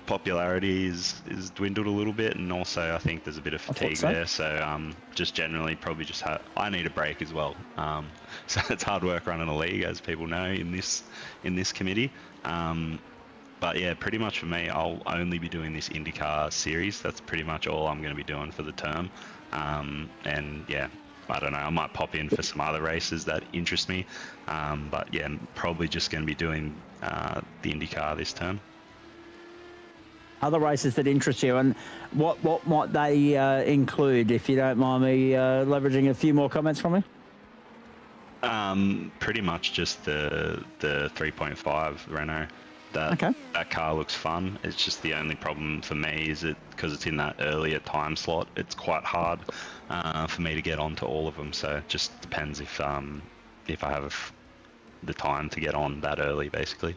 popularity is dwindled a little bit, and also I think there's a bit of fatigue there. So just generally probably just I need a break as well. So it's hard work running a league, as people know in this committee. But yeah, pretty much for me, I'll only be doing this IndyCar series. That's pretty much all I'm going to be doing for the term. And yeah, I don't know, I might pop in for some other races that interest me. But yeah, I'm probably just going to be doing the IndyCar this term. Other races that interest you, and what might they include, if you don't mind me leveraging a few more comments from you? Pretty much just the 3.5 Renault. That car looks fun. It's just the only problem for me is because it's in that earlier time slot, it's quite hard for me to get onto all of them. So it just depends if I have the time to get on that early, basically.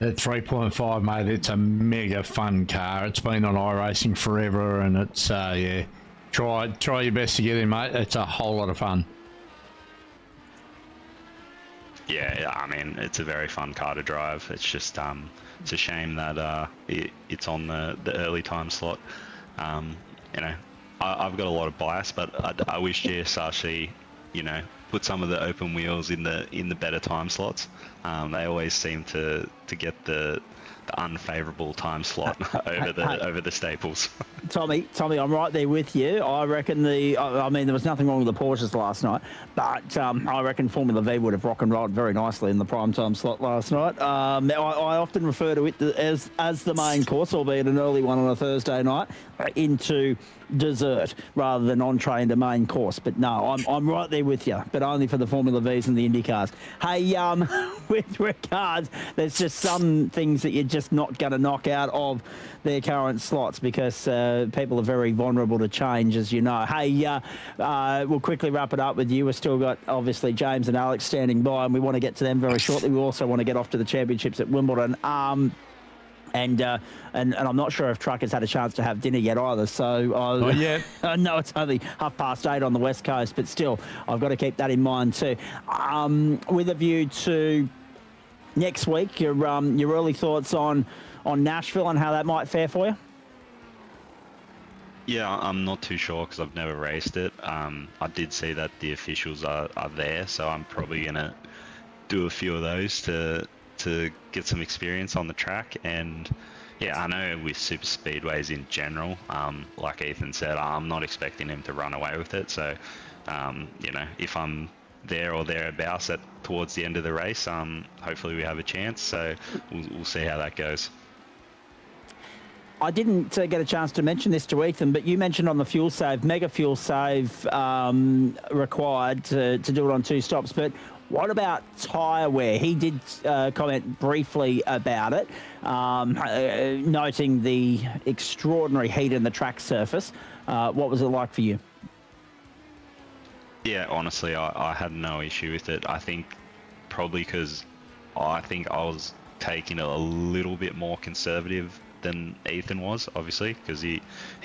At 3.5, mate, it's a mega fun car. It's been on iRacing forever, and it's try your best to get in, mate. It's a whole lot of fun. Yeah, I mean, it's a very fun car to drive. It's just it's a shame that it's on the early time slot. I've got a lot of bias, but I wish GSRC, put some of the open wheels in the better time slots. They always seem to get the unfavourable time slot over the staples. Tommy, I'm right there with you. I reckon I mean, there was nothing wrong with the Porsches last night, but I reckon Formula V would have rock and rolled very nicely in the prime time slot last night. I often refer to it as the main course, albeit an early one on a Thursday night, into dessert rather than entree into main course. But no, I'm right there with you, but only for the Formula Vs and the Indy cars. Hey, with regards, there's just some things that you're just not going to knock out of their current slots because people are very vulnerable to change, as you know. Hey, we'll quickly wrap it up with you. We've still got, obviously, James and Alex standing by, and we want to get to them very shortly. We also want to get off to the championships at Wimbledon. And I'm not sure if Trucker's had a chance to have dinner yet either. So I know it's only 8:30 on the West Coast, but still, I've got to keep that in mind too. With a view to next week, your early thoughts on Nashville and how that might fare for you? Yeah, I'm not too sure because I've never raced it. I did see that the officials are there, so I'm probably gonna do a few of those to get some experience on the track. And yeah, I know with super speedways in general, like Ethan said, I'm not expecting him to run away with it. So, if I'm there or thereabouts towards the end of the race, hopefully we have a chance. So we'll see how that goes. I didn't get a chance to mention this to Ethan, but you mentioned on the fuel save, mega fuel save required to do it on 2 stops. But what about tyre wear? He did comment briefly about it, noting the extraordinary heat in the track surface. What was it like for you? Yeah, honestly, I had no issue with it. I think probably because I think I was taking it a little bit more conservative than Ethan was, obviously, because he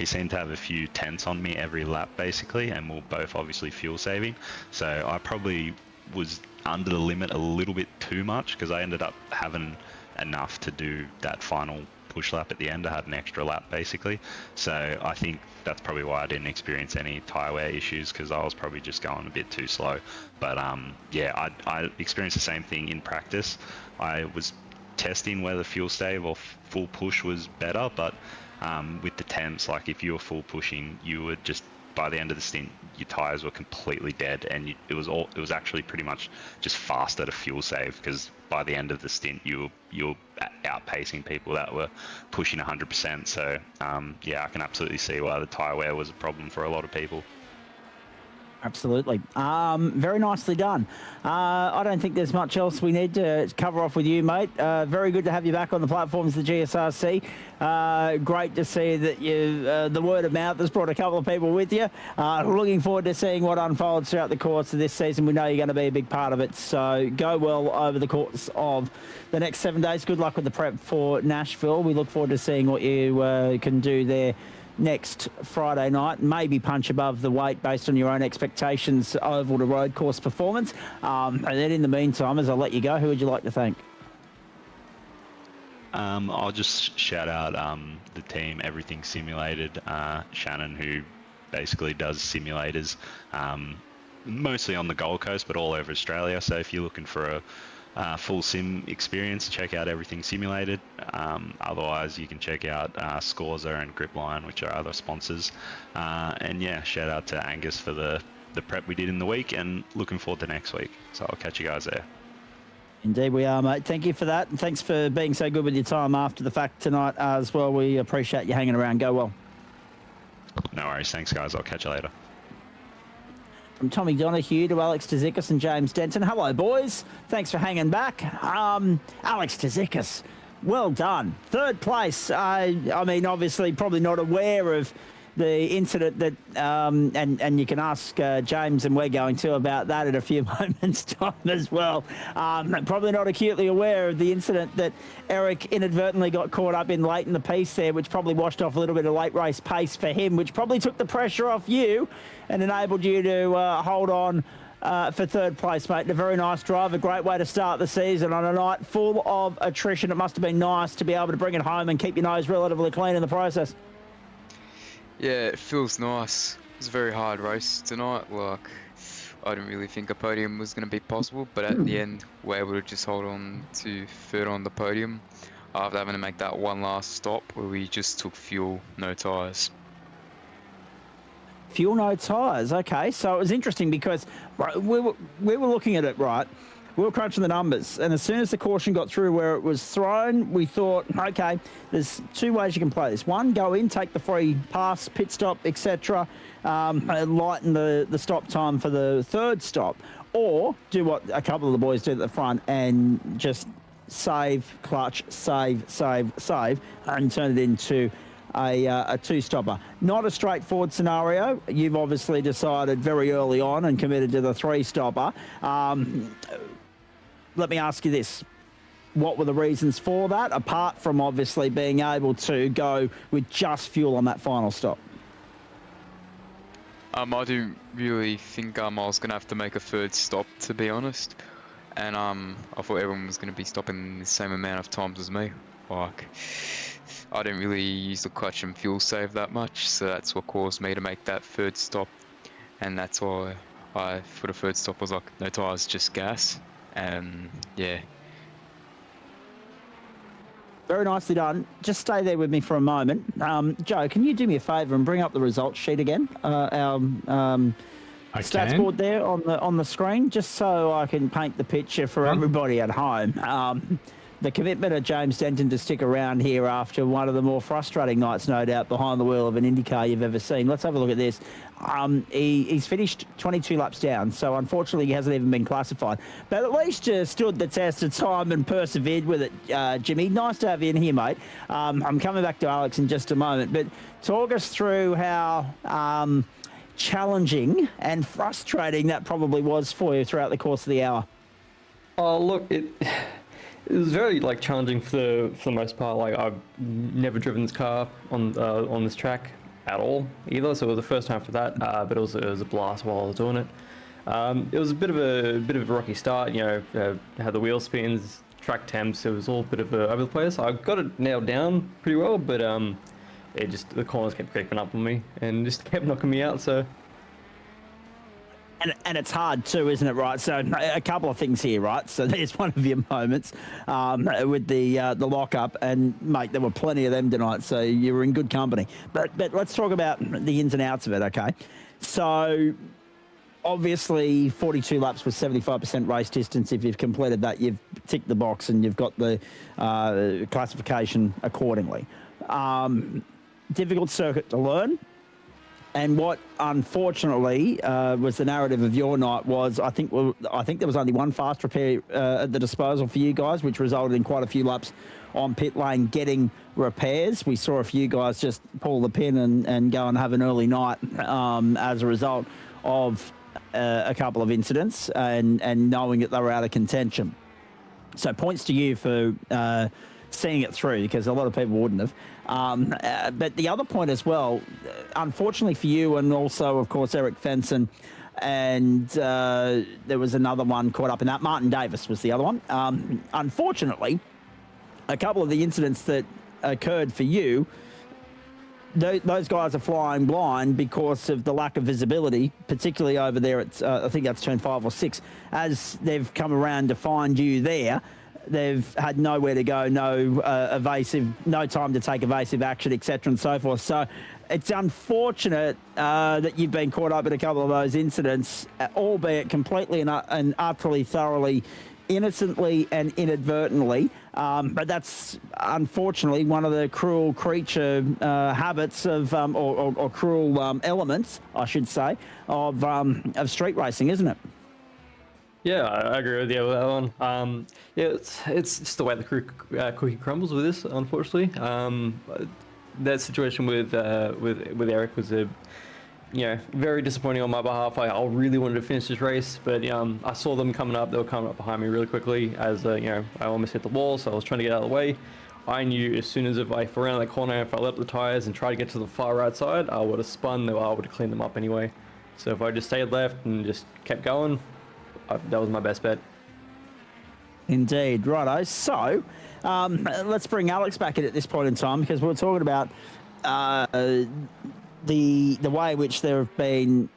seemed to have a few tenths on me every lap, basically, and we're both obviously fuel saving. So I probably was under the limit a little bit too much, because I ended up having enough to do that final push lap at the end. I had an extra lap basically, so I think that's probably why I didn't experience any tyre wear issues, because I was probably just going a bit too slow. But yeah, I experienced the same thing in practice. I was testing whether fuel save or full push was better, but with the temps, like if you were full pushing, you would just, by the end of the stint, your tires were completely dead, and it was actually pretty much just faster to fuel save, because by the end of the stint you were outpacing people that were pushing 100%. So yeah, I can absolutely see why the tire wear was a problem for a lot of people. Absolutely. Very nicely done. I don't think there's much else we need to cover off with you, mate. Very good to have you back on the platforms of the GSRC. Great to see that you, the word of mouth has brought a couple of people with you. Looking forward to seeing what unfolds throughout the course of this season. We know you're going to be a big part of it, so go well over the course of the next 7 days. Good luck with the prep for Nashville. We look forward to seeing what you can do there next Friday night. Maybe punch above the weight based on your own expectations, oval to road course performance. And then in the meantime, as I let you go, who would you like to thank? I'll just shout out the team, Everything Simulated, Shannon, who basically does simulators mostly on the Gold Coast, but all over Australia. So if you're looking for a full sim experience, check out Everything Simulated. Otherwise, you can check out Scorza and Gripline, which are other sponsors. And yeah, shout out to Angus for the prep we did in the week, and looking forward to next week. So I'll catch you guys there. Indeed we are, mate. Thank you for that. And thanks for being so good with your time after the fact tonight as well. We appreciate you hanging around. Go well. No worries. Thanks, guys. I'll catch you later. From Tommy Donahue to Alex Tzikis and James Denton. Hello, boys. Thanks for hanging back. Alex Tzikis, well done. Third place. I mean, obviously, probably not aware of the incident that, and you can ask James, and we're going to, about that in a few moments' time as well. Probably not acutely aware of the incident that Eric inadvertently got caught up in late in the piece there, which probably washed off a little bit of late race pace for him, which probably took the pressure off you and enabled you to hold on for third place, mate. A very nice drive, a great way to start the season on a night full of attrition. It must have been nice to be able to bring it home and keep your nose relatively clean in the process. Yeah, it feels nice. It was a very hard race tonight. Like, I didn't really think a podium was going to be possible, but at the end, we were able to just hold on to third on the podium after having to make that one last stop where we just took fuel, no tyres. Fuel, no tyres. Okay, so it was interesting because we were looking at it, right? We were crunching the numbers, and as soon as the caution got through where it was thrown, we thought, okay, there's two ways you can play this. One, go in, take the free pass, pit stop, etc., lighten the stop time for the third stop, or do what a couple of the boys did at the front and just save, clutch, save, and turn it into a two-stopper. Not a straightforward scenario. You've obviously decided very early on and committed to the three-stopper. Let me ask you this. What were the reasons for that, apart from obviously being able to go with just fuel on that final stop? I didn't really think I was going to have to make a third stop, to be honest. And I thought everyone was going to be stopping the same amount of times as me. Like, I didn't really use the clutch and fuel save that much, so that's what caused me to make that third stop. And that's why I, for the third stop, was like, no tyres, just gas. Yeah. Very nicely done. Just stay there with me for a moment. Joe, can you do me a favour and bring up the results sheet again? Our stats board there on the screen, just so I can paint the picture for everybody at home. The commitment of James Denton to stick around here after one of the more frustrating nights, no doubt, behind the wheel of an Indycar you've ever seen. Let's have a look at this. He's finished 22 laps down, so unfortunately he hasn't even been classified. But at least stood the test of time and persevered with it, Jimmy. Nice to have you in here, mate. I'm coming back to Alex in just a moment, but talk us through how challenging and frustrating that probably was for you throughout the course of the hour. Oh, look, it was very challenging for the most part. Like, I've never driven this car on this track at all either, so it was the first time for that. But it was a blast while I was doing it. It was a bit of a rocky start. Had the wheel spins, track temps. It was all a bit of a over the place. I got it nailed down pretty well, but the corners kept creeping up on me and just kept knocking me out. So. And it's hard too, isn't it, right? So a couple of things here, right? So there's one of your moments with the lockup, and mate, there were plenty of them tonight, so you were in good company. But let's talk about the ins and outs of it, okay? So obviously 42 laps with 75% race distance. If you've completed that, you've ticked the box and you've got the classification accordingly. Difficult circuit to learn. And what, unfortunately, was the narrative of your night was I think there was only one fast repair at the disposal for you guys, which resulted in quite a few laps on pit lane getting repairs. We saw a few guys just pull the pin and go and have an early night as a result of a couple of incidents and knowing that they were out of contention. So points to you for seeing it through, because a lot of people wouldn't have. But the other point as well, unfortunately for you, and also, of course, Eric Fenson, and there was another one caught up in that. Martin Davis was the other one. Unfortunately, a couple of the incidents that occurred for you, those guys are flying blind because of the lack of visibility, particularly over there at, I think that's turn 5 or 6. As they've come around to find you there, they've had nowhere to go, no time to take evasive action, etc. and so forth. So it's unfortunate that you've been caught up in a couple of those incidents, albeit completely and utterly, thoroughly, innocently and inadvertently. But that's unfortunately one of the cruel creature habits of, or cruel elements, I should say, of street racing, isn't it? Yeah, I agree with you with that one. It's just the way the cookie crumbles with this, unfortunately. That situation with Eric was very disappointing on my behalf. I really wanted to finish this race, but I saw them coming up. They were coming up behind me really quickly as I almost hit the wall, so I was trying to get out of the way. I knew as soon as if I ran that corner, if I let up the tires and tried to get to the far right side, I would have spun. I would have cleaned them up anyway. So if I just stayed left and just kept going, that was my best bet. Indeed, righto. So let's bring Alex back in at this point in time, because we were talking about the way in which there have been,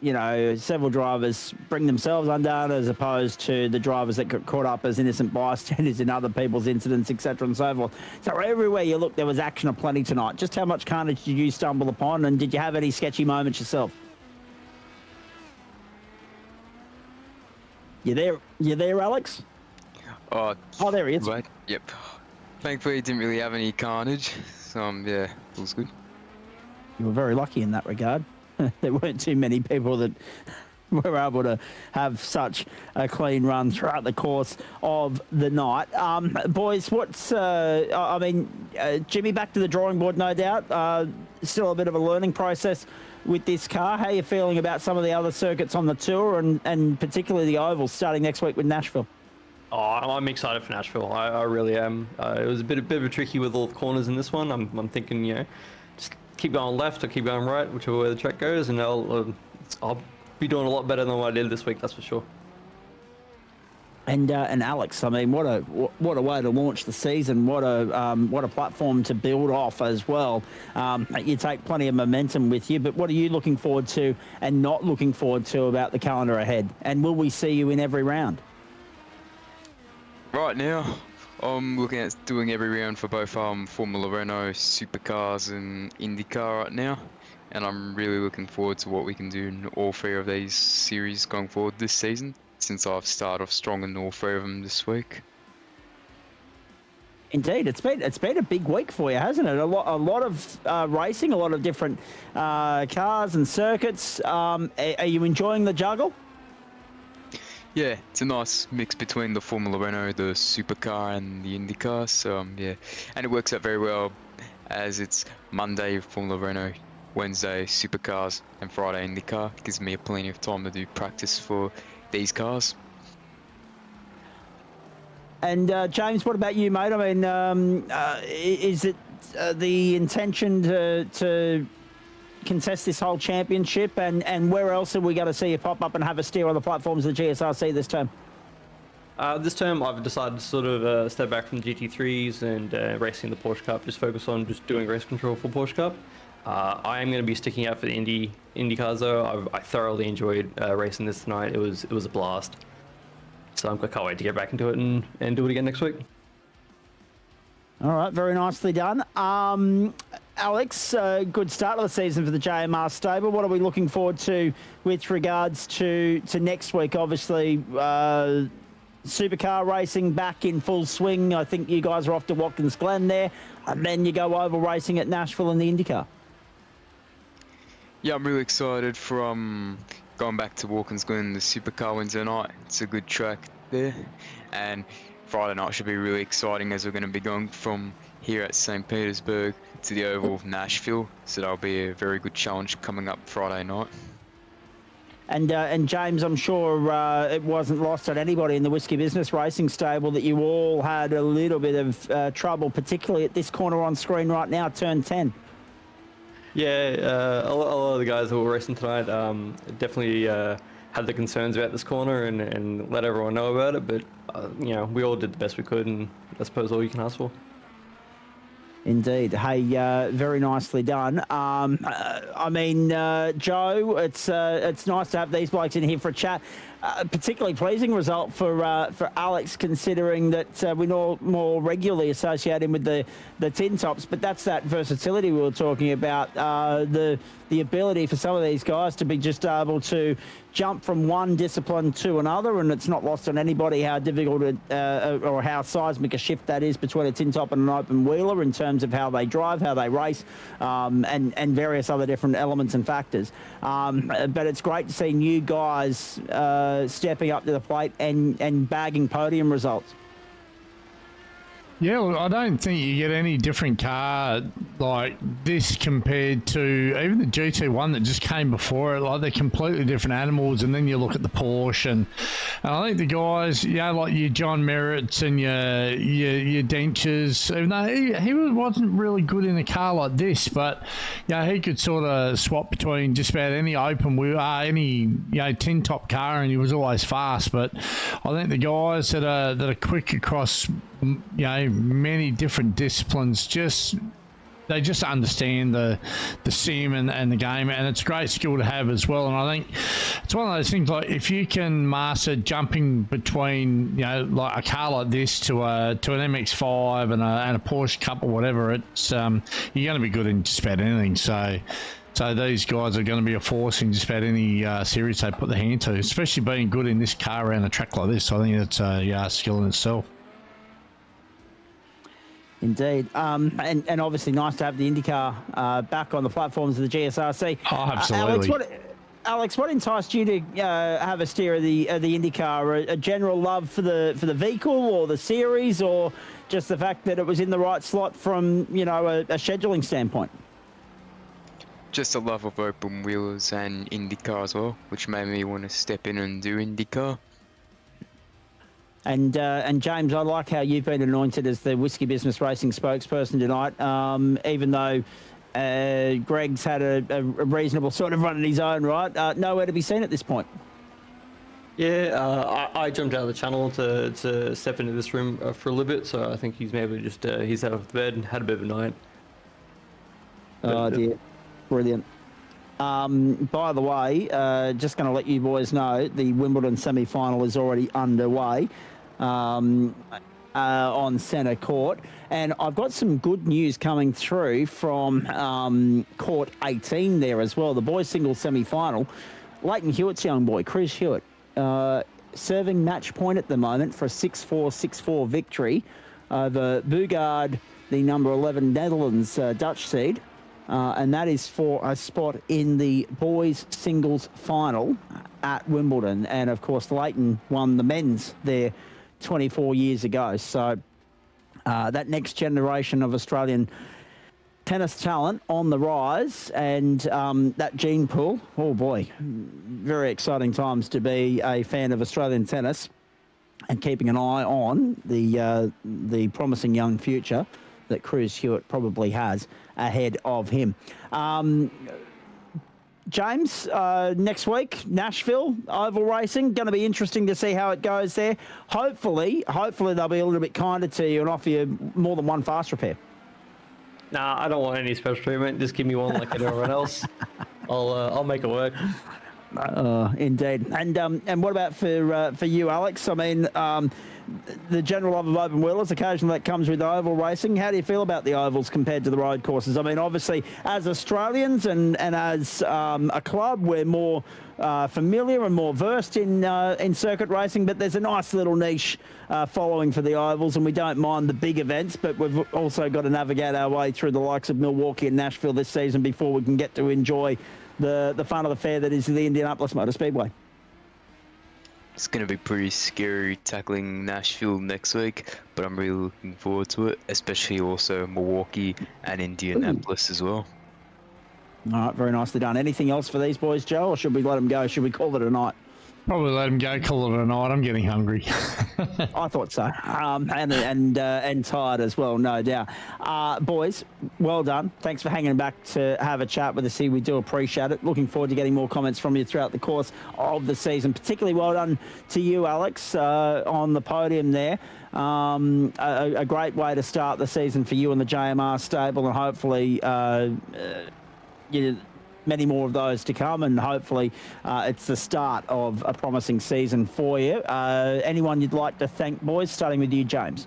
several drivers bring themselves undone, as opposed to the drivers that got caught up as innocent bystanders in other people's incidents, etc. and so forth. So everywhere you look, there was action aplenty tonight. Just how much carnage did you stumble upon, and did you have any sketchy moments yourself? You there, Alex? Oh, there he is. Right. Yep. Thankfully, didn't really have any carnage. So, yeah, it was good. You were very lucky in that regard. There weren't too many people that were able to have such a clean run throughout the course of the night. Boys, Jimmy, back to the drawing board, no doubt. Still a bit of a learning process with this car. How are you feeling about some of the other circuits on the tour, and particularly the Oval starting next week with Nashville? Oh, I'm excited for Nashville. I really am. It was a bit of a tricky with all the corners in this one. I'm thinking, just keep going left or keep going right, whichever way the track goes, and I'll be doing a lot better than what I did this week. That's for sure. And Alex, I mean, what a way to launch the season. What a platform to build off as well. You take plenty of momentum with you, but what are you looking forward to and not looking forward to about the calendar ahead? And will we see you in every round? Right now, I'm looking at doing every round for both Formula Renault, Supercars and Indycar right now. And I'm really looking forward to what we can do in all three of these series going forward this season, since I've started off strong in all three of them this week. Indeed, it's been a big week for you, hasn't it? A lot of racing, a lot of different cars and circuits. Are you enjoying the juggle? Yeah, it's a nice mix between the Formula Renault, the Supercar and the Indycar, so yeah. And it works out very well, as it's Monday Formula Renault, Wednesday Supercars and Friday Indycar. It gives me plenty of time to do practice for these cars. And James, what about you, mate? I mean, is it the intention to contest this whole championship, and where else are we going to see you pop up and have a steer on the platforms of the GSRC this term? This term, I've decided to sort of step back from the GT3s and racing the Porsche Cup, just focus on just doing race control for Porsche Cup. I am going to be sticking out for the IndyCars though. I thoroughly enjoyed racing this tonight. It was a blast. So I can't wait to get back into it and do it again next week. All right, very nicely done. Alex, good start of the season for the JMR stable. What are we looking forward to with regards to next week? Obviously, supercar racing back in full swing. I think you guys are off to Watkins Glen there, and then you go oval racing at Nashville in the IndyCar. Yeah, I'm really excited from going back to Watkins Glen, the supercar Wednesday night. It's a good track there, and Friday night should be really exciting as we're going to be going from here at St. Petersburg to the oval of Nashville, so that'll be a very good challenge coming up Friday night. And James, I'm sure it wasn't lost on anybody in the Whiskey Business Racing stable that you all had a little bit of trouble, particularly at this corner on screen right now, turn 10. Yeah, a lot of the guys that were racing tonight definitely had the concerns about this corner and let everyone know about it, but you know, we all did the best we could, and I suppose all you can ask for. Indeed. Hey, very nicely done. I mean, Joe, it's nice to have these blokes in here for a chat. Particularly pleasing result for Alex, considering that we more regularly associate him with the tin tops. But that's that versatility we were talking about. The ability for some of these guys to be just able to jump from one discipline to another, and it's not lost on anybody how difficult or how seismic a shift that is between a tin top and an open wheeler in terms of how they drive, how they race, and various other different elements and factors. But it's great to see new guys stepping up to the plate and bagging podium results. Yeah, well, I don't think you get any different car like this compared to even the GT1 that just came before it. Like, they're completely different animals, and then you look at the Porsche, and I think the guys, like your John Merritts and your Dentures, even though he wasn't really good in a car like this, but he could sort of swap between just about any open wheel, any tin top car, and he was always fast. But I think the guys that are quick across many different disciplines, they just understand the sim and the game, and it's a great skill to have as well. And I think it's one of those things, like if you can master jumping between like a car like this to an MX-5 and a Porsche Cup or whatever, it's you're going to be good in just about anything. So these guys are going to be a force in just about any series they put their hand to, especially being good in this car around a track like this. I think it's a skill in itself. Indeed. And obviously nice to have the IndyCar back on the platforms of the GSRC. Oh, absolutely. Alex, what enticed you to have a steer of the IndyCar? A general love for the vehicle or the series, or just the fact that it was in the right slot from a scheduling standpoint? Just a love of open wheels and IndyCar as well, which made me want to step in and do IndyCar. And James, I like how you've been anointed as the Whiskey Business Racing spokesperson tonight, even though Greg's had a reasonable sort of run on his own, right? Nowhere to be seen at this point. Yeah, I jumped out of the channel to step into this room for a little bit, so I think he's maybe just he's out of bed and had a bit of a night. Oh dear, brilliant. By the way, just going to let you boys know the Wimbledon semi-final is already underway on centre court, and I've got some good news coming through from court 18 there as well. The boys singles semi-final, Leighton Hewitt's young boy, Chris Hewitt, serving match point at the moment for a 6-4, 6-4 victory over Bugard, the number 11 Netherlands Dutch seed. And that is for a spot in the boys singles final at Wimbledon. And of course, Leighton won the men's there 24 years ago. So that next generation of Australian tennis talent on the rise, and that gene pool, oh boy, very exciting times to be a fan of Australian tennis and keeping an eye on the promising young future that Cruz Hewitt probably has ahead of him. James, next week, Nashville, oval racing. Going to be interesting to see how it goes there. Hopefully they'll be a little bit kinder to you and offer you more than one fast repair. Nah, I don't want any special treatment. Just give me one like everyone else. I'll make it work. Indeed. And what about for you, Alex? I mean, the general love of open wheelers, occasionally that comes with oval racing. How do you feel about the ovals compared to the road courses? I mean, obviously, as Australians and as a club, we're more familiar and more versed in circuit racing, but there's a nice little niche following for the ovals, and we don't mind the big events, but we've also got to navigate our way through the likes of Milwaukee and Nashville this season before we can get to enjoy the fun of the fair that is the Indianapolis Motor Speedway. It's going to be pretty scary tackling Nashville next week, but I'm really looking forward to it, especially also Milwaukee and Indianapolis as well. All right, very nicely done. Anything else for these boys, Joe, or should we let them go? Should we call it a night? Probably let them go, call it a night. I'm getting hungry. I thought so. And tired as well, no doubt. Boys, well done. Thanks for hanging back to have a chat with us here. We do appreciate it. Looking forward to getting more comments from you throughout the course of the season. Particularly well done to you, Alex, on the podium there. A great way to start the season for you and the JMR stable, and hopefully many more of those to come, and hopefully it's the start of a promising season for you. Anyone you'd like to thank, boys, starting with you, James?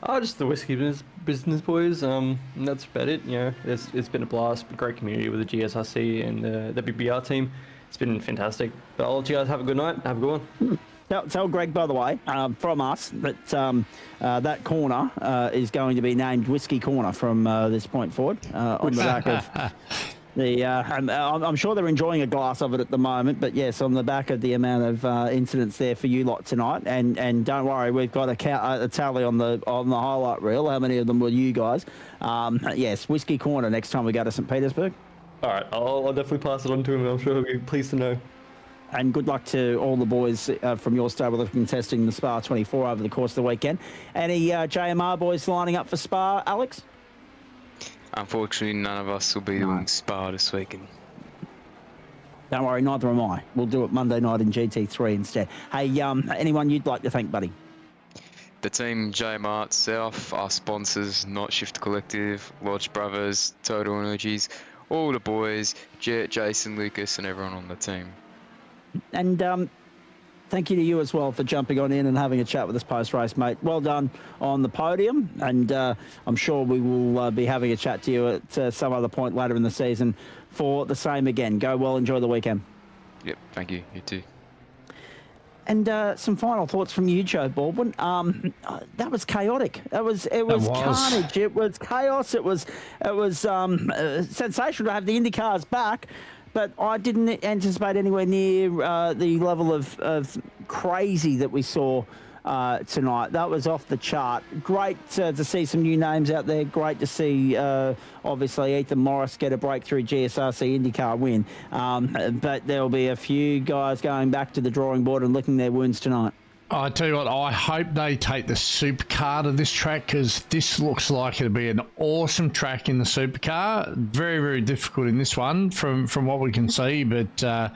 Just the whiskey business boys. And that's about it. You know, it's been a blast, a great community with the GSRC and the BBR team. It's been fantastic. But I'll let you guys have a good night. Have a good one. Tell Greg, by the way, from us, that that corner is going to be named Whiskey Corner from this point forward on the back of... I'm sure they're enjoying a glass of it at the moment, but yes, on the back of the amount of incidents there for you lot tonight, and don't worry, we've got a tally on the highlight reel. How many of them were you guys? Yes, Whiskey Corner next time we go to St. Petersburg. All right, I'll definitely pass it on to him. I'm sure he'll be pleased to know. And good luck to all the boys from your stable that have been testing the Spa 24 over the course of the weekend. Any JMR boys lining up for Spa, Alex? Unfortunately, none of us will be doing Spa this weekend. Don't worry, neither am I. We'll do it Monday night in GT3 instead. Hey, anyone you'd like to thank, buddy? The team JMR itself, our sponsors, Not Shift Collective, Lodge Brothers, Total Energies, all the boys, Jet, Jason, Lucas, and everyone on the team. And thank you to you as well for jumping on in and having a chat with us post-race, mate. Well done on the podium, and I'm sure we will be having a chat to you at some other point later in the season for the same again. Go well, enjoy the weekend. Yep, thank you. You too. And some final thoughts from you, Joe Baldwin. That was chaotic. It was carnage. It was chaos. It was sensational to have the IndyCars back. But I didn't anticipate anywhere near the level of crazy that we saw tonight. That was off the chart. Great to see some new names out there. Great to see, obviously, Ethan Morris get a breakthrough GSRC IndyCar win. But there'll be a few guys going back to the drawing board and licking their wounds tonight. I tell you what, I hope they take the supercar to this track, because this looks like it'll be an awesome track in the supercar. Very, very difficult in this one from what we can see, but I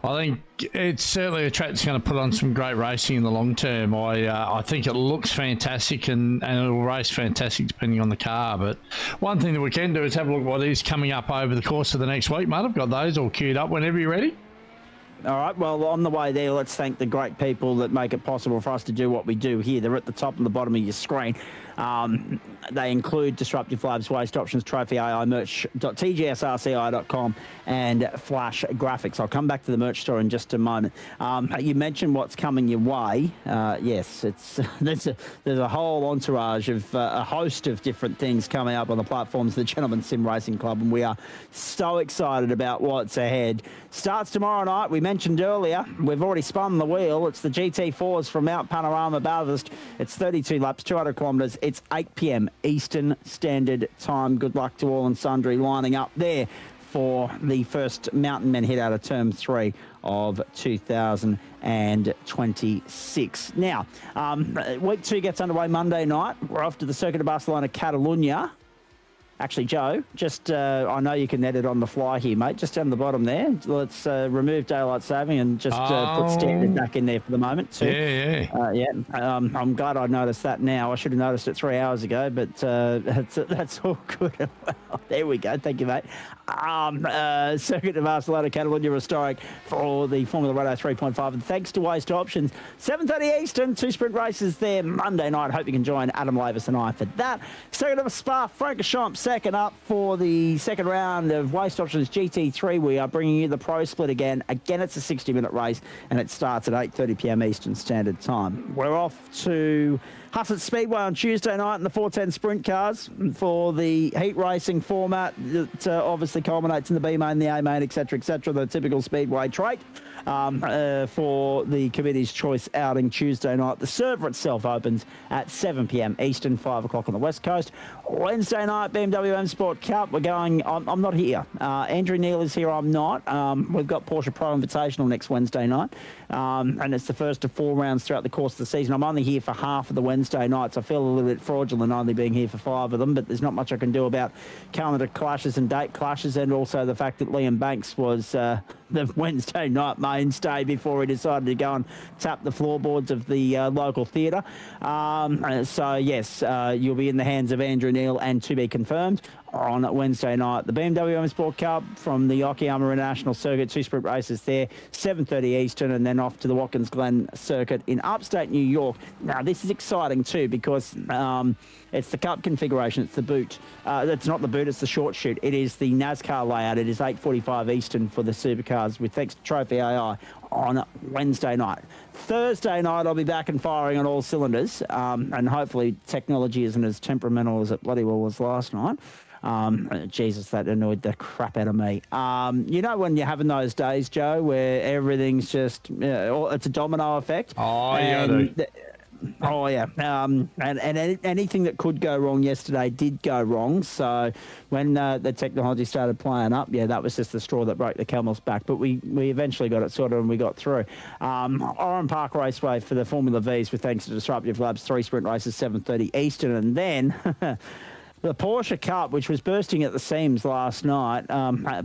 think it's certainly a track that's going to put on some great racing in the long term. I think it looks fantastic, and it'll race fantastic depending on the car. But one thing that we can do is have a look at what is coming up over the course of the next week, mate. I've got those all queued up whenever you're ready. All right, well, on the way there, let's thank the great people that make it possible for us to do what we do here. They're at the top and the bottom of your screen. They include Disruptive Labs, Waste Options, Trophy AI, merch.tgsrci.com, and Flash Graphics. I'll come back to the merch store in just a moment. You mentioned what's coming your way. Yes, there's a whole entourage of a host of different things coming up on the platforms of the Gentleman Sim Racing Club, and we are so excited about what's ahead. Starts tomorrow night. We mentioned earlier, we've already spun the wheel. It's the GT4s from Mount Panorama Bathurst. It's 32 laps, 200 kilometres. It's 8 p.m. Eastern Standard Time. Good luck to all and sundry lining up there for the first Mountain Men hit out of Term 3 of 2026. Now, week 2 gets underway Monday night. We're off to the Circuit of Barcelona, Catalunya. Actually, Joe, just I know you can edit on the fly here, mate. Just down the bottom there, let's remove daylight saving and just put standard back in there for the moment too. Yeah. I'm glad I noticed that now. I should have noticed it 3 hours ago, but that's all good. Well, there we go. Thank you, mate. Circuit of Barcelona, Catalonia Historic for the Formula Renault 3.5. And thanks to Waste Options, 7:30 Eastern, 2 sprint races there Monday night. Hope you can join Adam Lavis and I for that. Circuit of Spa-Francorchamps, second up for the second round of Waste Options GT3. We are bringing you the Pro Split again. Again, it's a 60-minute race, and it starts at 8:30 p.m. Eastern Standard Time. We're off to Hussett Speedway on Tuesday night in the 410 sprint cars for the heat racing format that obviously culminates in the B main, the A main, etc., the typical speedway trait for the committee's choice outing Tuesday night. The server itself opens at 7 p.m. Eastern, 5 o'clock on the West Coast. Wednesday night, BMW M Sport Cup. We're going, I'm not here. Andrew Neil is here, I'm not. We've got Porsche Pro Invitational next Wednesday night. And it's the first of 4 rounds throughout the course of the season. I'm only here for half of the Wednesday nights. I feel a little bit fraudulent only being here for 5 of them, but there's not much I can do about calendar clashes and date clashes, and also the fact that Liam Banks was the Wednesday night mainstay before he decided to go and tap the floorboards of the local theatre. So, yes, you'll be in the hands of Andrew Neil, and to be confirmed on Wednesday night, the BMW M Sport Cup from the Yokohama International Circuit, 2 sprint races there, 7:30 Eastern, and then off to the Watkins Glen Circuit in upstate New York. Now, this is exciting too because it's the Cup configuration. It's the boot. It's not the boot, it's the short chute. It is the NASCAR layout. It is 8:45 Eastern for the supercars with thanks to Trophy AI on Wednesday night. Thursday night, I'll be back and firing on all cylinders, and hopefully technology isn't as temperamental as it bloody well was last night. Jesus, that annoyed the crap out of me. You know when you're having those days, Joe, where everything's just, it's a domino effect? Oh, yeah. Oh, yeah. And anything that could go wrong yesterday did go wrong. So when the technology started playing up, yeah, that was just the straw that broke the camel's back. But we eventually got it sorted and we got through. Oran Park Raceway for the Formula Vs with thanks to Disruptive Labs, 3 sprint races, 7:30 Eastern. And then the Porsche Cup, which was bursting at the seams last night,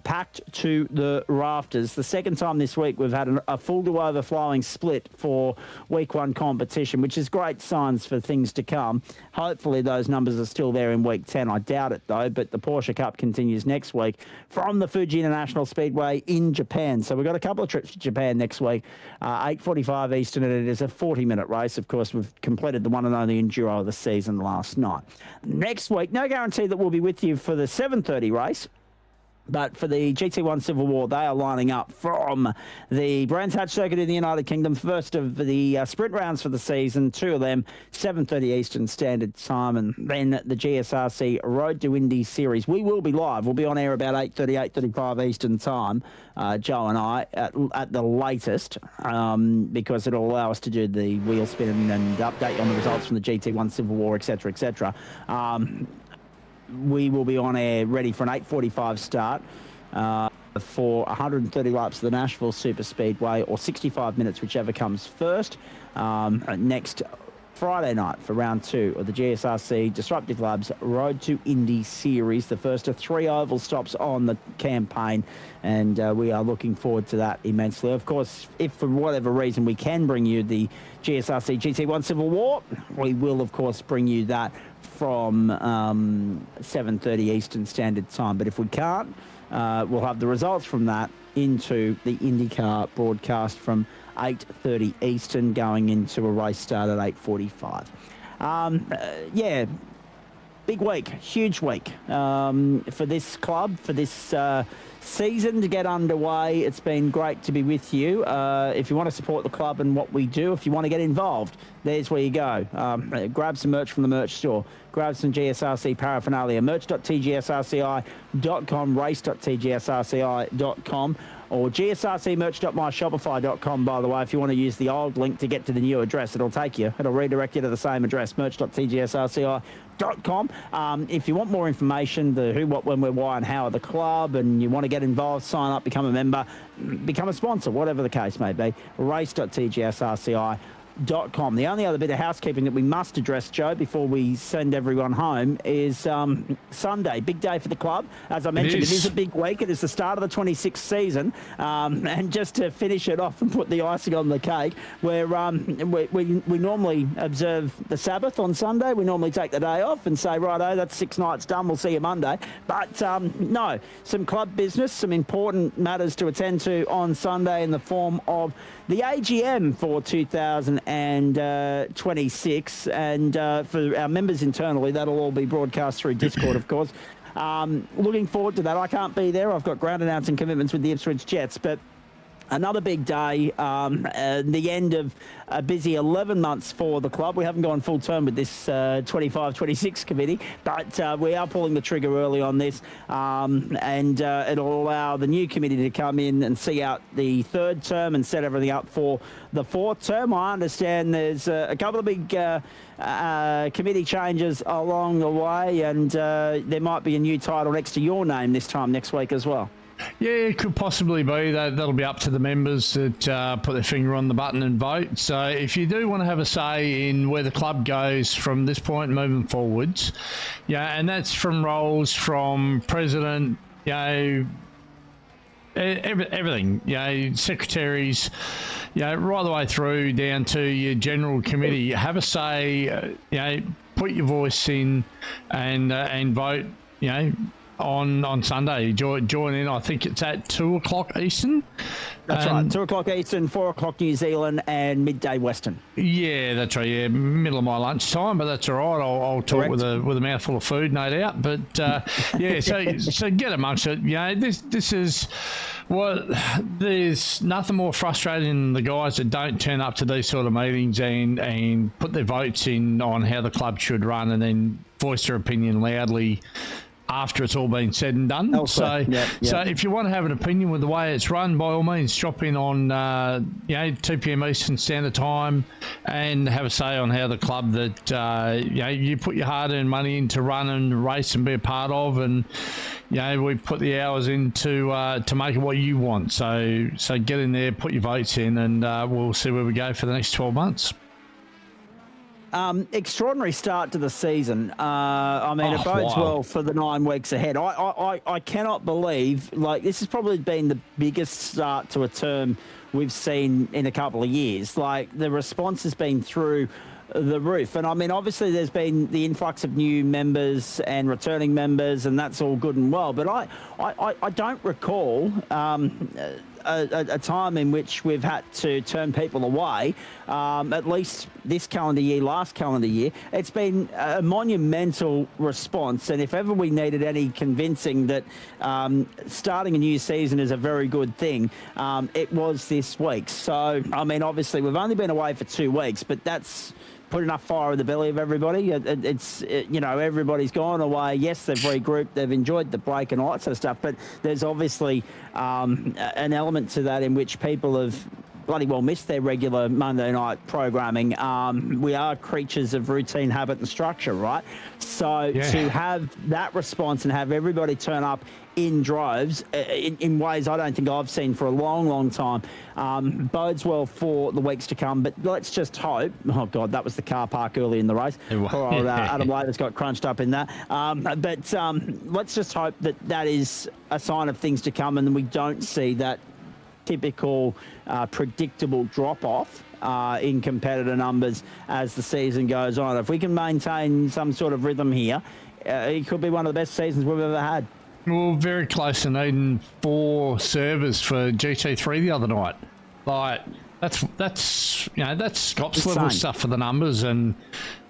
packed to the rafters. The second time this week we've had a full to overflowing split for week 1 competition, which is great signs for things to come. Hopefully those numbers are still there in week 10. I doubt it though, but the Porsche Cup continues next week from the Fuji International Speedway in Japan. So we've got a couple of trips to Japan next week, 8:45 Eastern, and it is a 40-minute race. Of course, we've completed the one and only Enduro of the season last night. Next week, no guarantee that we'll be with you for the 7:30 race, but for the GT1 Civil War, they are lining up from the Brands Hatch Circuit in the United Kingdom. First of the sprint rounds for the season, 2 of them, 7:30 Eastern Standard Time, and then the GSRC Road to Indy Series. We will be live. We'll be on air about 8:30, 8:35 Eastern Time, Joe and I, at the latest, because it'll allow us to do the wheel spin and update you on the results from the GT1 Civil War, etc., etc. We will be on air ready for an 8:45 start for 130 laps of the Nashville Super Speedway, or 65 minutes, whichever comes first, next Friday night for round 2 of the GSRC Disruptive Labs Road to Indy Series, the first of 3 oval stops on the campaign, and we are looking forward to that immensely. Of course, if for whatever reason we can bring you the GSRC GT1 Civil War, we will of course bring you that from 7:30 Eastern Standard Time. But if we can't, we'll have the results from that into the Indycar broadcast from 8:30 Eastern, going into a race start at 8:45. Yeah, big week, huge week for this club, for this season to get underway. It's been great to be with you. If you want to support the club and what we do, if you want to get involved, there's where you go. Grab some merch from the merch store. Grab some GSRC paraphernalia. Merch.tgsrci.com, race.tgsrci.com, or gsrcmerch.myshopify.com, by the way, if you want to use the old link to get to the new address. It'll redirect you to the same address, merch.tgsrci.com. If you want more information, the who, what, when, where, why, and how of the club, and you want to get involved, sign up, become a member, become a sponsor, whatever the case may be, race.tgsrci.com. Disruptive.com. The only other bit of housekeeping that we must address, Joe, before we send everyone home is Sunday, big day for the club. As I mentioned, it is a big week. It is the start of the 26th season. And just to finish it off and put the icing on the cake, we normally observe the Sabbath on Sunday. We normally take the day off and say, righto, that's 6 nights done. We'll see you Monday. But no, some club business, some important matters to attend to on Sunday in the form of the AGM for 2026. And for our members internally, that'll all be broadcast through Discord, of course. Looking forward to that. I can't be there. I've got ground announcing commitments with the Ipswich Jets, but another big day, the end of a busy 11 months for the club. We haven't gone full term with this 25-26 committee, but we are pulling the trigger early on this, and it'll allow the new committee to come in and see out the 3rd term and set everything up for the 4th term. I understand there's a couple of big committee changes along the way, and there might be a new title next to your name this time next week as well. Yeah, it could possibly be. That'll be up to the members that put their finger on the button and vote. So if you do want to have a say in where the club goes from this point moving forwards, and that's from roles from president, everything, secretaries, right the way through down to your general committee. Have a say, put your voice in and vote, on Sunday. Join in. I think it's at 2:00 Eastern. That's right. 2:00 Eastern, 4:00 New Zealand, and midday Western. Yeah, that's right. Yeah, middle of my lunch time, but that's all right. I'll talk with a mouthful of food, no doubt. But so get amongst it. This is there's nothing more frustrating than the guys that don't turn up to these sort of meetings and put their votes in on how the club should run, and then voice their opinion loudly after it's all been said and done. So if you want to have an opinion with the way it's run, by all means, drop in on 2 p.m. Eastern Standard Time and have a say on how the club that you put your hard-earned money in to run and race and be a part of, and we put the hours in to make it what you want. So get in there, put your votes in, and we'll see where we go for the next 12 months. Extraordinary start to the season. It bodes well for the 9 weeks ahead. I cannot believe, this has probably been the biggest start to a term we've seen in a couple of years. The response has been through the roof. And obviously there's been the influx of new members and returning members, and that's all good and well. But I don't recall a time in which we've had to turn people away, at least this calendar year, last calendar year. It's been a monumental response, and if ever we needed any convincing that starting a new season is a very good thing, it was this week. So, obviously we've only been away for 2 weeks, but that's put enough fire in the belly of everybody. Everybody's gone away. Yes, they've regrouped, they've enjoyed the break and all that sort of stuff, but there's obviously an element to that in which people have bloody well missed their regular Monday night programming. We are creatures of routine, habit and structure, right? So to have that response and have everybody turn up in droves in ways I don't think I've seen for a long, long time bodes well for the weeks to come. But let's just hope, oh God, that was the car park early in the race. Poor old Adam Lathers got crunched up in that. But let's just hope that is a sign of things to come, and we don't see that typical predictable drop-off in competitor numbers as the season goes on. If we can maintain some sort of rhythm here, it could be one of the best seasons we've ever had. We were very close to needing 4 servers for GT3 the other night. That's Scops level stuff for the numbers and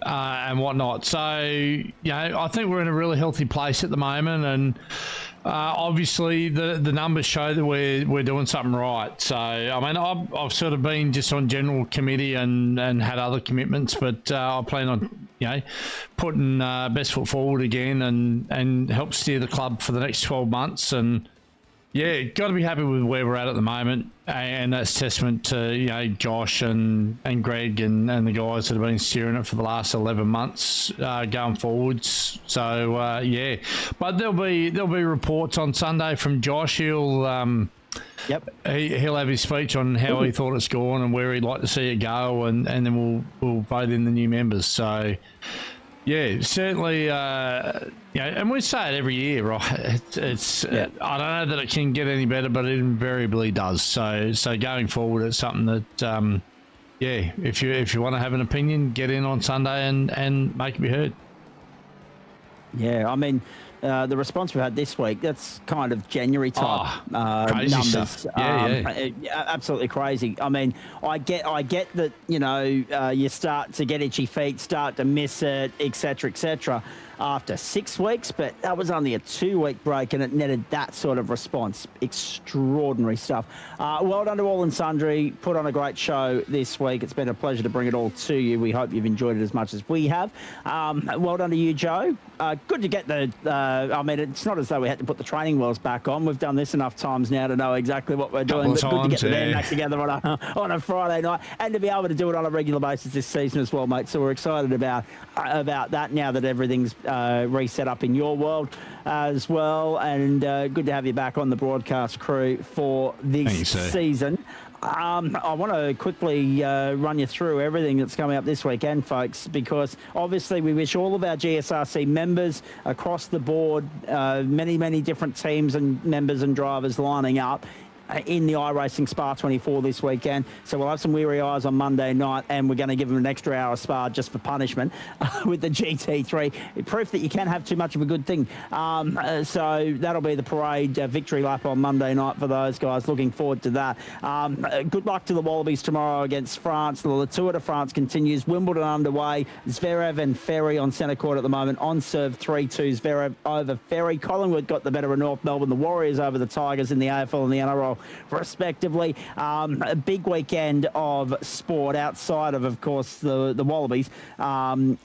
whatnot. So I think we're in a really healthy place at the moment, and obviously the numbers show that we're doing something right. So I've sort of been just on general committee and had other commitments, but I plan on putting best foot forward again and help steer the club for the next 12 months. And got to be happy with where we're at the moment, and that's testament to Josh and Greg and the guys that have been steering it for the last 11 months going forwards. So but there'll be reports on Sunday from Josh. He'll Yep. He'll have his speech on how he thought it's gone and where he'd like to see it go, and then we'll vote in the new members. So, yeah, certainly, and we say it every year, right? It's I don't know that it can get any better, but it invariably does. So going forward, it's something that, if you want to have an opinion, get in on Sunday and make it be heard. Yeah, I mean, the response we've had this week, that's kind of January type crazy numbers. stuff. Yeah. Absolutely crazy. I mean, I get that, you start to get itchy feet, start to miss it, etc. After 6 weeks, but that was only a 2-week break and it netted that sort of response. Extraordinary stuff. Well done to all and sundry. Put on a great show this week. It's been a pleasure to bring it all to you. We hope you've enjoyed it as much as we have. Well done to you, Joe. Good to get I mean, it's not as though we had to put the training wheels back on. We've done this enough times now to know exactly what we're doing. But good to get the band back together on a Friday night and to be able to do it on a regular basis this season as well, mate. So we're excited about that now that everything's reset up in your world as well. And good to have you back on the broadcast crew for this season. I want to quickly run you through everything that's coming up this weekend, folks, because obviously we wish all of our GSRC members across the board, many different teams and members and drivers lining up in the iRacing Spa 24 this weekend. So we'll have some weary eyes on Monday night, and we're going to give them an extra hour of Spa just for punishment with the GT3. Proof that you can have too much of a good thing. So that'll be the parade victory lap on Monday night for those guys. Looking forward to that. Good luck to the Wallabies tomorrow against France. The Tour de France continues. Wimbledon underway. Zverev and Ferry on centre court at the moment. On serve 3-2. Zverev over Ferry. Collingwood got the better of North Melbourne. The Warriors over the Tigers in the AFL and the NRL respectively. A big weekend of sport outside of course, the Wallabies and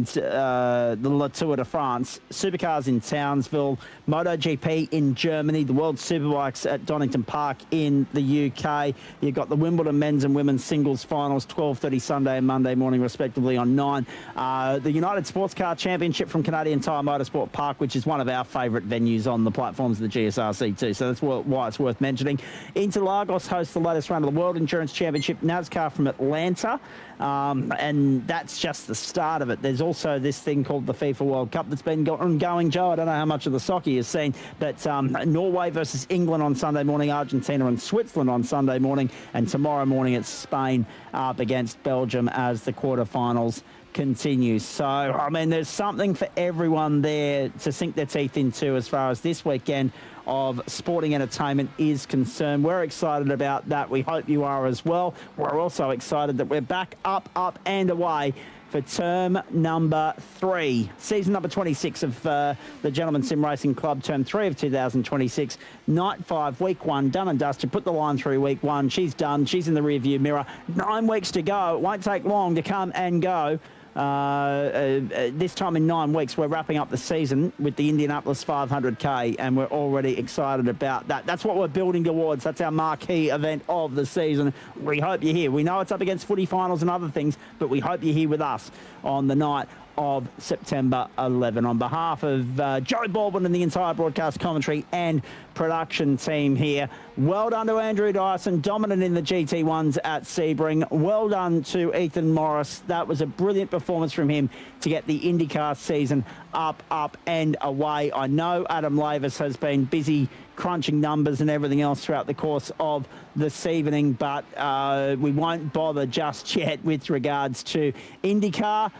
the Tour de France. Supercars in Townsville, MotoGP in Germany, the World Superbikes at Donington Park in the UK. You've got the Wimbledon men's and women's singles finals, 12:30 Sunday and Monday morning respectively on 9. The United Sports Car Championship from Canadian Tire Motorsport Park, which is one of our favourite venues on the platforms of the GSRC too, so that's why it's worth mentioning. Interlagos hosts the latest round of the World Endurance Championship, NASCAR from Atlanta, and that's just the start of it. There's also this thing called the FIFA World Cup that's been ongoing, Joe. I don't know how much of the soccer you've seen, but Norway versus England on Sunday morning, Argentina and Switzerland on Sunday morning, and tomorrow morning it's Spain up against Belgium as the quarterfinals continues. So, I mean, there's something for everyone there to sink their teeth into as far as this weekend of sporting entertainment is concerned. We're excited about that. We hope you are as well. We're also excited that we're back up and away for term number 3, season number 26 of the Gentleman Sim Racing Club, term 3 of 2026, night 5, week 1, done and dusted. Put the line through week 1. She's done. She's in the rearview mirror. 9 weeks to go. It won't take long to come and go. This time in 9 weeks, we're wrapping up the season with the Indianapolis 500K, and we're already excited about that. That's what we're building towards. That's our marquee event of the season. We hope you're here. We know it's up against footy finals and other things, but we hope you're here with us on the night of September 11. On behalf of Joe Baldwin and the entire broadcast commentary and production team here, well done to Andrew Dyson, dominant in the GT1s at Sebring. Well done to Ethan Morris. That was a brilliant performance from him to get the IndyCar season up and away. I know Adam Lavis has been busy crunching numbers and everything else throughout the course of this evening, but we won't bother just yet with regards to IndyCar.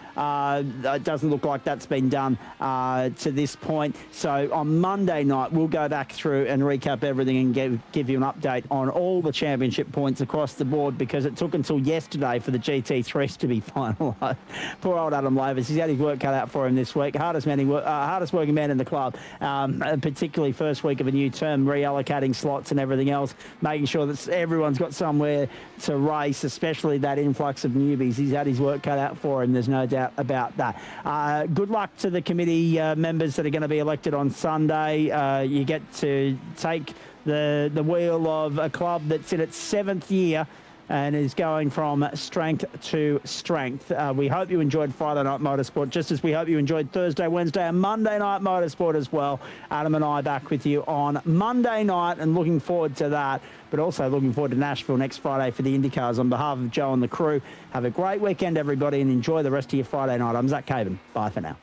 It doesn't look like that's been done to this point. So on Monday night, we'll go back through and recap everything and give you an update on all the championship points across the board, because it took until yesterday for the GT3s to be finalised. Poor old Adam Lavis, he's had his work cut out for him this week. Hardest working man in the club, particularly first week of a new term, reallocating slots and everything else, making sure that everyone's got somewhere to race, especially that influx of newbies. He's had his work cut out for him, there's no doubt about that. Good luck to the committee members that are going to be elected on Sunday. You get to take the wheel of a club that's in its 7th year and is going from strength to strength. We hope you enjoyed Friday Night Motorsport, just as we hope you enjoyed Thursday, Wednesday, and Monday Night Motorsport as well. Adam and I back with you on Monday night, and looking forward to that, but also looking forward to Nashville next Friday for the IndyCars. On behalf of Joe and the crew, have a great weekend, everybody, and enjoy the rest of your Friday night. I'm Zach Caven. Bye for now.